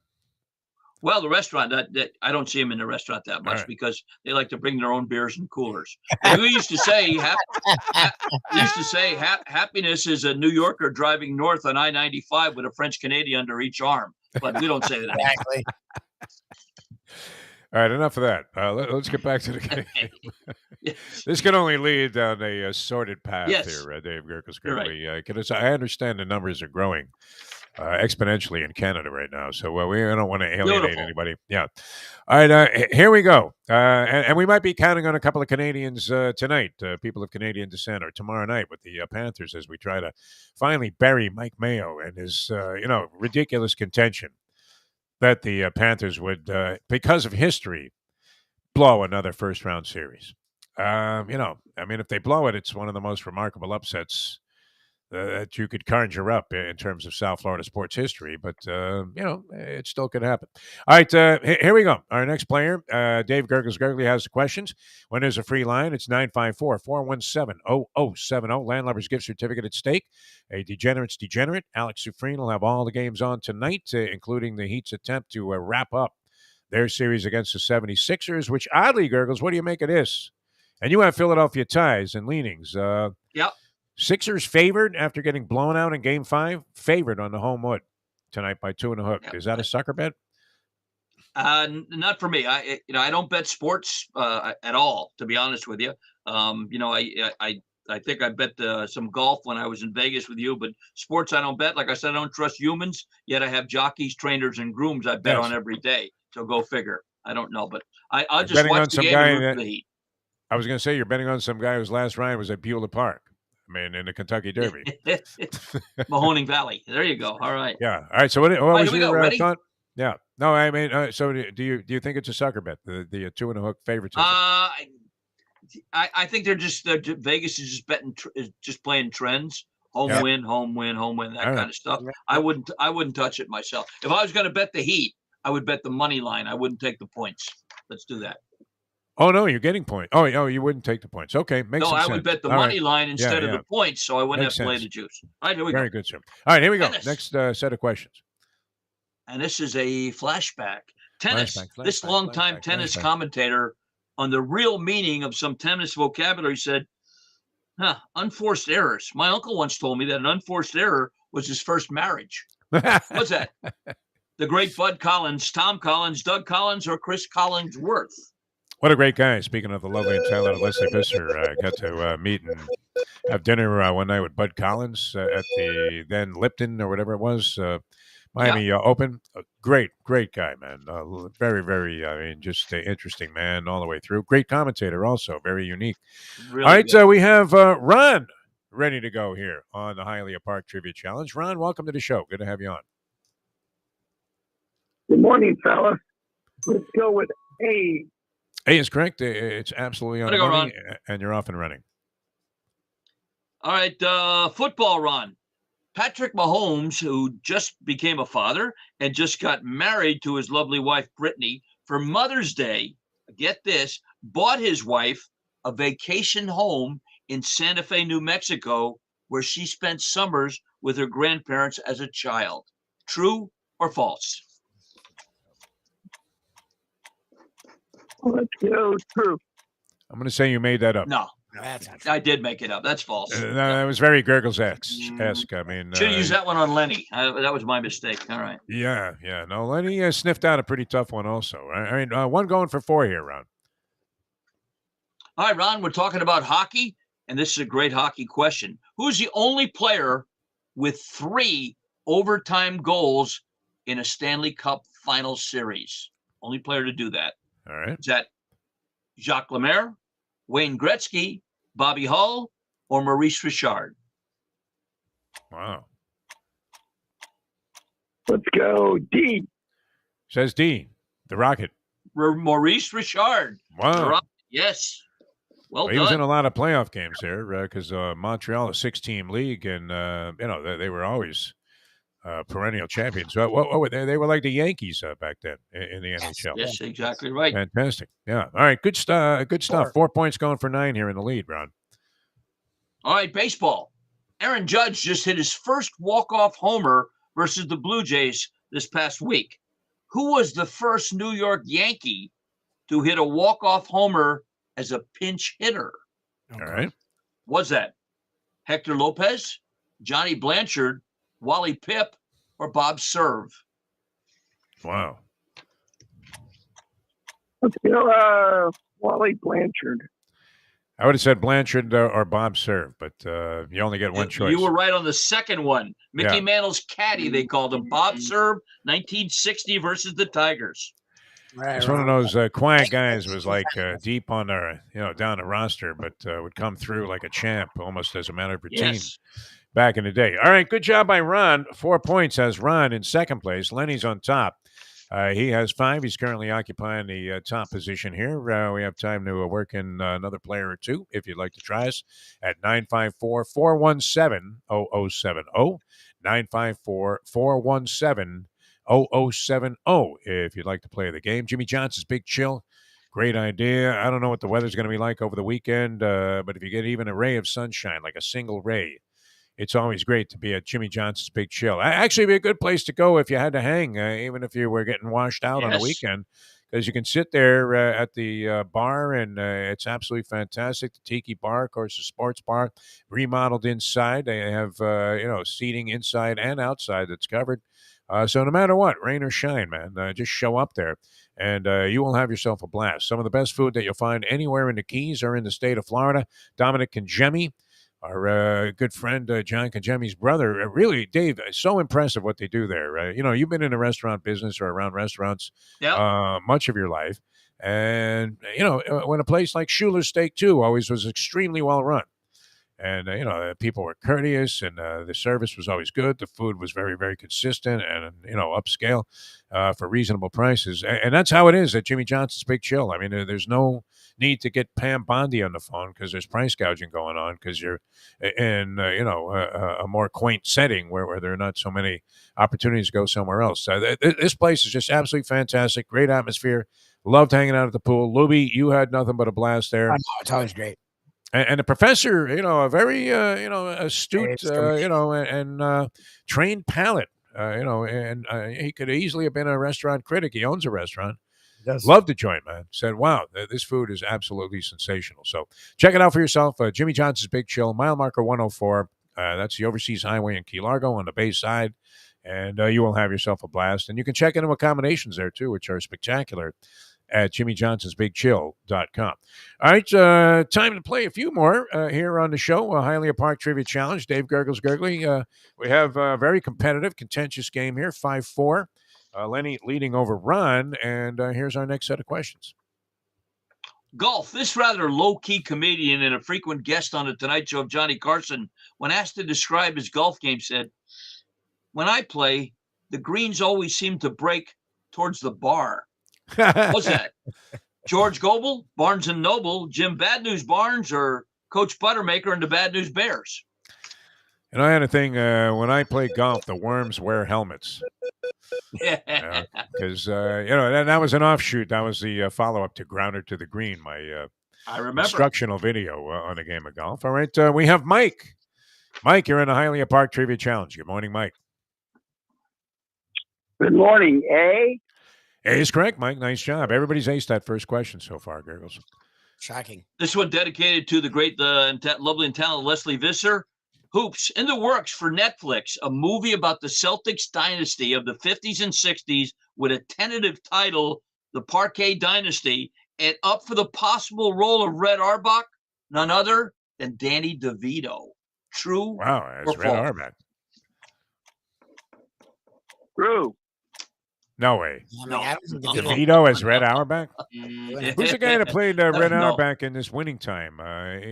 [SPEAKER 4] Well, the restaurant, I don't see them in the restaurant that much because they like to bring their own beers and coolers. And we used to say, happiness is a New Yorker driving north on I-95 with a French Canadian under each arm. But we don't say that.
[SPEAKER 2] Exactly.
[SPEAKER 1] All right, enough of that. Let's get back to the game. This can only lead down a sordid path here, Dave Gurgles. Right. I understand the numbers are growing exponentially in Canada right now, so we don't want to alienate anybody. Yeah. All right, here we go. And we might be counting on a couple of Canadians tonight, people of Canadian descent, or tomorrow night with the Panthers, as we try to finally bury Mike Mayo and his, ridiculous contention that the Panthers would, because of history, blow another first-round series. If they blow it, it's one of the most remarkable upsets that you could conjure up in terms of South Florida sports history. But, it still could happen. All right, here we go. Our next player, Dave Gurgles Gurgley, has the questions. When there's a free line, it's 954-417-0070. Landlubbers gift certificate at stake. A degenerate's degenerate. Alex Sufrene will have all the games on tonight, including the Heat's attempt to wrap up their series against the 76ers, which oddly, Gurgles, what do you make of this? And you have Philadelphia ties and leanings.
[SPEAKER 4] Yep.
[SPEAKER 1] Sixers favored after getting blown out in Game 5. Favored on the home wood tonight by 2.5. Yep. Is that a sucker bet?
[SPEAKER 4] Not for me. I don't bet sports at all, to be honest with you. I think I bet some golf when I was in Vegas with you, but sports I don't bet. Like I said, I don't trust humans. Yet I have jockeys, trainers, and grooms I bet on every day. So go figure. I don't know, but I'll just watch the game and root for the Heat.
[SPEAKER 1] I was going to say you're betting on some guy whose last ride was at Beulah Park. I mean, in the Kentucky Derby.
[SPEAKER 4] Mahoning Valley. There you go. All right.
[SPEAKER 1] Yeah. All right. So what
[SPEAKER 4] right,
[SPEAKER 1] was
[SPEAKER 4] here we go.
[SPEAKER 1] your
[SPEAKER 4] Ready?
[SPEAKER 1] thought? Yeah. No, I mean, so do you think it's a sucker bet? The 2.5 favoritism.
[SPEAKER 4] I think Vegas is just playing trends. Home win, that kind of stuff. I wouldn't touch it myself. If I was going to bet the Heat, I would bet the money line. I wouldn't take the points. Let's do that.
[SPEAKER 1] Oh no, you're getting points. Oh, you wouldn't take the points. Okay, makes
[SPEAKER 4] No, I
[SPEAKER 1] sense.
[SPEAKER 4] would bet the
[SPEAKER 1] All
[SPEAKER 4] money
[SPEAKER 1] right.
[SPEAKER 4] line instead of the points, so I wouldn't
[SPEAKER 1] Makes
[SPEAKER 4] have to play
[SPEAKER 1] sense.
[SPEAKER 4] the juice. All right, here we go.
[SPEAKER 1] Very good, sir. All right, here we go.
[SPEAKER 4] Tennis.
[SPEAKER 1] Next set of questions.
[SPEAKER 4] And this is a flashback. Tennis. This
[SPEAKER 1] Flashback,
[SPEAKER 4] longtime tennis commentator on the real meaning of some tennis vocabulary said, unforced errors. My uncle once told me that an unforced error was his first marriage. What's that? The great Bud Collins, Tom Collins, Doug Collins, or Chris Collinsworth?
[SPEAKER 1] What a great guy. Speaking of the lovely and talented Leslie Visser, I got to meet and have dinner one night with Bud Collins at the then Lipton or whatever it was, Miami Open. Great guy, man. Very, very, I mean, just an interesting man all the way through. Great commentator also, very unique.
[SPEAKER 4] Really
[SPEAKER 1] all right,
[SPEAKER 4] good.
[SPEAKER 1] so we have Ron ready to go here on the Hialeah Park Trivia Challenge. Ron, welcome to the show. Good to have you on.
[SPEAKER 10] Good morning, fellas. Let's go with A.
[SPEAKER 1] A is correct. It's absolutely on the money, and you're off and running.
[SPEAKER 4] All right, football, Ron. Patrick Mahomes, who just became a father and just got married to his lovely wife, Brittany, for Mother's Day, get this, bought his wife a vacation home in Santa Fe, New Mexico, where she spent summers with her grandparents as a child. True or false?
[SPEAKER 10] Let's go true.
[SPEAKER 1] I'm going to say you made that up.
[SPEAKER 4] No, I did make it up. That's false.
[SPEAKER 1] That was very Gurgles-esque. I mean,
[SPEAKER 4] should have used that one on Lenny. That was my mistake. All right.
[SPEAKER 1] Yeah. No, Lenny sniffed out a pretty tough one also. I mean, one going for 4 here, Ron.
[SPEAKER 4] All right, Ron, we're talking about hockey, and this is a great hockey question. Who's the only player with 3 overtime goals in a Stanley Cup final series? Only player to do that.
[SPEAKER 1] All right.
[SPEAKER 4] Is that Jacques Lemaire, Wayne Gretzky, Bobby Hull, or Maurice Richard?
[SPEAKER 1] Wow.
[SPEAKER 10] Let's go D.
[SPEAKER 1] Says D, the Rocket.
[SPEAKER 4] Maurice Richard.
[SPEAKER 1] Wow.
[SPEAKER 4] Yes. Well,
[SPEAKER 1] he was in a lot of playoff games there because Montreal, a 6-team league, and they were always perennial champions. What were they? They were like the Yankees back then in the NHL.
[SPEAKER 4] Yes, exactly right.
[SPEAKER 1] Fantastic. Yeah. All right. Good stuff. 4 points going for 9 here in the lead, Ron.
[SPEAKER 4] All right, baseball. Aaron Judge just hit his first walk-off homer versus the Blue Jays this past week. Who was the first New York Yankee to hit a walk-off homer as a pinch hitter?
[SPEAKER 1] All right.
[SPEAKER 4] Was that Hector Lopez, Johnny Blanchard, Wally Pipp, or Bob Serve?
[SPEAKER 1] Wow.
[SPEAKER 10] Let's go Wally Blanchard.
[SPEAKER 1] I would have said Blanchard or Bob Serve, but you only get one choice.
[SPEAKER 4] You were right on the second one. Mickey Mantle's caddy, they called him. Bob Serve, 1960 versus the Tigers.
[SPEAKER 1] It's one of those quiet guys was like deep on our, down the roster, but would come through like a champ almost as a matter of routine back in the day. All right, good job by Ron. 4 points has Ron in second place. Lenny's on top. He has 5. He's currently occupying the top position here. We have time to work in another player or two if you'd like to try us at 954-417-0070. 954-417-0070 if you'd like to play the game. Jimmy Johnson's Big Chill. Great idea. I don't know what the weather's going to be like over the weekend, but if you get even a ray of sunshine, like a single ray, it's always great to be at Jimmy Johnson's Big Chill. Actually, be a good place to go if you had to hang, even if you were getting washed out on the weekend, because you can sit there at the bar, and it's absolutely fantastic. The Tiki Bar, of course, a sports bar, remodeled inside. They have seating inside and outside that's covered. So no matter what, rain or shine, man, just show up there, and you will have yourself a blast. Some of the best food that you'll find anywhere in the Keys or in the state of Florida. Dominic Conjemi, our good friend John Conjemi's brother, really, Dave, so impressive what they do there. You've been in the restaurant business or around restaurants much of your life. And, when a place like Schuler's Steak, too, always was extremely well run. And people were courteous, and the service was always good. The food was very, very consistent, and upscale for reasonable prices. And that's how it is at Jimmy Johnson's Big Chill. I mean, there's no need to get Pam Bondi on the phone because there's price gouging going on because you're in a more quaint setting where there are not so many opportunities to go somewhere else. This place is just absolutely fantastic. Great atmosphere. Loved hanging out at the pool. Lubie, you had nothing but a blast there.
[SPEAKER 2] I know, it's always great.
[SPEAKER 1] And the professor, a very, astute, and trained palate, and he could easily have been a restaurant critic. He owns a restaurant. Loved the joint, man. Said, wow, this food is absolutely sensational. So check it out for yourself. Jimmy Johnson's Big Chill, mile marker 104. That's the Overseas Highway in Key Largo on the Bay Side. And you will have yourself a blast. And you can check into accommodations there, too, which are spectacular at jimmyjohnsonsbigchill.com. All right, time to play a few more here on the show. Hialeah Park Trivia Challenge. Dave Gurgles Gurgley. We have a very competitive, contentious game here, 5-4. Lenny leading over Ron, and here's our next set of questions.
[SPEAKER 4] Golf. This rather low-key comedian and a frequent guest on the Tonight Show of Johnny Carson, when asked to describe his golf game, said, "When I play, the greens always seem to break towards the bar." What's that? George Goebel, Barnes & Noble, Jim Bad News Barnes, or Coach Buttermaker and the Bad News Bears?
[SPEAKER 1] And I had a thing, when I play golf, the worms wear helmets. Because, that was an offshoot. That was the follow-up to Grounder to the Green, my
[SPEAKER 4] I remember.
[SPEAKER 1] instructional video on a game of golf. All right, we have Mike. Mike, you're in the Hialeah Park Trivia Challenge. Good morning, Mike.
[SPEAKER 8] Good morning, A.
[SPEAKER 1] A is correct, Mike. Nice job. Everybody's aced that first question so far, Gurgles.
[SPEAKER 2] Shocking.
[SPEAKER 4] This one dedicated to the great, lovely and talented Leslie Visser. Hoops, in the works for Netflix, a movie about the Celtics dynasty of the 50s and 60s with a tentative title, The Parquet Dynasty, and up for the possible role of Red Auerbach, none other than Danny DeVito. True?
[SPEAKER 1] Wow, that's Red Auerbach.
[SPEAKER 8] True.
[SPEAKER 1] No way.
[SPEAKER 2] No.
[SPEAKER 1] DeVito as Red Auerbach? Who's the guy that played Red Auerbach in this Winning Time?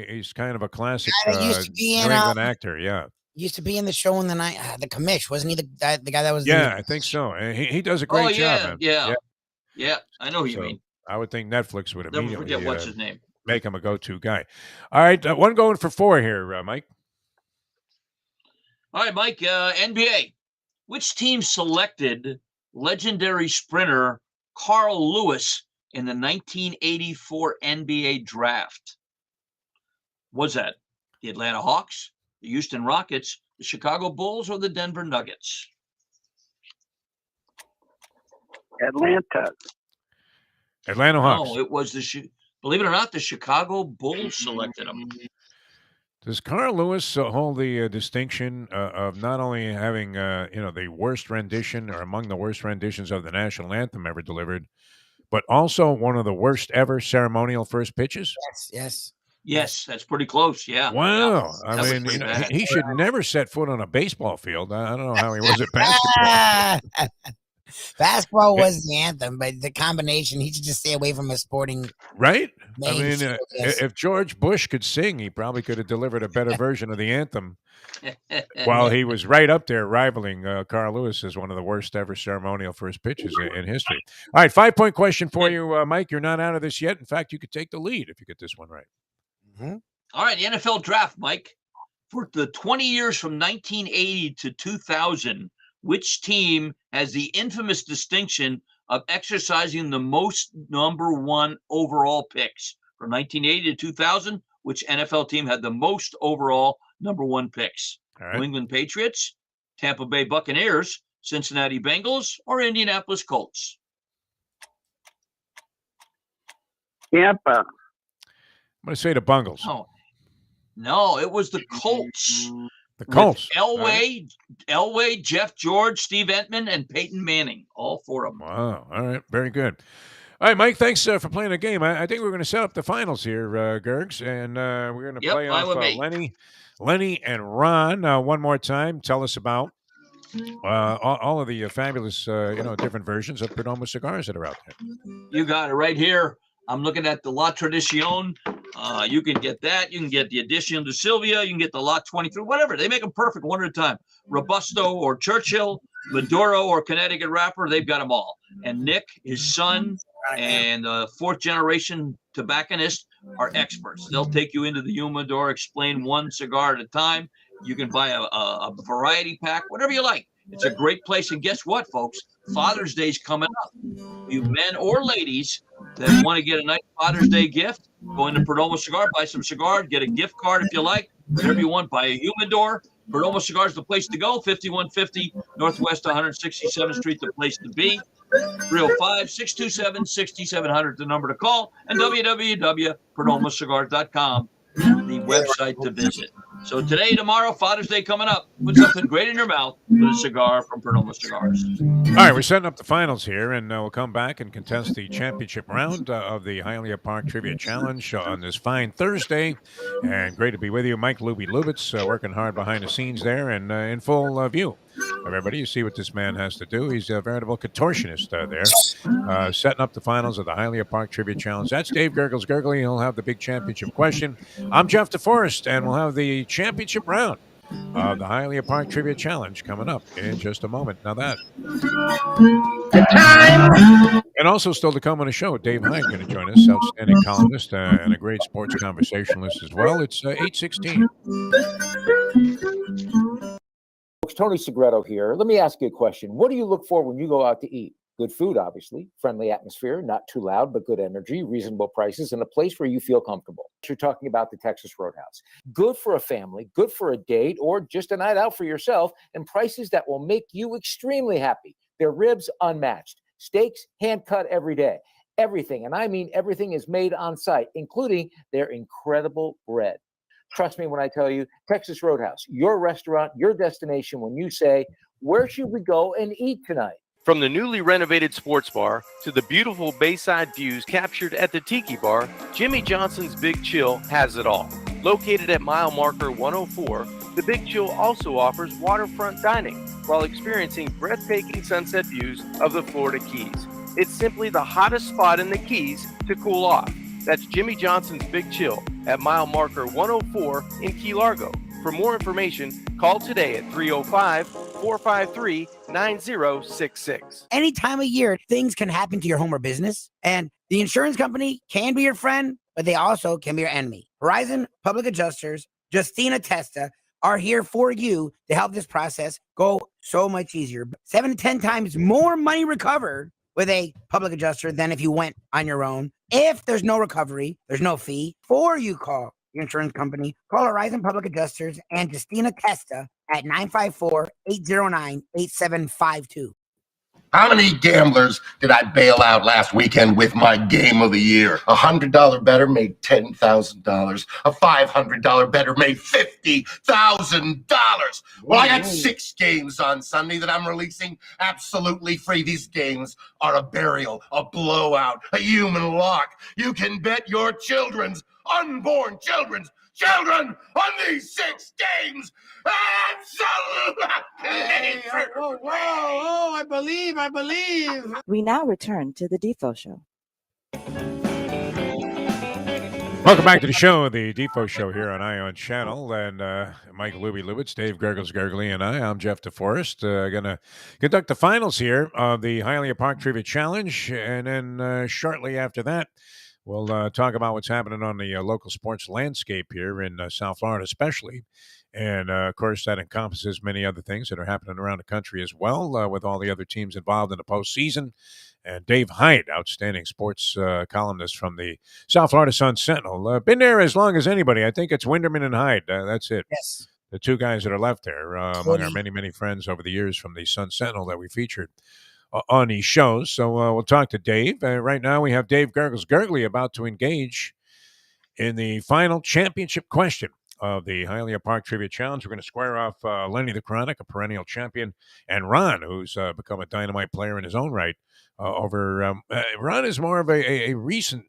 [SPEAKER 1] He's kind of a classic New England actor, yeah.
[SPEAKER 2] Used to be in the show in the night, the commish, wasn't he? The guy that was.
[SPEAKER 1] Yeah, I think so. He does a great job.
[SPEAKER 4] Man. Yeah. I know who you mean.
[SPEAKER 1] I would think Netflix would immediately
[SPEAKER 4] never forget what's his name.
[SPEAKER 1] Make him a go-to guy. All right, one going for 4 here, Mike.
[SPEAKER 4] All right, Mike. NBA. Which team selected legendary sprinter Carl Lewis in the 1984 NBA draft? Was that the Atlanta Hawks, the Houston Rockets, the Chicago Bulls, or the Denver Nuggets?
[SPEAKER 1] Atlanta Hawks.
[SPEAKER 4] No, it was believe it or not, the Chicago Bulls selected him.
[SPEAKER 1] Does Carl Lewis hold the distinction of not only having the worst rendition or among the worst renditions of the national anthem ever delivered, but also one of the worst ever ceremonial first pitches?
[SPEAKER 4] Yes, that's pretty close. Yeah.
[SPEAKER 1] Wow. I mean, he should never set foot on a baseball field. I don't know how he was at basketball.
[SPEAKER 2] Basketball was the anthem, but the combination, he should just stay away from a sporting.
[SPEAKER 1] Right? I mean, if George Bush could sing, he probably could have delivered a better version of the anthem while he was right up there rivaling Carl Lewis as one of the worst ever ceremonial first pitches in history. All right, 5-point question for you, Mike. You're not out of this yet. In fact, you could take the lead if you get this one right.
[SPEAKER 2] Mm-hmm.
[SPEAKER 4] All right, the NFL draft, Mike. For the 20 years from 1980 to 2000, which team has the infamous distinction of exercising the most number 1 overall picks? From 1980 to 2000, which NFL team had the most overall number 1 picks? Right. New England Patriots, Tampa Bay Buccaneers, Cincinnati Bengals, or Indianapolis Colts?
[SPEAKER 8] Tampa.
[SPEAKER 1] I'm going to say the Bungles.
[SPEAKER 4] No, it was the Colts.
[SPEAKER 1] The Colts.
[SPEAKER 4] Elway, Jeff George, Steve Entman, and Peyton Manning. All 4 of them.
[SPEAKER 1] Wow. All right. Very good. All right, Mike, thanks for playing the game. I think we're going to set up the finals here, Gergs, and we're going to play off Lenny and Ron one more time. Tell us about all of the fabulous, different versions of Perdomo cigars that are out there.
[SPEAKER 4] You got it right here. I'm looking at the La Tradicion You can get that. You can get the addition to Sylvia. You can get the Lot 23, whatever. They make them perfect one at a time. Robusto or Churchill, Maduro or Connecticut wrapper, they've got them all. And Nick, his son, and fourth generation tobacconist are experts. They'll take you into the humidor, explain one cigar at a time. You can buy a variety pack, whatever you like. It's a great place. And guess what, folks? Father's Day's coming up. You men or ladies that want to get a nice Father's Day gift, go into Perdomo Cigar, buy some cigar, get a gift card if you like, whatever you want, buy a humidor. Perdomo Cigar is the place to go, 5150 Northwest 167th Street, the place to be. 305-627-6700, the number to call, and www.perdomocigars.com, the website to visit. So today, tomorrow, Father's Day coming up. Put something great in your mouth with a cigar from Perdomo Cigars.
[SPEAKER 1] All right, we're setting up the finals here, and we'll come back and contest the championship round of the Hialeah Park Trivia Challenge on this fine Thursday. And great to be with you. Mike Lubitz working hard behind the scenes there and in full view. Everybody, you see what this man has to do. He's a veritable contortionist there, setting up the finals of the Hialeah Park Trivia Challenge. That's Dave Gurgles Gurgley. He'll have the big championship question. I'm Jeff Deforrest, and we'll have the championship round of the Hialeah Park Trivia Challenge coming up in just a moment. Now that. And also still to come on the show, Dave Hyde going to join us, outstanding columnist and a great sports conversationalist as well. It's 8:16.
[SPEAKER 5] Tony Segreto here. Let me ask you a question. What do you look for when you go out to eat? Good food, obviously, friendly atmosphere, not too loud, but good energy, reasonable prices, and a place where you feel comfortable. You're talking about the Texas Roadhouse. Good for a family, good for a date, or just a night out for yourself, and prices that will make you extremely happy. Their ribs unmatched. Steaks hand cut every day. Everything, and I mean everything, is made on site, including their incredible bread. Trust me when I tell you, Texas Roadhouse, your restaurant, your destination when you say, where should we go and eat tonight?
[SPEAKER 6] From the newly renovated sports bar to the beautiful bayside views captured at the Tiki Bar, Jimmy Johnson's Big Chill has it all. Located at mile marker 104, the Big Chill also offers waterfront dining while experiencing breathtaking sunset views of the Florida Keys. It's simply the hottest spot in the Keys to cool off. That's Jimmy Johnson's Big Chill at mile marker 104 in Key Largo. For more information, call today at 305-453-9066.
[SPEAKER 2] Any time of year, things can happen to your home or business, and the insurance company can be your friend, but they also can be your enemy. Horizon Public Adjusters, Justina Testa, are here for you to help this process go so much easier. 7 to 10 times more money recovered with a public adjuster than if you went on your own. If there's no recovery, there's no fee. Before you call your insurance company, call Horizon Public Adjusters and Justina Testa at 954-809-8752.
[SPEAKER 11] How many gamblers did I bail out last weekend with my game of the year? $100 better made $10,000. A $500 better made $50,000. Well, I got 6 games on Sunday that I'm releasing absolutely free. These games are a burial, a blowout, a human lock. You can bet your unborn children on these 6 games. Absolutely.
[SPEAKER 2] Whoa, I believe.
[SPEAKER 3] We now return to the Defo Show.
[SPEAKER 1] Welcome back to the show, the Defo Show here on Ion Channel. And Mike Lubitz, Dave Gurgles Gurgley, and I'm Jeff Deforrest. Going to conduct the finals here of the Hialeah Park Trivia Challenge. And then shortly after that, we'll talk about what's happening on the local sports landscape here in South Florida especially. And, of course, that encompasses many other things that are happening around the country as well, with all the other teams involved in the postseason. And Dave Hyde, outstanding sports columnist from the South Florida Sun-Sentinel. Been there as long as anybody. I think it's Winderman and Hyde. That's it.
[SPEAKER 2] Yes.
[SPEAKER 1] The 2 guys that are left there among our many, many friends over the years from the Sun-Sentinel that we featured on these shows. So we'll talk to Dave. Right now we have Dave Gurgles Gurgley about to engage in the final championship question of the Hialeah Park Trivia Challenge. We're going to square off Lenny the Chronic, a perennial champion, and Ron, who's become a dynamite player in his own right. Ron is more of a recent,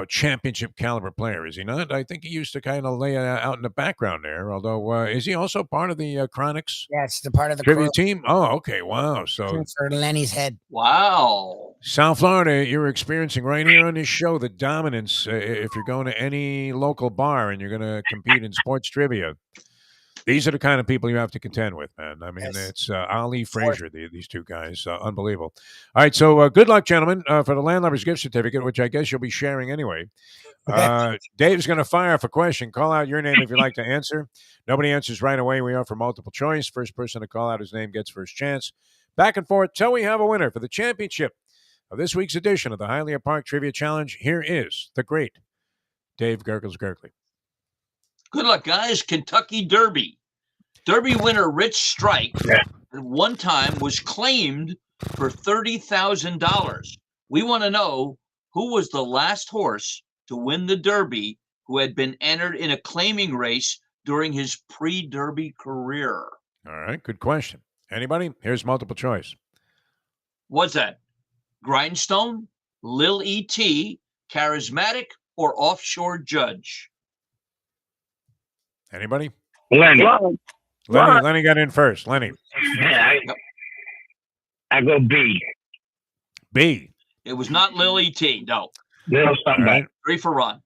[SPEAKER 1] championship caliber player, is he not? I think he used to kind of lay out in the background there. Although, is he also part of the Chronics?
[SPEAKER 2] Yes, the part of the
[SPEAKER 1] trivia team. Oh, okay, wow. So
[SPEAKER 2] for Lenny's head.
[SPEAKER 4] Wow.
[SPEAKER 1] South Florida, you're experiencing right here on this show the dominance. If you're going to any local bar and you're going to compete in sports trivia, these are the kind of people you have to contend with, man. I mean, it's Ali Frazier, these two guys. Unbelievable. All right, so good luck, gentlemen, for the Landlubbers gift certificate, which I guess you'll be sharing anyway. Dave's going to fire off a question. Call out your name if you'd like to answer. Nobody answers right away. We offer multiple choice. First person to call out his name gets first chance. Back and forth till we have a winner for the championship of this week's edition of the Hialeah Park Trivia Challenge. Here is the great Dave Gurgles Gurgley.
[SPEAKER 4] Good luck, guys. Kentucky Derby. Derby winner Rich Strike at one time was claimed for $30,000. We want to know who was the last horse to win the Derby who had been entered in a claiming race during his pre-Derby career.
[SPEAKER 1] All right, good question. Anybody? Here's multiple choice.
[SPEAKER 4] What's that? Grindstone, Lil E.T., Charismatic, or Offshore Judge?
[SPEAKER 1] Anybody?
[SPEAKER 8] Lenny.
[SPEAKER 1] Lenny got in first. Lenny.
[SPEAKER 8] Yeah, I go B.
[SPEAKER 1] B.
[SPEAKER 4] It was not Lil E.T., no.
[SPEAKER 8] Little something.
[SPEAKER 1] All right.
[SPEAKER 4] 3 for Ron.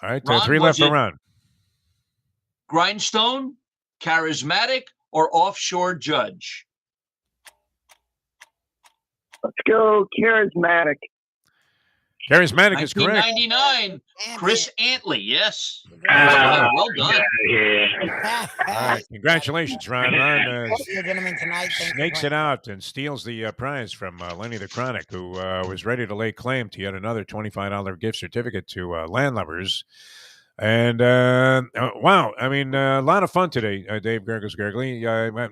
[SPEAKER 1] All right,
[SPEAKER 4] Ron,
[SPEAKER 1] 3 left for Ron.
[SPEAKER 4] Grindstone, Charismatic, or Offshore Judge?
[SPEAKER 8] Let's go Charismatic.
[SPEAKER 1] Charismatic is correct.
[SPEAKER 4] 1999, Chris Antley, yes. Well done.
[SPEAKER 2] All
[SPEAKER 1] right, congratulations, Ron. Ron
[SPEAKER 2] gentlemen, tonight.
[SPEAKER 1] snakes it out and steals the prize from Lenny the Chronic, who was ready to lay claim to yet another $25 gift certificate to Landlubbers. And wow, I mean, a lot of fun today, Dave Gurgles Gurgley.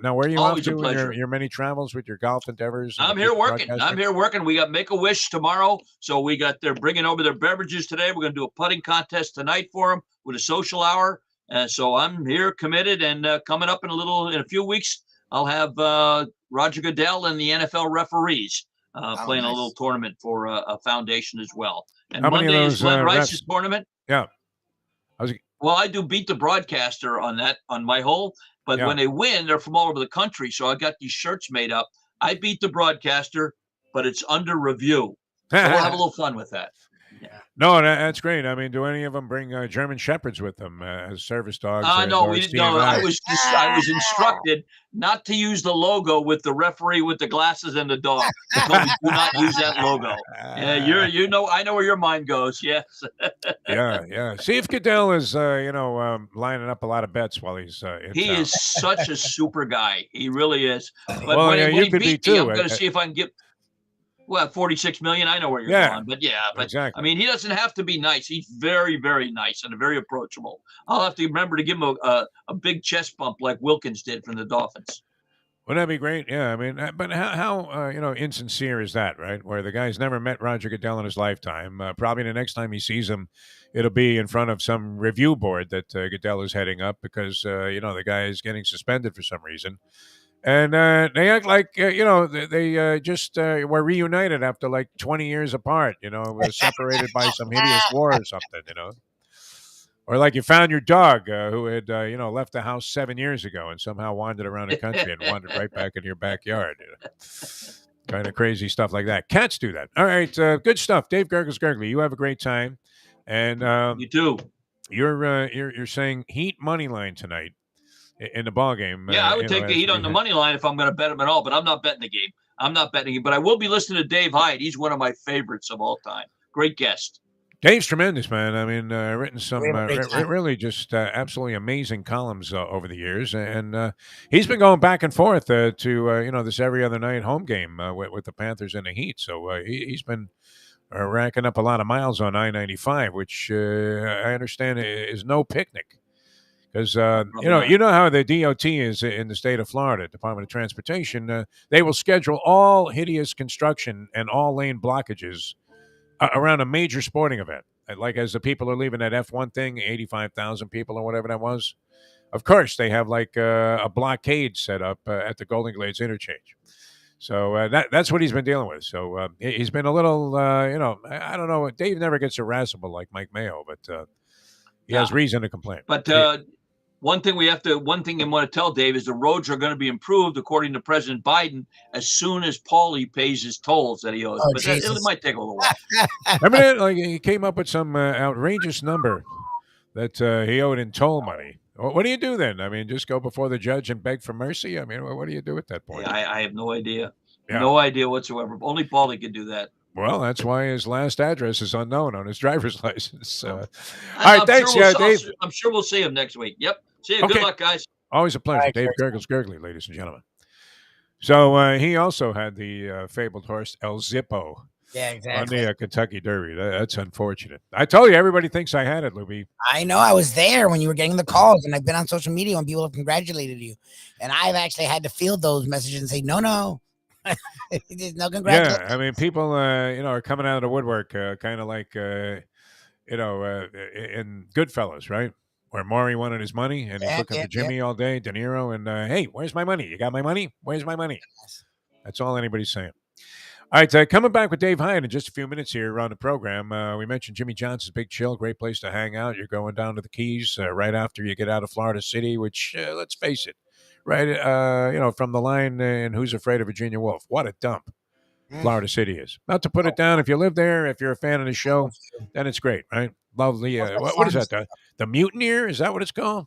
[SPEAKER 1] Now, where are you
[SPEAKER 4] Always
[SPEAKER 1] off
[SPEAKER 4] a
[SPEAKER 1] to in
[SPEAKER 4] pleasure.
[SPEAKER 1] your many travels with your golf endeavors?
[SPEAKER 4] I'm here working. We got Make-A-Wish tomorrow. So they're bringing over their beverages today. We're going to do a putting contest tonight for them with a social hour. So I'm here committed, and coming up in a few weeks, I'll have Roger Goodell and the NFL referees playing a little tournament for a foundation as well. And Monday is Glenn Rice's tournament.
[SPEAKER 1] Yeah.
[SPEAKER 4] Well, I do beat the broadcaster on my hole, but when they win, they're from all over the country. So I got these shirts made up. I beat the broadcaster, but it's under review. So we'll have a little fun with that. Yeah.
[SPEAKER 1] No, that's great. I mean, do any of them bring German Shepherds with them as service dogs?
[SPEAKER 4] No, we didn't. No, I was instructed not to use the logo with the referee with the glasses and the dog. They told me, do not use that logo. Yeah, I know where your mind goes. Yes.
[SPEAKER 1] yeah. See if Goodell is, lining up a lot a bets while he's in
[SPEAKER 4] He
[SPEAKER 1] town.
[SPEAKER 4] is such a super guy. He really is. But
[SPEAKER 1] Well,
[SPEAKER 4] when
[SPEAKER 1] you
[SPEAKER 4] he
[SPEAKER 1] could be
[SPEAKER 4] beat me,
[SPEAKER 1] too.
[SPEAKER 4] I'm going to see if I can get. Well, 46 million. I know where you're going, but
[SPEAKER 1] exactly.
[SPEAKER 4] I mean, he doesn't have to be nice. He's very, very nice and very approachable. I'll have to remember to give him a big chest bump like Wilkins did from the Dolphins.
[SPEAKER 1] Wouldn't that be great? Yeah, I mean, but how insincere is that, right? Where the guy's never met Roger Goodell in his lifetime. Probably the next time he sees him, it'll be in front of some review board that Goodell is heading up because, the guy is getting suspended for some reason. And they act like, they just were reunited after like 20 years apart, were separated by some hideous war or something, Or like you found your dog who had, left the house 7 years ago and somehow wandered around the country and wandered right back into your backyard. Kind of crazy stuff like that. Cats do that. All right, good stuff. Dave Gurgles Gurgley, you have a great time. And
[SPEAKER 4] you too.
[SPEAKER 1] You're saying Heat money line tonight in the ball game.
[SPEAKER 4] Yeah, I would take the Heat on the money line if I'm going to bet them at all, but I'm not betting the game. But I will be listening to Dave Hyde. He's one of my favorites of all time. Great guest.
[SPEAKER 1] Dave's tremendous, man. I mean, written some really just absolutely amazing columns over the years, and he's been going back and forth to this every other night home game with the Panthers and the Heat. So he's been racking up a lot of miles on I-95, which I understand is no picnic. Because, you know how the DOT is in the state of Florida, Department of Transportation. They will schedule all hideous construction and all lane blockages around a major sporting event. Like as the people are leaving that F1 thing, 85,000 people or whatever that was. Of course, they have like a blockade set up at the Golden Glades interchange. So that's what he's been dealing with. So he's been a little, I don't know. Dave never gets irascible like Mike Mayo, but he has reason to complain.
[SPEAKER 4] But one thing you want to tell Dave is the roads are going to be improved, according to President Biden, as soon as Paulie pays his tolls that he owes.
[SPEAKER 2] Oh,
[SPEAKER 4] But it might take a little while.
[SPEAKER 1] Remember that? Like he came up with some outrageous number that he owed in toll money. What do you do then? I mean, just go before the judge and beg for mercy? I mean, what do you do at that point?
[SPEAKER 4] I have no idea.
[SPEAKER 1] Yeah.
[SPEAKER 4] No idea whatsoever. Only Paulie could do that.
[SPEAKER 1] Well, that's why his last address is unknown on his driver's license. All right, thanks, Dave.
[SPEAKER 4] I'm sure we'll see him next week. Yep. See you.
[SPEAKER 1] Okay.
[SPEAKER 4] Good luck, guys.
[SPEAKER 1] Always a pleasure.
[SPEAKER 2] All right,
[SPEAKER 1] Dave Gurgly, ladies and gentlemen. So he also had the fabled horse El Zippo
[SPEAKER 2] Yeah,
[SPEAKER 1] on
[SPEAKER 2] exactly.
[SPEAKER 1] the Kentucky Derby. That's unfortunate. I told you, everybody thinks I had it, Lubie.
[SPEAKER 2] I know. I was there when you were getting the calls, and I've been on social media when people have congratulated you, and I've actually had to field those messages and say, no. There's no congratulations.
[SPEAKER 1] Yeah, I mean, people, are coming out of the woodwork, kind of like, in Goodfellas, right? Where Maury wanted his money, and he's looking for Jimmy all day, De Niro, and hey, where's my money? You got my money? Where's my money? That's all anybody's saying. All right, coming back with Dave Hyde in just a few minutes here on the program. We mentioned Jimmy Johnson's Big Chill, great place to hang out. You're going down to the Keys right after you get out of Florida City, which, let's face it, right, from the line in Who's Afraid of Virginia Woolf. What a dump Florida City is. Not to put it down. If you live there, if you're a fan of the show, then it's great, right? Lovely. What is that? The Mutineer? Is that what it's called?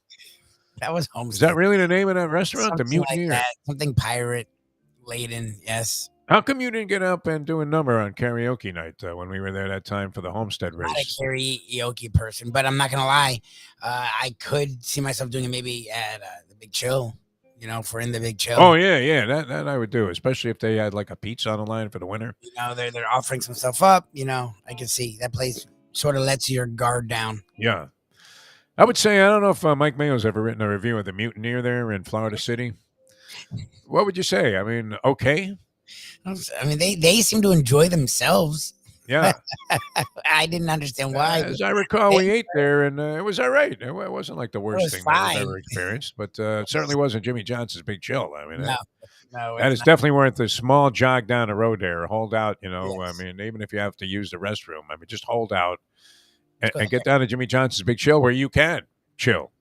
[SPEAKER 2] That was
[SPEAKER 1] Is
[SPEAKER 2] Homestead.
[SPEAKER 1] that really the name of that restaurant?
[SPEAKER 2] Something
[SPEAKER 1] The Mutineer?
[SPEAKER 2] like that. Something pirate laden. Yes.
[SPEAKER 1] How come you didn't get up and do a number on karaoke night when we were there that time for the Homestead
[SPEAKER 2] Not a
[SPEAKER 1] race?
[SPEAKER 2] karaoke person, but I'm not gonna lie. I could see myself doing it maybe at the Big Chill. For in the Big Chill.
[SPEAKER 1] Oh, yeah. That I would do, especially if they had like a pizza on the line for the winner.
[SPEAKER 2] They're offering some stuff up. I can see that place sort of lets your guard down.
[SPEAKER 1] Yeah. I would say, I don't know if Mike Mayo's ever written a review of the Mutineer there in Florida City. What would you say? I mean, okay.
[SPEAKER 2] I mean, they seem to enjoy themselves.
[SPEAKER 1] Yeah.
[SPEAKER 2] I didn't understand why.
[SPEAKER 1] As I recall, we ate there, and it was all right. It wasn't like the worst
[SPEAKER 2] was
[SPEAKER 1] thing that I've
[SPEAKER 2] fine.
[SPEAKER 1] ever experienced, but it certainly wasn't Jimmy Johnson's Big Chill. I mean,
[SPEAKER 2] No,
[SPEAKER 1] that is definitely worth the small jog down the road there. Hold out, I mean, even if you have to use the restroom, I mean, just hold out and get down to Jimmy Johnson's Big Chill where you can chill.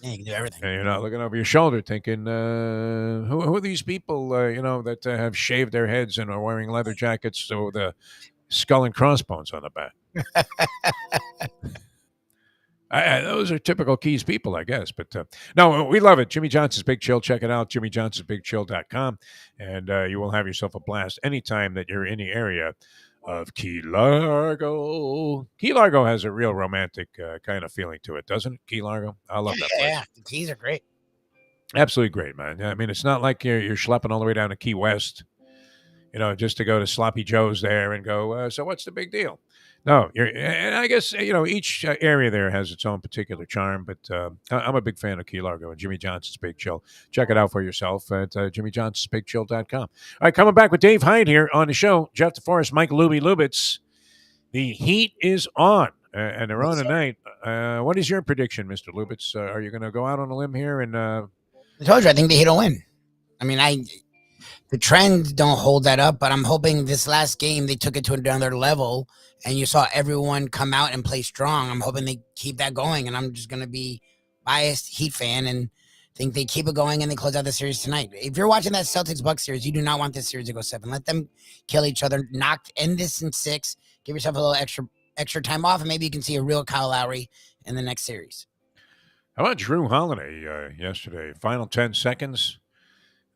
[SPEAKER 2] Yeah, you can do everything.
[SPEAKER 1] And you're not looking over your shoulder thinking, who are these people, that have shaved their heads and are wearing leather jackets with the skull and crossbones on the back? Those are typical Keys people, I guess. But no, we love it. Jimmy Johnson's Big Chill. Check it out, jimmyjohnsonsbigchill.com. And you will have yourself a blast anytime that you're in the area of Key Largo. Key Largo has a real romantic kind of feeling to it, doesn't it? Key Largo. I love that place.
[SPEAKER 2] Yeah, the Keys are great.
[SPEAKER 1] Absolutely great, man. I mean, it's not like you're schlepping all the way down to Key West, just to go to Sloppy Joe's there and go, so what's the big deal? No, and I guess, each area there has its own particular charm, but I'm a big fan of Key Largo and Jimmy Johnson's Big Chill. Check it out for yourself at jimmyjohnsonsbigchill.com. All right, coming back with Dave Hyde here on the show. Jeff Deforrest, Mike Lubitz. The heat is on, and they're on tonight. What is your prediction, Mr. Lubitz? Are you going to go out on a limb here? And
[SPEAKER 2] I told you, I think the Heat will win. I mean, the trends don't hold that up, but I'm hoping this last game they took it to another level, and you saw everyone come out and play strong. I'm hoping they keep that going, and I'm just going to be biased Heat fan and think they keep it going and they close out the series tonight. If you're watching that Celtics-Bucks series, you do not want this series to go 7. Let them kill each other. End this in 6. Give yourself a little extra time off, and maybe you can see a real Kyle Lowry in the next series.
[SPEAKER 1] how about Drew Holiday yesterday? Final 10 seconds.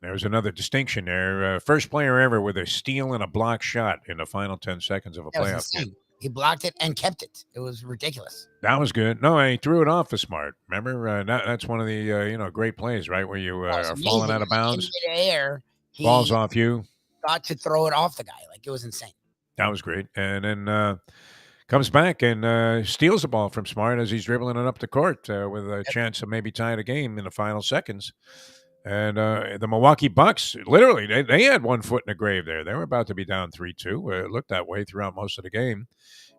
[SPEAKER 1] There was another distinction there. First player ever with a steal and a block shot in the final 10 seconds of a
[SPEAKER 2] That was
[SPEAKER 1] playoff game.
[SPEAKER 2] insane. He blocked it and kept it. It was ridiculous.
[SPEAKER 1] That was good. No, he threw it off the smart. Remember, that's one of the great plays, right, where you
[SPEAKER 2] It was
[SPEAKER 1] are falling
[SPEAKER 2] amazing.
[SPEAKER 1] out of bounds,
[SPEAKER 2] In midair, he
[SPEAKER 1] balls off you.
[SPEAKER 2] got to throw it off the guy. Like, it was insane.
[SPEAKER 1] That was great. And then comes back and steals the ball from Smart as he's dribbling it up the court with a chance of maybe tying a game in the final seconds. And the Milwaukee Bucks, literally, they had 1 foot in the grave there. They were about to be down 3-2. It looked that way throughout most of the game.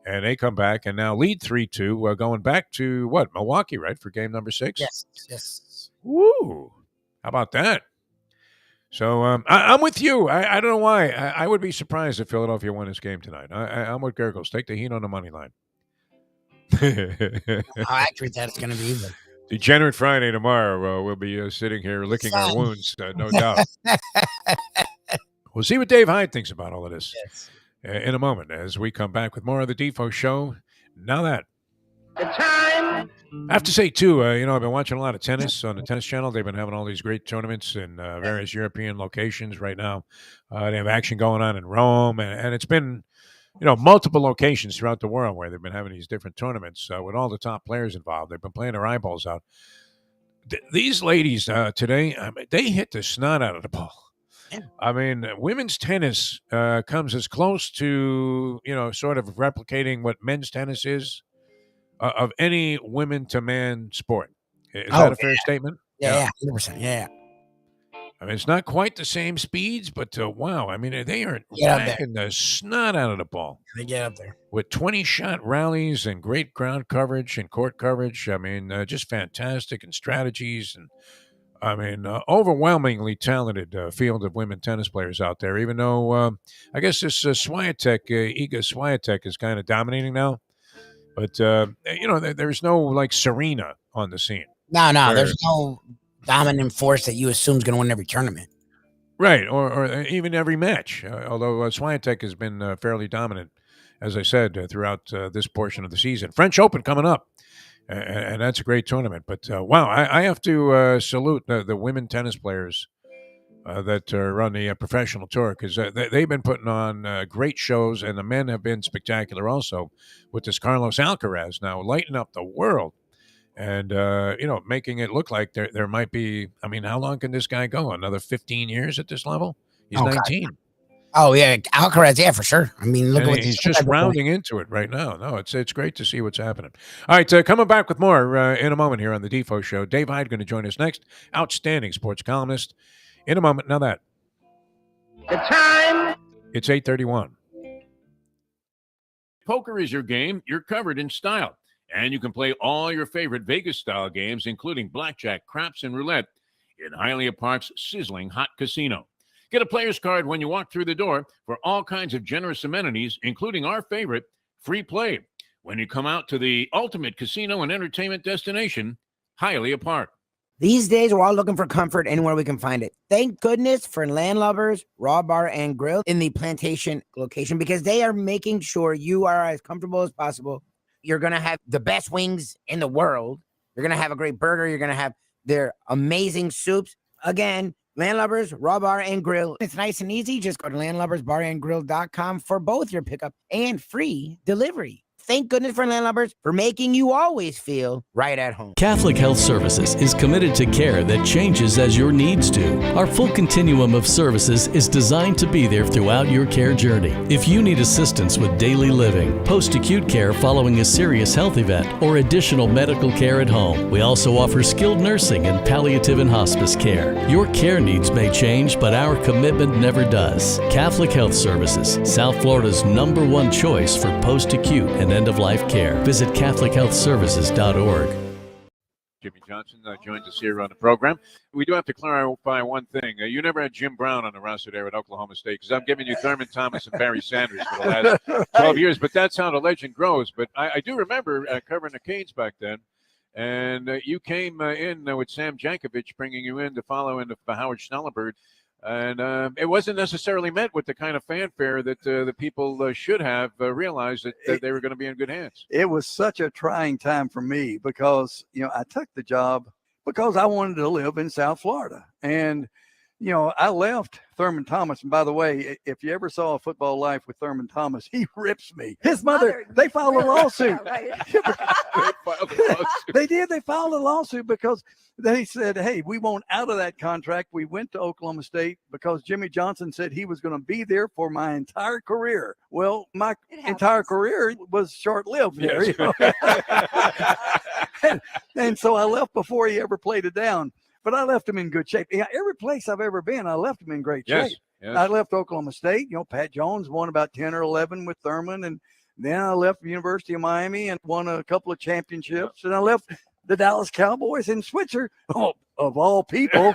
[SPEAKER 1] And they come back and now lead 3-2, going back to, Milwaukee, right, for game number 6?
[SPEAKER 2] Yes.
[SPEAKER 1] Woo! How about that? So I'm with you. I don't know why. I would be surprised if Philadelphia won this game tonight. I'm with Gurgles. Take the Heat on the money line.
[SPEAKER 2] How accurate that's going to be. But
[SPEAKER 1] Degenerate Friday tomorrow. We'll be sitting here licking our wounds, no doubt. We'll see what Dave Hyde thinks about all of this in a moment as we come back with more of the Defo Show. Now that.
[SPEAKER 10] The time.
[SPEAKER 1] I have to say, too, I've been watching a lot of tennis on the Tennis Channel. They've been having all these great tournaments in various European locations right now. They have action going on in Rome, and it's been, multiple locations throughout the world where they've been having these different tournaments with all the top players involved. They've been playing their eyeballs out. These ladies today, they hit the snot out of the ball. I mean, women's tennis comes as close to, sort of replicating what men's tennis is. Of any women-to-man sport. Is that a fair statement?
[SPEAKER 2] Yeah, 100%. Yeah.
[SPEAKER 1] I mean, it's not quite the same speeds, but wow. I mean, they are whacking the snot out of the ball.
[SPEAKER 2] They get up there.
[SPEAKER 1] With 20-shot rallies and great ground coverage and court coverage. I mean, just fantastic and strategies. And, I mean, overwhelmingly talented field of women tennis players out there, even though I guess this Swiatek, Iga Swiatek is kind of dominating now. But, there's no, like, Serena on the scene.
[SPEAKER 2] No, there's no dominant force that you assume is going to win every tournament.
[SPEAKER 1] Right, or even every match, although Swiatek has been fairly dominant, as I said, throughout this portion of the season. French Open coming up, and that's a great tournament. But, wow, I have to salute the women tennis players that run the professional tour, because they've been putting on great shows, and the men have been spectacular also with this Carlos Alcaraz now lighting up the world and, making it look like there might be, I mean, how long can this guy go? Another 15 years at this level? He's 19. God.
[SPEAKER 2] Oh, yeah, Alcaraz, yeah, for sure. I mean, look what
[SPEAKER 1] he's just rounding into it right now. No, it's great to see what's happening. All right, coming back with more in a moment here on the Defo Show. Dave Hyde going to join us next, outstanding sports columnist. In a moment, now that.
[SPEAKER 10] The time.
[SPEAKER 1] It's 8:31. Poker is your game. You're covered in style. And you can play all your favorite Vegas-style games, including blackjack, craps, and roulette in Hialeah Park's sizzling hot casino. Get a player's card when you walk through the door for all kinds of generous amenities, including our favorite, free play, when you come out to the ultimate casino and entertainment destination, Hialeah Park.
[SPEAKER 2] These days, we're all looking for comfort anywhere we can find it. Thank goodness for Landlubbers Raw Bar and Grill in the Plantation location, because they are making sure you are as comfortable as possible. You're going to have the best wings in the world. You're going to have a great burger. You're going to have their amazing soups. Again, Landlubbers Raw Bar and Grill. It's nice and easy. Just go to landlubbersbarandgrill.com for both your pickup and free delivery. Thank goodness for Landlubbers for making you always feel right at home.
[SPEAKER 9] Catholic Health Services is committed to care that changes as your needs do. Our full continuum of services is designed to be there throughout your care journey. If you need assistance with daily living, post-acute care following a serious health event, or additional medical care at home, we also offer skilled nursing and palliative and hospice care. Your care needs may change, but our commitment never does. Catholic Health Services, South Florida's #1 choice for post-acute and end-of-life care. Visit CatholicHealthServices.org.
[SPEAKER 1] Jimmy Johnson joins us here on the program. We do have to clarify one thing. You never had Jim Brown on the roster there at Oklahoma State, because I'm giving you Thurman Thomas and Barry Sanders for the last 12 years, but that's how the legend grows. But I do remember covering the Canes back then, and you came in with Sam Jankovic, bringing you in to follow in the Howard Schnellenberg. And it wasn't necessarily met with the kind of fanfare that the people should have realized that they were going to be in good hands.
[SPEAKER 12] It was such a trying time for me because, I took the job because I wanted to live in South Florida. And, I left Thurman Thomas. And by the way, if you ever saw A Football Life with Thurman Thomas, he rips me. His mother, they filed a lawsuit. They did. They filed a lawsuit because they said, hey, we want out of that contract. We went to Oklahoma State because Jimmy Johnson said he was going to be there for my entire career. Well, my entire career was short-lived there.
[SPEAKER 1] Yes.
[SPEAKER 12] And so I left before he ever played it down. But I left him in good shape. Yeah, every place I've ever been, I left him in great shape.
[SPEAKER 1] Yes.
[SPEAKER 12] I left Oklahoma State. Pat Jones won about 10 or 11 with Thurman. And then I left the University of Miami and won a couple of championships. And I left the Dallas Cowboys in Switzer, of all people.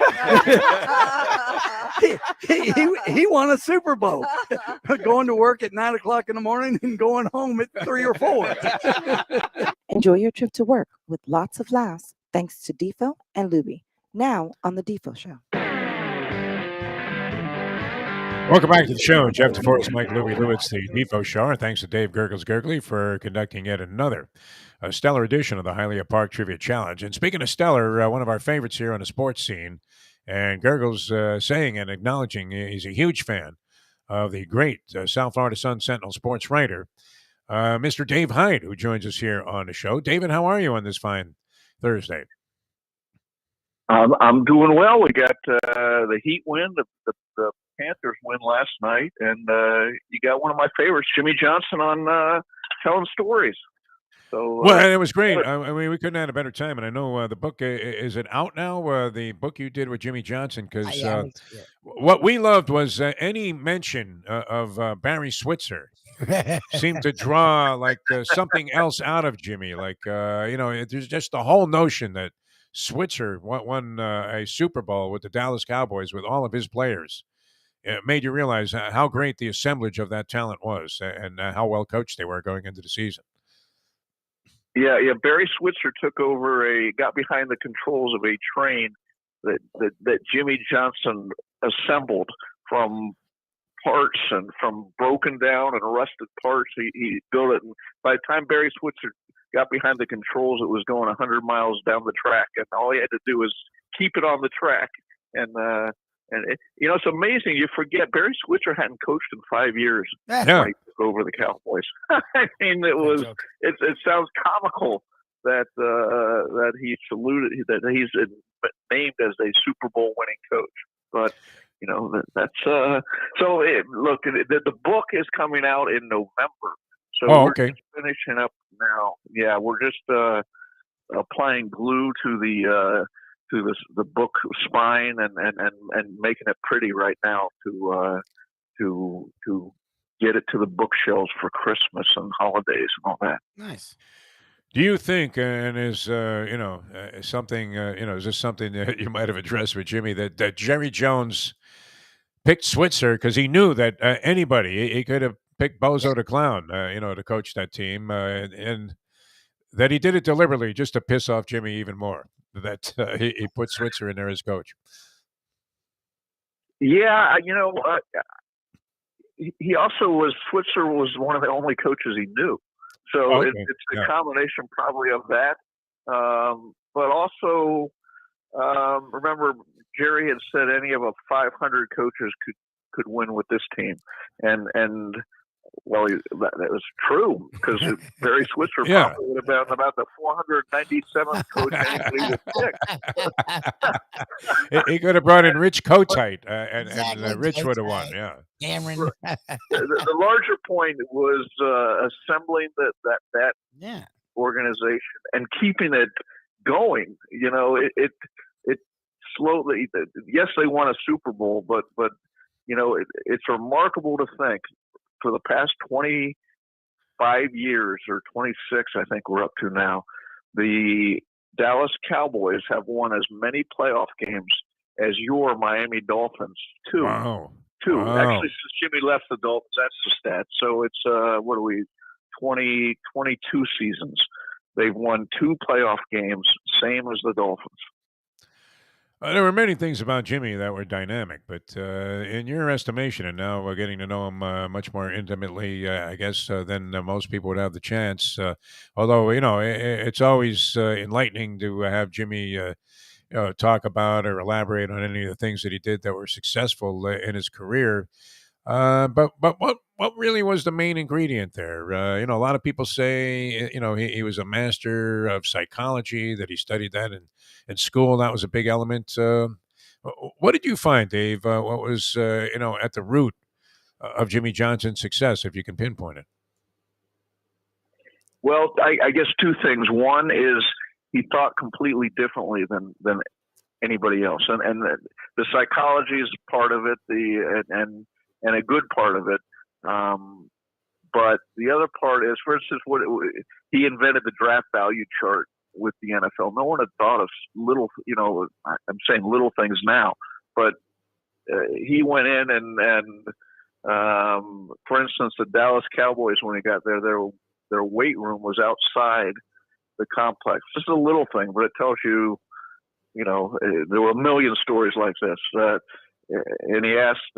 [SPEAKER 12] he won a Super Bowl, going to work at 9 o'clock in the morning and going home at 3 or 4.
[SPEAKER 3] Enjoy your trip to work with lots of laughs thanks to Defo and Lubie. Now on the Defo Show.
[SPEAKER 1] Welcome back to the show. Jeff Deforrest, Mike Lubie, Lubitz, the Defo Show. Our thanks to Dave Gurgles Gurgley for conducting yet another stellar edition of the Hialeah Park Trivia Challenge. And speaking of stellar, one of our favorites here on the sports scene, and Gurgles saying and acknowledging he's a huge fan of the great South Florida Sun-Sentinel sports writer, Mr. Dave Hyde, who joins us here on the show. David, how are you on this fine Thursday?
[SPEAKER 13] I'm doing well. We got the Heat win, the Panthers win last night, and you got one of my favorites, Jimmy Johnson, on telling stories. So,
[SPEAKER 1] well, and it was great. I mean, we couldn't have had a better time. And I know the book, is it out now? The book you did with Jimmy Johnson? Because what we loved was any mention of Barry Switzer seemed to draw like something else out of Jimmy. Like, there's just the whole notion that Switzer won a Super Bowl with the Dallas Cowboys with all of his players. It made you realize how great the assemblage of that talent was and how well coached they were going into the season.
[SPEAKER 13] Yeah. Barry Switzer got behind the controls of a train that Jimmy Johnson assembled from parts and from broken down and rusted parts. He built it, and by the time Barry Switzer got behind the controls, it was going 100 miles down the track, and all he had to do was keep it on the track. And it's amazing. You forget Barry Switzer hadn't coached in 5 years when he took over the Cowboys. I mean, it sounds comical that he saluted, that he's named as a Super Bowl winning coach, but that's look, the book is coming out in November. So we're just finishing up now. Yeah, we're just applying glue to the book spine and making it pretty right now to get it to the bookshelves for Christmas and holidays and all that.
[SPEAKER 2] Nice.
[SPEAKER 1] Do you think, and is something, is this something that you might have addressed with Jimmy, that Jerry Jones picked Switzer because he knew that anybody, he could have picked Bozo the Clown, to coach that team, and that he did it deliberately just to piss off Jimmy even more, that he put Switzer in there as coach?
[SPEAKER 13] Yeah, he also Switzer was one of the only coaches he knew. So it's a combination probably of that. But also, remember, Jerry had said any of 500 coaches could win with this team. And well, that was true, because Barry Switzer probably would have been about the 497th coach anybody would pick.
[SPEAKER 1] He could have brought in Rich Kotite, and Rich would have won. Yeah,
[SPEAKER 2] Cameron.
[SPEAKER 13] The larger point was assembling that organization and keeping it going. It slowly. Yes, they won a Super Bowl, but it's remarkable to think, for the past 25 years or 26, I think we're up to now, the Dallas Cowboys have won as many playoff games as your Miami Dolphins. Two.
[SPEAKER 1] Wow.
[SPEAKER 13] Actually, since Jimmy left the Dolphins, that's the stat. So it's 22 seasons. They've won 2 playoff games, same as the Dolphins.
[SPEAKER 1] There were many things about Jimmy that were dynamic, but in your estimation, and now we're getting to know him much more intimately, I guess, than most people would have the chance. Although, it's always enlightening to have Jimmy talk about or elaborate on any of the things that he did that were successful in his career. But what really was the main ingredient there? A lot of people say, he was a master of psychology, that he studied that in school. That was a big element. What did you find, Dave? What was, at the root of Jimmy Johnson's success, if you can pinpoint it?
[SPEAKER 13] Well, I guess 2 things. One is he thought completely differently than anybody else, and the psychology is part of it, and a good part of it. But the other part is, for instance, he invented the draft value chart with the NFL. No one had thought of little, I'm saying little things now, but he went in and for instance, the Dallas Cowboys, when he got there, their weight room was outside the complex. Just a little thing, but it tells you, you know, there were a million stories like this. And he asked,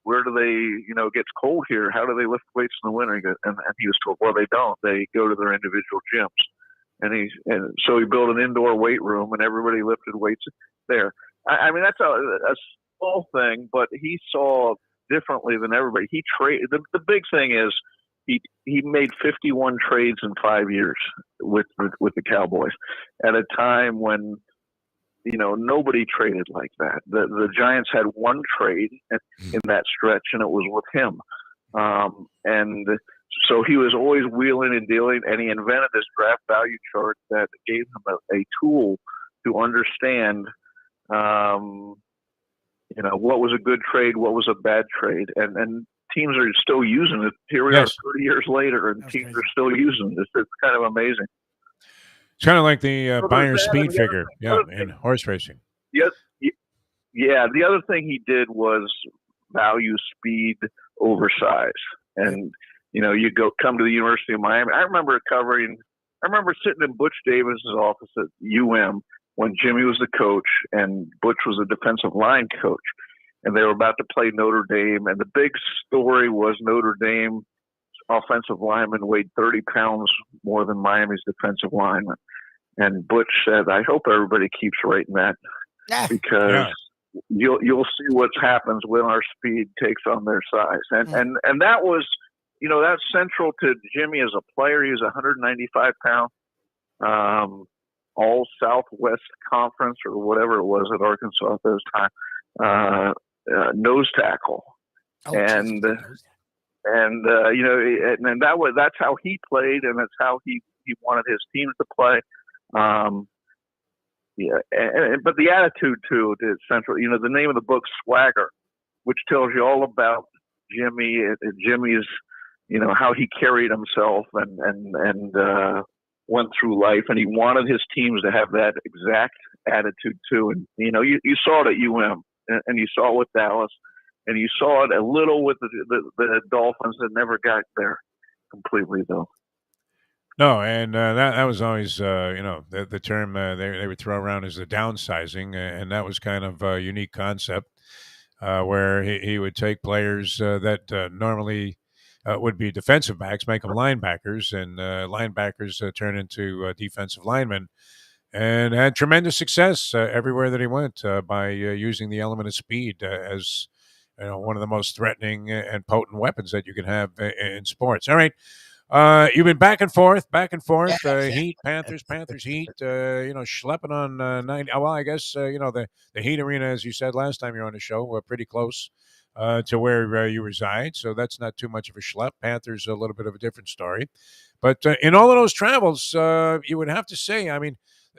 [SPEAKER 13] where do they, you know, it gets cold here. How do they lift weights in the winter? And he was told, well, they don't. They go to their individual gyms. And so he built an indoor weight room, and everybody lifted weights there. I mean, that's a small thing, but he saw differently than everybody. He the big thing is he made 51 trades in 5 years with the Cowboys at a time when, you know, nobody traded like that. The Giants had one trade in that stretch, and it was with him. And so he was always wheeling and dealing, and he invented this draft value chart that gave him a tool to understand, you know, what was a good trade, what was a bad trade. And teams are still using it. Here we are 30 years later, and teams are still using it. It's kind of amazing.
[SPEAKER 1] It's kind of like the Buyer's speed figure, in horse racing.
[SPEAKER 13] Yes, yeah. The other thing he did was value speed over size, and you know, you come to the University of Miami. I remember sitting in Butch Davis's office at UM when Jimmy was the coach and Butch was the defensive line coach, and they were about to play Notre Dame. And the big story was Notre Dame offensive lineman weighed 30 pounds more than Miami's defensive lineman. And Butch said, I hope everybody keeps writing that because you'll see what happens when our speed takes on their size. And that was, you know, that's central to Jimmy as a player. He was 195 pounds, all Southwest Conference or whatever it was at Arkansas at those time, nose tackle. And you know, and that's how he played, and that's how he wanted his teams to play. But the attitude too is central. You know, the name of the book, Swagger, which tells you all about Jimmy and Jimmy's, you know, how he carried himself and went through life, and he wanted his teams to have that exact attitude too. And you know, you saw it at UM, and you saw it with Dallas. And you saw it a little with the Dolphins that never got there completely, though.
[SPEAKER 1] No, and that was always, you know, the term they would throw around as the downsizing, and that was kind of a unique concept where he would take players that normally would be defensive backs, make them linebackers, and linebackers turn into defensive linemen, and had tremendous success everywhere that he went by using the element of speed as, you know, one of the most threatening and potent weapons that you can have in sports. All right. You've been back and forth. Heat, Panthers, Heat, you know, schlepping on 90. Well, I guess, you know, the Heat arena, as you said last time you were on the show, were pretty close to where you reside. So that's not too much of a schlep. Panthers, a little bit of a different story. But in all of those travels, you would have to say, I mean,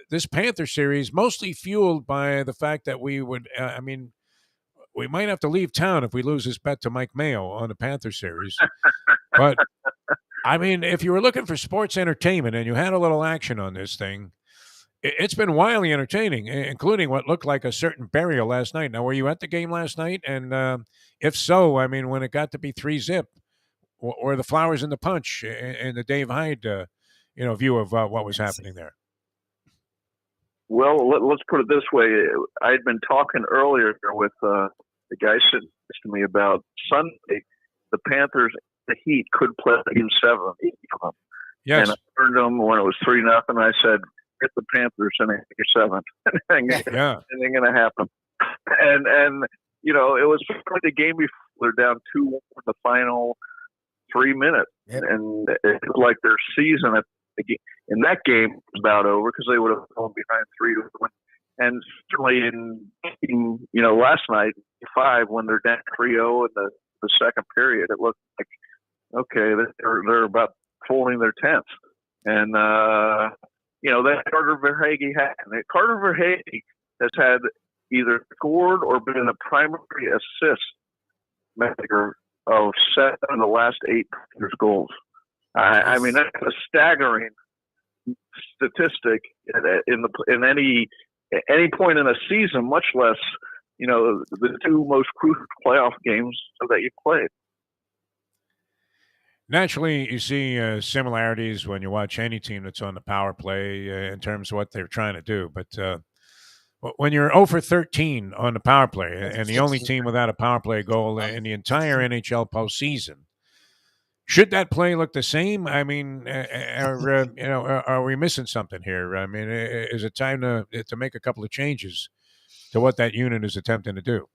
[SPEAKER 1] this Panther series mostly fueled by the fact that we would, we might have to leave town if we lose this bet to Mike Mayo on the Panther series. But, I mean, if you were looking for sports entertainment and you had a little action on this thing, it's been wildly entertaining, including what looked like a certain burial last night. Now, were you at the game last night? And if so, I mean, when it got to be 3-zip, or the flowers in the punch in the Dave Hyde, you know, view of what was happening there?
[SPEAKER 13] Well, let's put it this way. I had been talking earlier with the guy sitting next to me about Sunday. The Panthers, the Heat could play Game 7.
[SPEAKER 1] Yes.
[SPEAKER 13] And I heard them when it was 3-0. I said, "Get the Panthers in Game 7." Anything going to happen. And you know, it was like the game before. They're down 2-1 in the final 3 minutes, and it was like their season in that game was about over because they would have fallen behind 3-1. And certainly in you know, last night 5 when they're down 3-0 in the second period, it looked like okay, they're about folding their tents. And you know, that Carter Verhaeghe has had either scored or been a primary assist maker of 7 of the last 8 Panthers goals. I mean, that's a staggering statistic in any point in a season, much less, you know, the 2 most crucial playoff games that you played.
[SPEAKER 1] Naturally, you see similarities when you watch any team that's on the power play in terms of what they're trying to do. But when you're 0 for 13 on the power play and the only team without a power play goal in the entire NHL postseason, should that play look the same? I mean, are we missing something here? I mean, is it time to make a couple of changes to what that unit is attempting to do?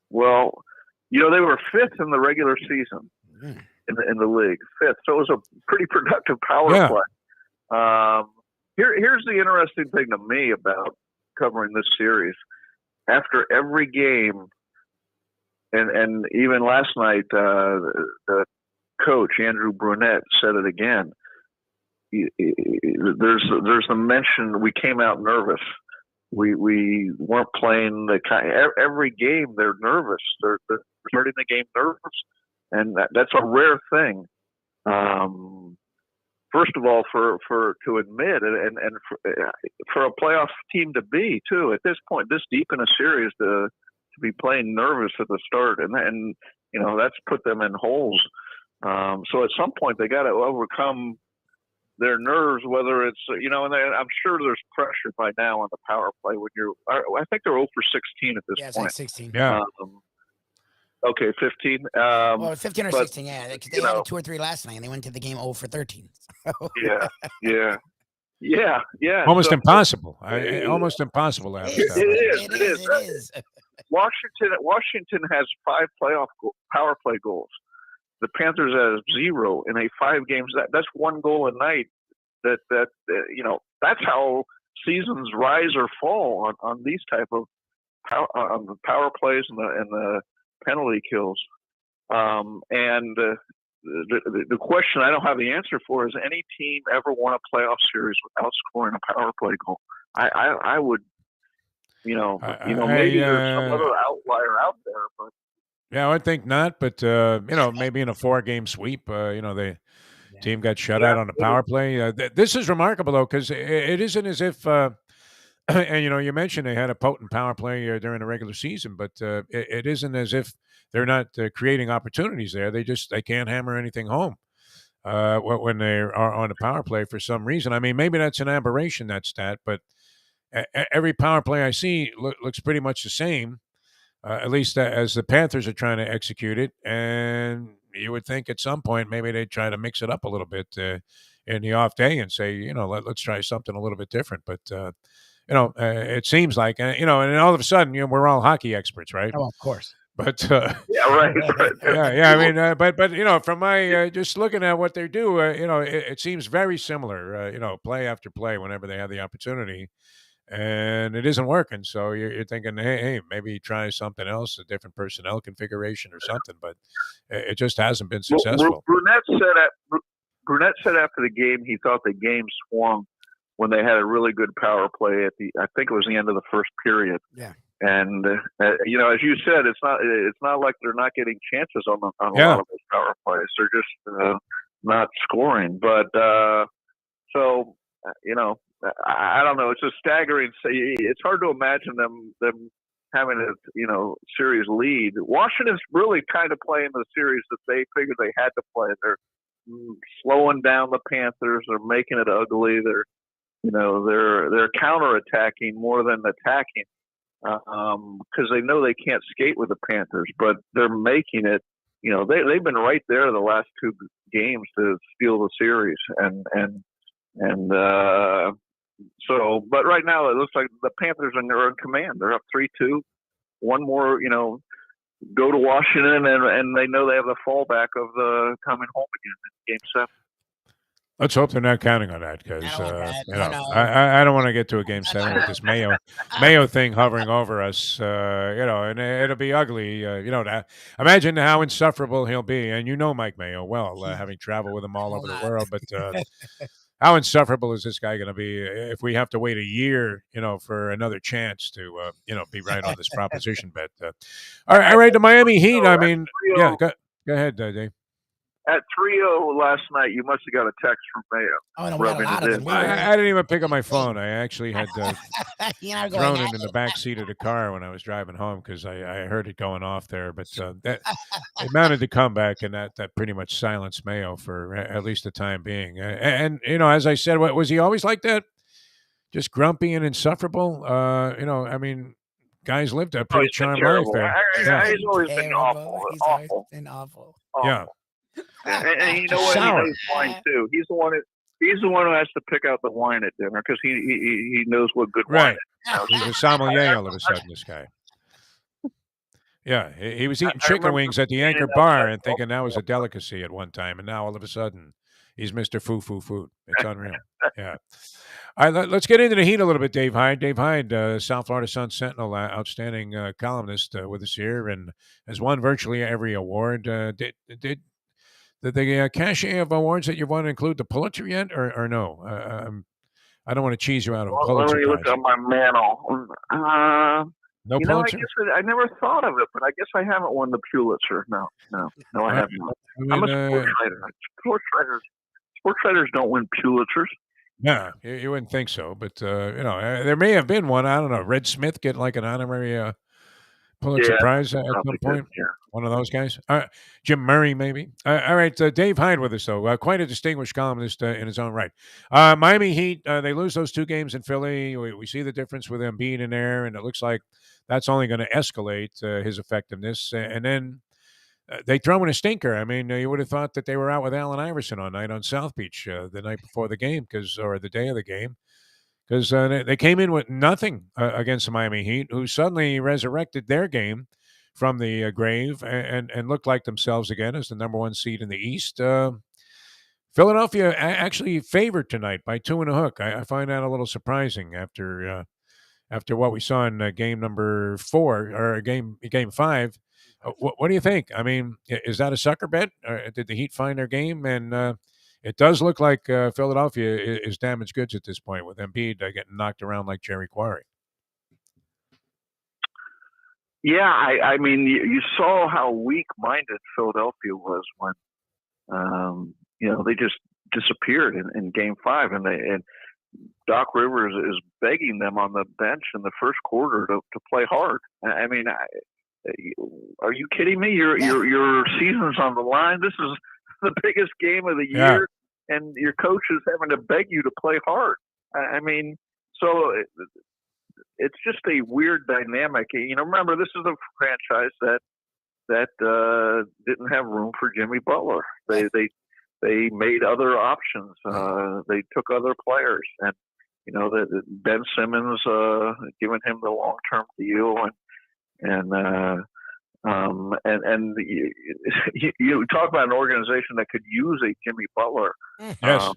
[SPEAKER 13] Well, they were 5th in the regular season in the league, 5th. So it was a pretty productive power play. Here's the interesting thing to me about covering this series. After every game, and even last night, the coach, Andrew Brunette, said it again. There's the mention, we came out nervous. We weren't playing every game. They're nervous. They're starting the game nervous, and that's a rare thing. First of all, to admit and for a playoff team to be too at this point, this deep in a series, to be playing nervous at the start, and that's put them in holes. So at some point they got to overcome their nerves, whether it's, and I'm sure there's pressure by now on the power play when I think they're 0 for 16 at this point.
[SPEAKER 2] It's like 16.
[SPEAKER 1] Yeah.
[SPEAKER 13] Okay, 15.
[SPEAKER 2] Well, 15 or 16, yeah. They had 2 or 3 last night, and they went to the game 0 for 13. So.
[SPEAKER 13] Yeah.
[SPEAKER 1] Almost impossible. Almost impossible to have stuff.
[SPEAKER 13] It is. Washington has 5 playoff power play goals. The Panthers has 0 in 5 games. That's 1 goal a night. That's how seasons rise or fall on these type of on the power plays and the penalty kills. The question I don't have the answer for is, any team ever won a playoff series without scoring a power play goal? I would, maybe there's some other outlier out there, but.
[SPEAKER 1] Yeah, I think not, but maybe in a 4-game sweep, the team got shut out on the power play. This is remarkable though, because it isn't as if, and you mentioned they had a potent power play during the regular season, but it isn't as if they're not creating opportunities there. They can't hammer anything home when they are on the power play for some reason. I mean, maybe that's an aberration, that stat, but every power play I see looks pretty much the same. At least as the Panthers are trying to execute it. And you would think at some point maybe they'd try to mix it up a little bit in the off day and say, let's try something a little bit different. But, it seems like, and all of a sudden, we're all hockey experts, right?
[SPEAKER 2] Oh, of course.
[SPEAKER 1] But
[SPEAKER 13] yeah, right.
[SPEAKER 1] yeah. I mean, but from my just looking at what they do, it seems very similar. Play after play, whenever they have the opportunity, and it isn't working. So you're thinking, hey, maybe try something else, a different personnel configuration or something. But it just hasn't been successful.
[SPEAKER 13] Brunette said after the game he thought the game swung when they had a really good power play I think it was the end of the first period.
[SPEAKER 2] Yeah.
[SPEAKER 13] And as you said, it's not like they're not getting chances on a lot of those power plays. They're just not scoring. But I don't know. It's just staggering. It's hard to imagine them having a series lead. Washington's really kind of playing the series that they figured they had to play. They're slowing down the Panthers. They're making it ugly. They're counterattacking more than attacking because they know they can't skate with the Panthers, but they're making it. They've been right there the last 2 games to steal the series, So, but right now it looks like the Panthers are in command. They're up 3-2. One more, go to Washington, and they know they have the fallback of the coming home again in Game 7.
[SPEAKER 1] Let's hope they're not counting on that, because I don't want to get to a Game 7 with this Mayo thing hovering over us. And it'll be ugly. Imagine how insufferable he'll be, and Mike Mayo well, having traveled with him all over the world, but. How insufferable is this guy going to be if we have to wait a year, for another chance to, be right on this proposition bet? All right, the Miami Heat. I mean, go ahead, Dave.
[SPEAKER 13] at 3:00 last night, you must have got a text from Mayo.
[SPEAKER 2] Oh, no, we got a lot of them.
[SPEAKER 1] I didn't even pick up my phone. I actually had
[SPEAKER 2] You're not
[SPEAKER 1] thrown
[SPEAKER 2] going
[SPEAKER 1] it in the back seat of the car when I was driving home because I heard it going off there. But that it mounted to come back, and that pretty much silenced Mayo for at least the time being. And you know, as I said, what was he always like that? Just grumpy and insufferable. You know, I mean, guys lived a pretty charmed life there.
[SPEAKER 13] He's always been awful.
[SPEAKER 2] He's always been awful.
[SPEAKER 1] Yeah.
[SPEAKER 13] And you know what?
[SPEAKER 1] Sour.
[SPEAKER 13] He knows wine too. He's the one who has to pick out the wine at dinner because he knows what good wine is.
[SPEAKER 1] He's a sommelier all of a sudden, this guy. Yeah, he was eating chicken wings at the Anchor Bar and thinking that was a delicacy at one time, and now all of a sudden he's Mr. Food. It's unreal. Yeah. All right, let's get into the heat a little bit, Dave Hyde. Dave Hyde, South Florida Sun Sentinel, outstanding columnist with us here, and has won virtually every award. Did the cachet of awards that you've won include the Pulitzer yet, or no? I don't want to cheese you out of a Pulitzer
[SPEAKER 13] Let me look
[SPEAKER 1] Prize.
[SPEAKER 13] at my mantle.
[SPEAKER 1] No
[SPEAKER 13] you know,
[SPEAKER 1] Pulitzer?
[SPEAKER 13] I guess I never thought of it, but I guess I haven't won the Pulitzer. No, I have not. I'm a sports writer. Sports writers don't win Pulitzers.
[SPEAKER 1] No, you wouldn't think so, but you know, there may have been one. I don't know. Red Smith get like an honorary Pulitzer Prize at some point.
[SPEAKER 13] Yeah.
[SPEAKER 1] One of those guys. Jim Murray, maybe. All right, Dave Hyde with us, though. Quite a distinguished columnist in his own right. Miami Heat, they lose those 2 games in Philly. We see the difference with Embiid in there, and it looks like that's only going to escalate his effectiveness. And then they throw in a stinker. I mean, you would have thought that they were out with Allen Iverson all night on South Beach the night before the game, or the day of the game, because they came in with nothing against the Miami Heat, who suddenly resurrected their game from the grave and looked like themselves again as the number 1 seed in the East. Philadelphia actually favored tonight by 2 and a hook. I find that a little surprising after what we saw in game number 4 or game 5. What do you think? I mean, is that a sucker bet? Did the Heat find their game? And it does look like Philadelphia is damaged goods at this point with Embiid getting knocked around like Jerry Quarry.
[SPEAKER 13] Yeah, I mean, you saw how weak-minded Philadelphia was when, you know, they just disappeared in Game 5, and Doc Rivers is begging them on the bench in the first quarter to play hard. I mean, are you kidding me? Your season's on the line. This is the biggest game of the year, and your coach is having to beg you to play hard. I mean, so it's just a weird dynamic. You know, remember, this is a franchise that didn't have room for Jimmy Butler. They made other options. They took other players, and you know, Ben Simmons giving him the long-term deal, and you talk about an organization that could use a Jimmy Butler.
[SPEAKER 1] Yes.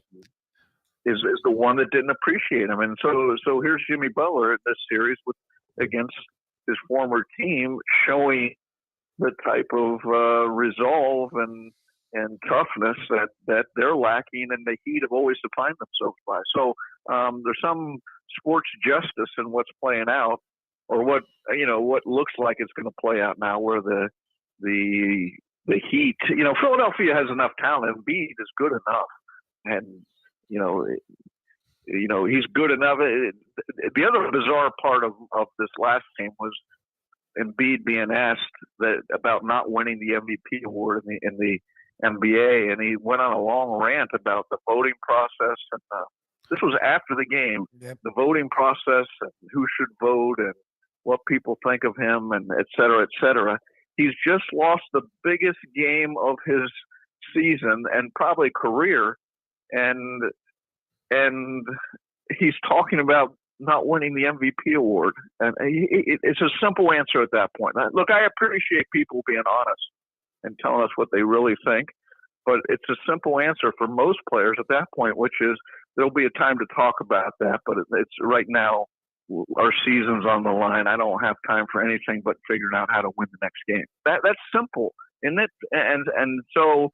[SPEAKER 13] Is the one that didn't appreciate him, and so here's Jimmy Butler in this series against his former team, showing the type of resolve and toughness that they're lacking, and the Heat have always defined themselves by. So there's some sports justice in what's playing out, or what looks like it's going to play out now, where the Heat, you know, Philadelphia has enough talent. Embiid is good enough, and you know, he's good enough. The other bizarre part of this last game was Embiid being asked about not winning the MVP award in the NBA, and he went on a long rant about the voting process. And this was after the game, the voting process, and who should vote, and what people think of him, and et cetera, et cetera. He's just lost the biggest game of his season and probably career, and he's talking about not winning the MVP award. And it's a simple answer at that point. Look, I appreciate people being honest and telling us what they really think, but it's a simple answer for most players at that point, which is there'll be a time to talk about that, but it's right now, our season's on the line. I don't have time for anything but figuring out how to win the next game. That's simple, isn't it? And so,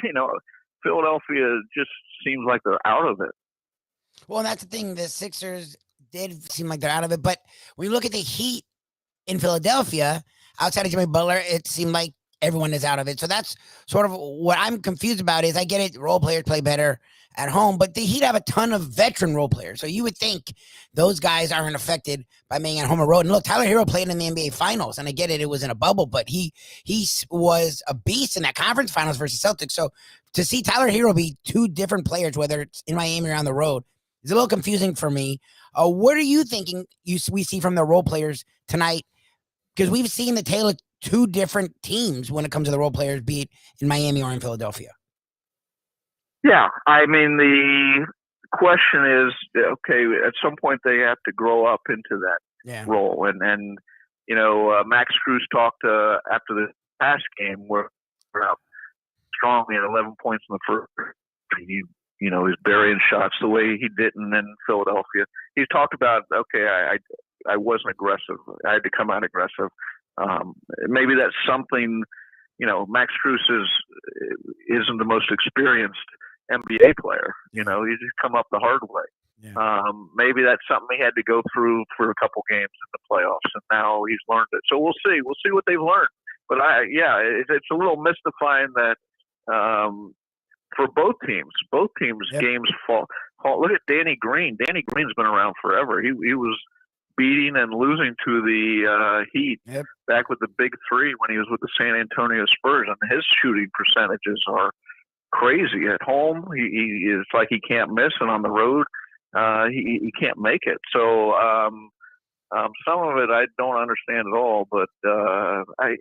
[SPEAKER 13] you know, Philadelphia just seems like they're out of it.
[SPEAKER 2] Well, that's the thing. The Sixers did seem like they're out of it. But when you look at the Heat in Philadelphia, outside of Jimmy Butler, it seemed like everyone is out of it. So that's sort of what I'm confused about. Is I get it, role players play better at home, but the Heat have a ton of veteran role players. So you would think those guys aren't affected by being at home or road. And look, Tyler Hero played in the NBA Finals, and I get it, it was in a bubble, but he was a beast in that conference finals versus Celtics. So to see Tyler Hero be two different players, whether it's in Miami or on the road, is a little confusing for me. What are you thinking we see from the role players tonight? Because we've seen the tale of two different teams when it comes to the role players, be it in Miami or in Philadelphia.
[SPEAKER 13] Yeah, I mean, the question is, okay, at some point they have to grow up into that role. And you know, Max Cruz talked after the past game where we're out strongly at 11 points in the first. You know, he's burying shots the way he didn't in Philadelphia. He's talked about, okay, I wasn't aggressive. I had to come out aggressive. Maybe that's something, you know, Max Cruz isn't the most experienced NBA player. You know, he's just come up the hard way. Yeah. Maybe that's something he had to go through for a couple games in the playoffs, and now he's learned it. So we'll see. We'll see what they've learned. But it's a little mystifying that for both teams games fall. Look at Danny Green. Danny Green's been around forever. He was beating and losing to the Heat back with the big three when he was with the San Antonio Spurs, and his shooting percentages are crazy. At home, it's like he can't miss, and on the road, he can't make it. So some of it I don't understand at all, but I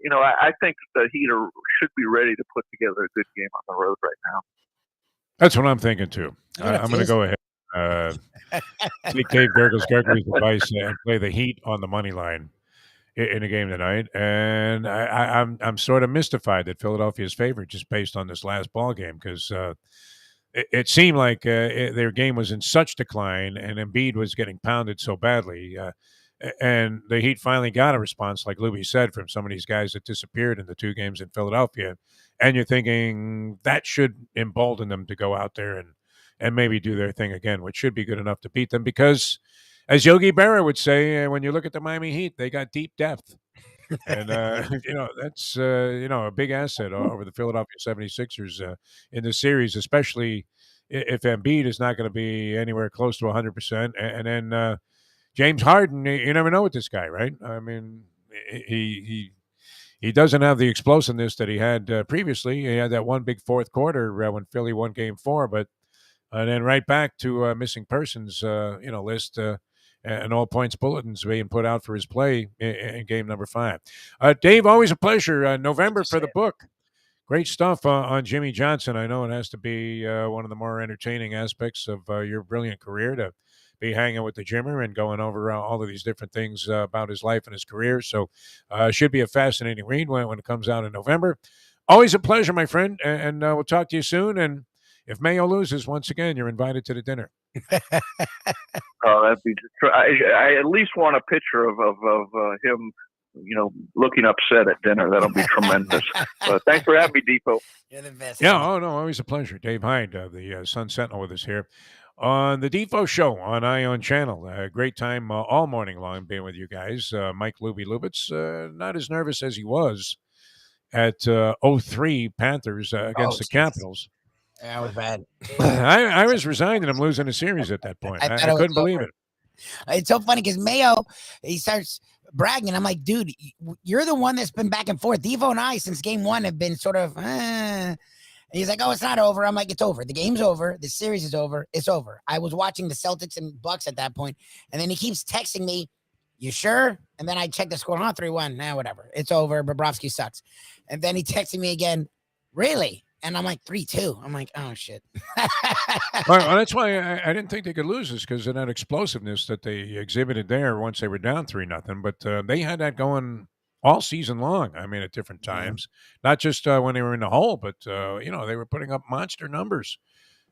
[SPEAKER 13] think the Heat should be ready to put together a good game on the road right now.
[SPEAKER 1] That's what I'm thinking too. I'm going to go ahead. Take Dave Gregory's advice and play the Heat on the money line in a game tonight. And I'm sort of mystified that Philadelphia is favored just based on this last ball game, because it seemed like their game was in such decline and Embiid was getting pounded so badly. And the Heat finally got a response, like Lubie said, from some of these guys that disappeared in the two games in Philadelphia. And you're thinking that should embolden them to go out there and maybe do their thing again, which should be good enough to beat them. Because, as Yogi Berra would say, when you look at the Miami Heat, they got deep depth. And, that's, a big asset over the Philadelphia 76ers in the series, especially if Embiid is not going to be anywhere close to 100%. And then James Harden, you never know with this guy, right? I mean, he doesn't have the explosiveness that he had previously. He had that one big fourth quarter when Philly won Game 4, but then right back to missing persons, list and all points bulletins being put out for his play in game number 5. Dave, always a pleasure. November for the book. Great stuff on Jimmy Johnson. I know it has to be one of the more entertaining aspects of your brilliant career to be hanging with the Jimmer and going over all of these different things about his life and his career. So should be a fascinating read when it comes out in November. Always a pleasure, my friend, and we'll talk to you soon. And if Mayo loses, once again, you're invited to the dinner.
[SPEAKER 13] Oh, that'd be. I at least want a picture of him, looking upset at dinner. That'll be tremendous. But thanks for having me, Defo.
[SPEAKER 2] You're the best.
[SPEAKER 1] Yeah, always a pleasure. Dave Hyde, the Sun Sentinel, with us here on the Defo Show on Ion Channel. Great time all morning long being with you guys. Mike Lubitz, not as nervous as he was at 03 Panthers against the Capitals.
[SPEAKER 2] That was bad.
[SPEAKER 1] I was resigned and I'm losing a series at that point. I couldn't believe it.
[SPEAKER 2] It's so funny because Mayo, he starts bragging. I'm like, dude, you're the one that's been back and forth. Defo and I, since game 1, have been sort of, he's like, oh, it's not over. I'm like, it's over. The game's over. The series is over. It's over. I was watching the Celtics and Bucks at that point, and then he keeps texting me, you sure? And then I check the score, 3-1. Nah, whatever. It's over. Bobrovsky sucks. And then he texted me again, really? And I'm like, 3-2. I'm like, oh, shit.
[SPEAKER 1] Well, that's why I didn't think they could lose this, because of that explosiveness that they exhibited there once they were down 3-0. But they had that going all season long. I mean, at different times, not just when they were in the hole, but, they were putting up monster numbers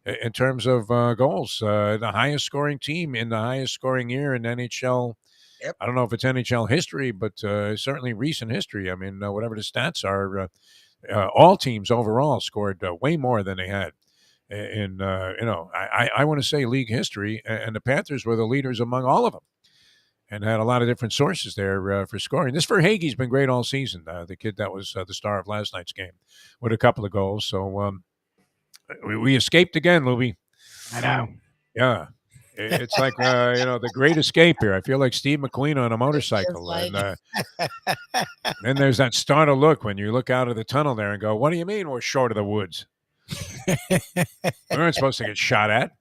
[SPEAKER 1] in terms of goals. The highest scoring team in the highest scoring year in NHL. Yep. I don't know if it's NHL history, but certainly recent history. I mean, whatever the stats are, all teams overall scored way more than they had in, I want to say league history, and the Panthers were the leaders among all of them. and had a lot of different sources there for scoring. This Verhaeghe's been great all season. The kid that was the star of last night's game with a couple of goals. So we escaped again, Lubie.
[SPEAKER 2] I know.
[SPEAKER 1] Yeah. It's like, the great escape here. I feel like Steve McQueen on a motorcycle. And then there's that startled look when you look out of the tunnel there and go, what do you mean we're short of the woods? We weren't supposed to get shot at,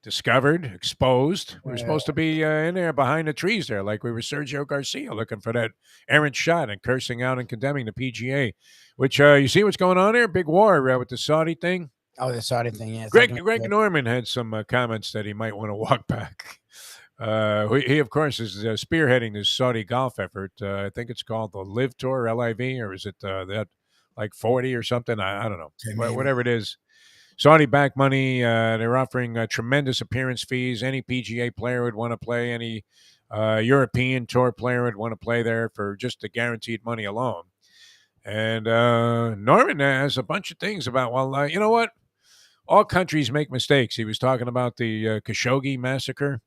[SPEAKER 1] discovered, exposed. We were supposed to be in there behind the trees there like we were Sergio Garcia looking for that errant shot and cursing out and condemning the PGA, which you see what's going on here? Big war with the Saudi thing.
[SPEAKER 2] Oh, the Saudi thing, yeah.
[SPEAKER 1] Greg Norman had some comments that he might want to walk back. He, of course, is spearheading this Saudi golf effort. I think it's called the Live Tour, LIV, or is it that like 40 or something? I don't know. Whatever it is. Saudi-backed money. They're offering tremendous appearance fees. Any PGA player would want to play. Any European Tour player would want to play there for just the guaranteed money alone. And Norman has a bunch of things about, well, you know what? All countries make mistakes. He was talking about the Khashoggi massacre,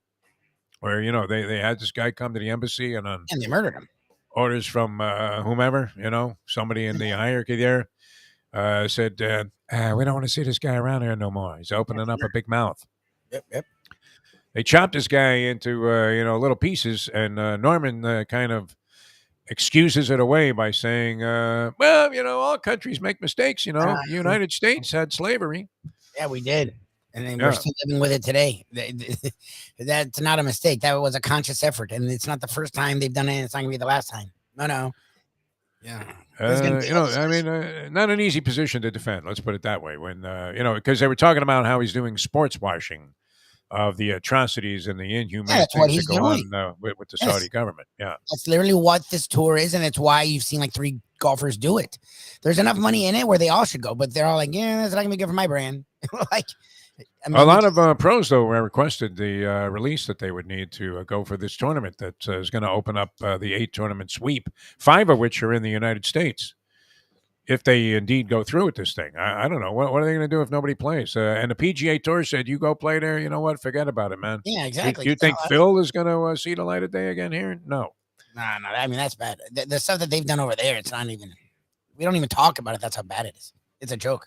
[SPEAKER 1] where they had this guy come to the embassy and
[SPEAKER 2] they murdered him.
[SPEAKER 1] Orders from whomever, somebody in the hierarchy there said, we don't want to see this guy around here no more. He's opening up a big mouth.
[SPEAKER 2] Yep.
[SPEAKER 1] They chopped this guy into little pieces, and Norman kind of excuses it away by saying, all countries make mistakes. The United States had slavery.
[SPEAKER 2] Yeah, we did. And then we're still living with it today. That's not a mistake. That was a conscious effort. And it's not the first time they've done it. And it's not going to be the last time. No. Yeah. Not an easy position to defend. Let's put it that way. When, because they were talking about how he's doing sports washing of the atrocities and the inhumane things that go on with the Saudi government. Yeah. That's literally what this tour is. And it's why you've seen like 3 golfers do it. There's enough money in it where they all should go, but they're all like, yeah, that's not going to be good for my brand.
[SPEAKER 1] A lot of pros, though, requested the release that they would need to go for this tournament that is going to open up the 8-tournament sweep, 5 of which are in the United States, if they indeed go through with this thing. I don't know. What are they going to do if nobody plays? And the PGA Tour said, you go play there, you know what? Forget about it, man.
[SPEAKER 2] Yeah, exactly.
[SPEAKER 1] Do you think Phil is going to see the light of day again here? No.
[SPEAKER 2] No. I mean, that's bad. The stuff that they've done over there, it's not even... We don't even talk about it. That's how bad it is. It's a joke.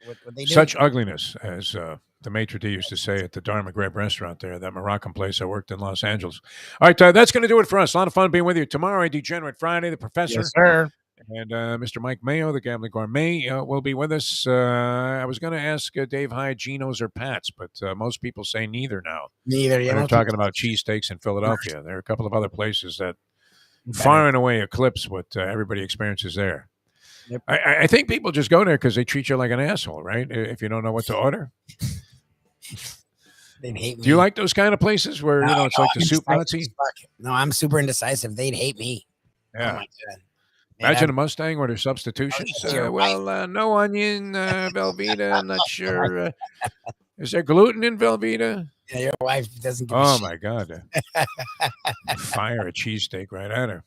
[SPEAKER 2] What they do.
[SPEAKER 1] Such ugliness, as the maitre d' used to say at the Dharma Greb restaurant there, that Moroccan place I worked in Los Angeles. All right, that's going to do it for us. A lot of fun being with you tomorrow. Degenerate Friday, the professor.
[SPEAKER 2] Yes, sir.
[SPEAKER 1] And Mr. Mike Mayo, the Gambling Gourmet, will be with us. I was going to ask Dave Hyde, Geno's or Pat's, but most people say neither now.
[SPEAKER 2] Neither, yeah.
[SPEAKER 1] We're talking about cheesesteaks in Philadelphia. There are a couple of other places that far and away eclipse what everybody experiences there. Yep. I think people just go there because they treat you like an asshole, right? If you don't know what to order.
[SPEAKER 2] They'd hate me.
[SPEAKER 1] Do you like those kind of places where it's like the soup Nazi?
[SPEAKER 2] No, I'm super indecisive. They'd hate me.
[SPEAKER 1] Yeah.
[SPEAKER 2] Oh my God.
[SPEAKER 1] Imagine a Mustang where there's substitutions. No onion, Velveeta. I'm not sure. Is there gluten in Velveeta?
[SPEAKER 2] Yeah, your wife doesn't give a shit.
[SPEAKER 1] My God. Fire a cheesesteak right at her.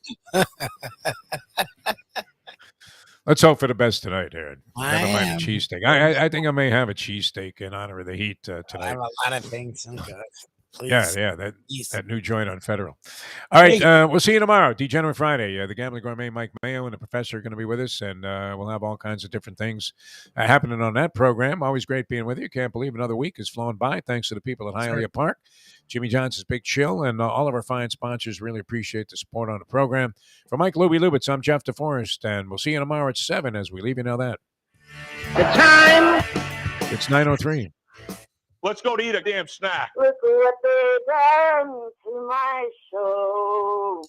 [SPEAKER 1] Let's hope for the best tonight, Aaron. Never mind the cheesesteak. I think I may have a cheesesteak in honor of the heat tonight.
[SPEAKER 2] I have a lot of things. Oh, God. Please.
[SPEAKER 1] Yeah, that new joint on Federal. All right, we'll see you tomorrow. Degenerate Friday. The Gambling Gourmet, Mike Mayo, and the professor are going to be with us, and we'll have all kinds of different things happening on that program. Always great being with you. Can't believe another week has flown by. Thanks to the people at Hialeah Park, Jimmy Johnson's Big Chill, and all of our fine sponsors. Really appreciate the support on the program. For Mike Lubitz, I'm Jeff Deforrest, and we'll see you tomorrow at 7 as we leave you know that.
[SPEAKER 14] The time.
[SPEAKER 1] It's 9:03.
[SPEAKER 14] Let's go to eat a damn snack.
[SPEAKER 15] Look what they done to my soul.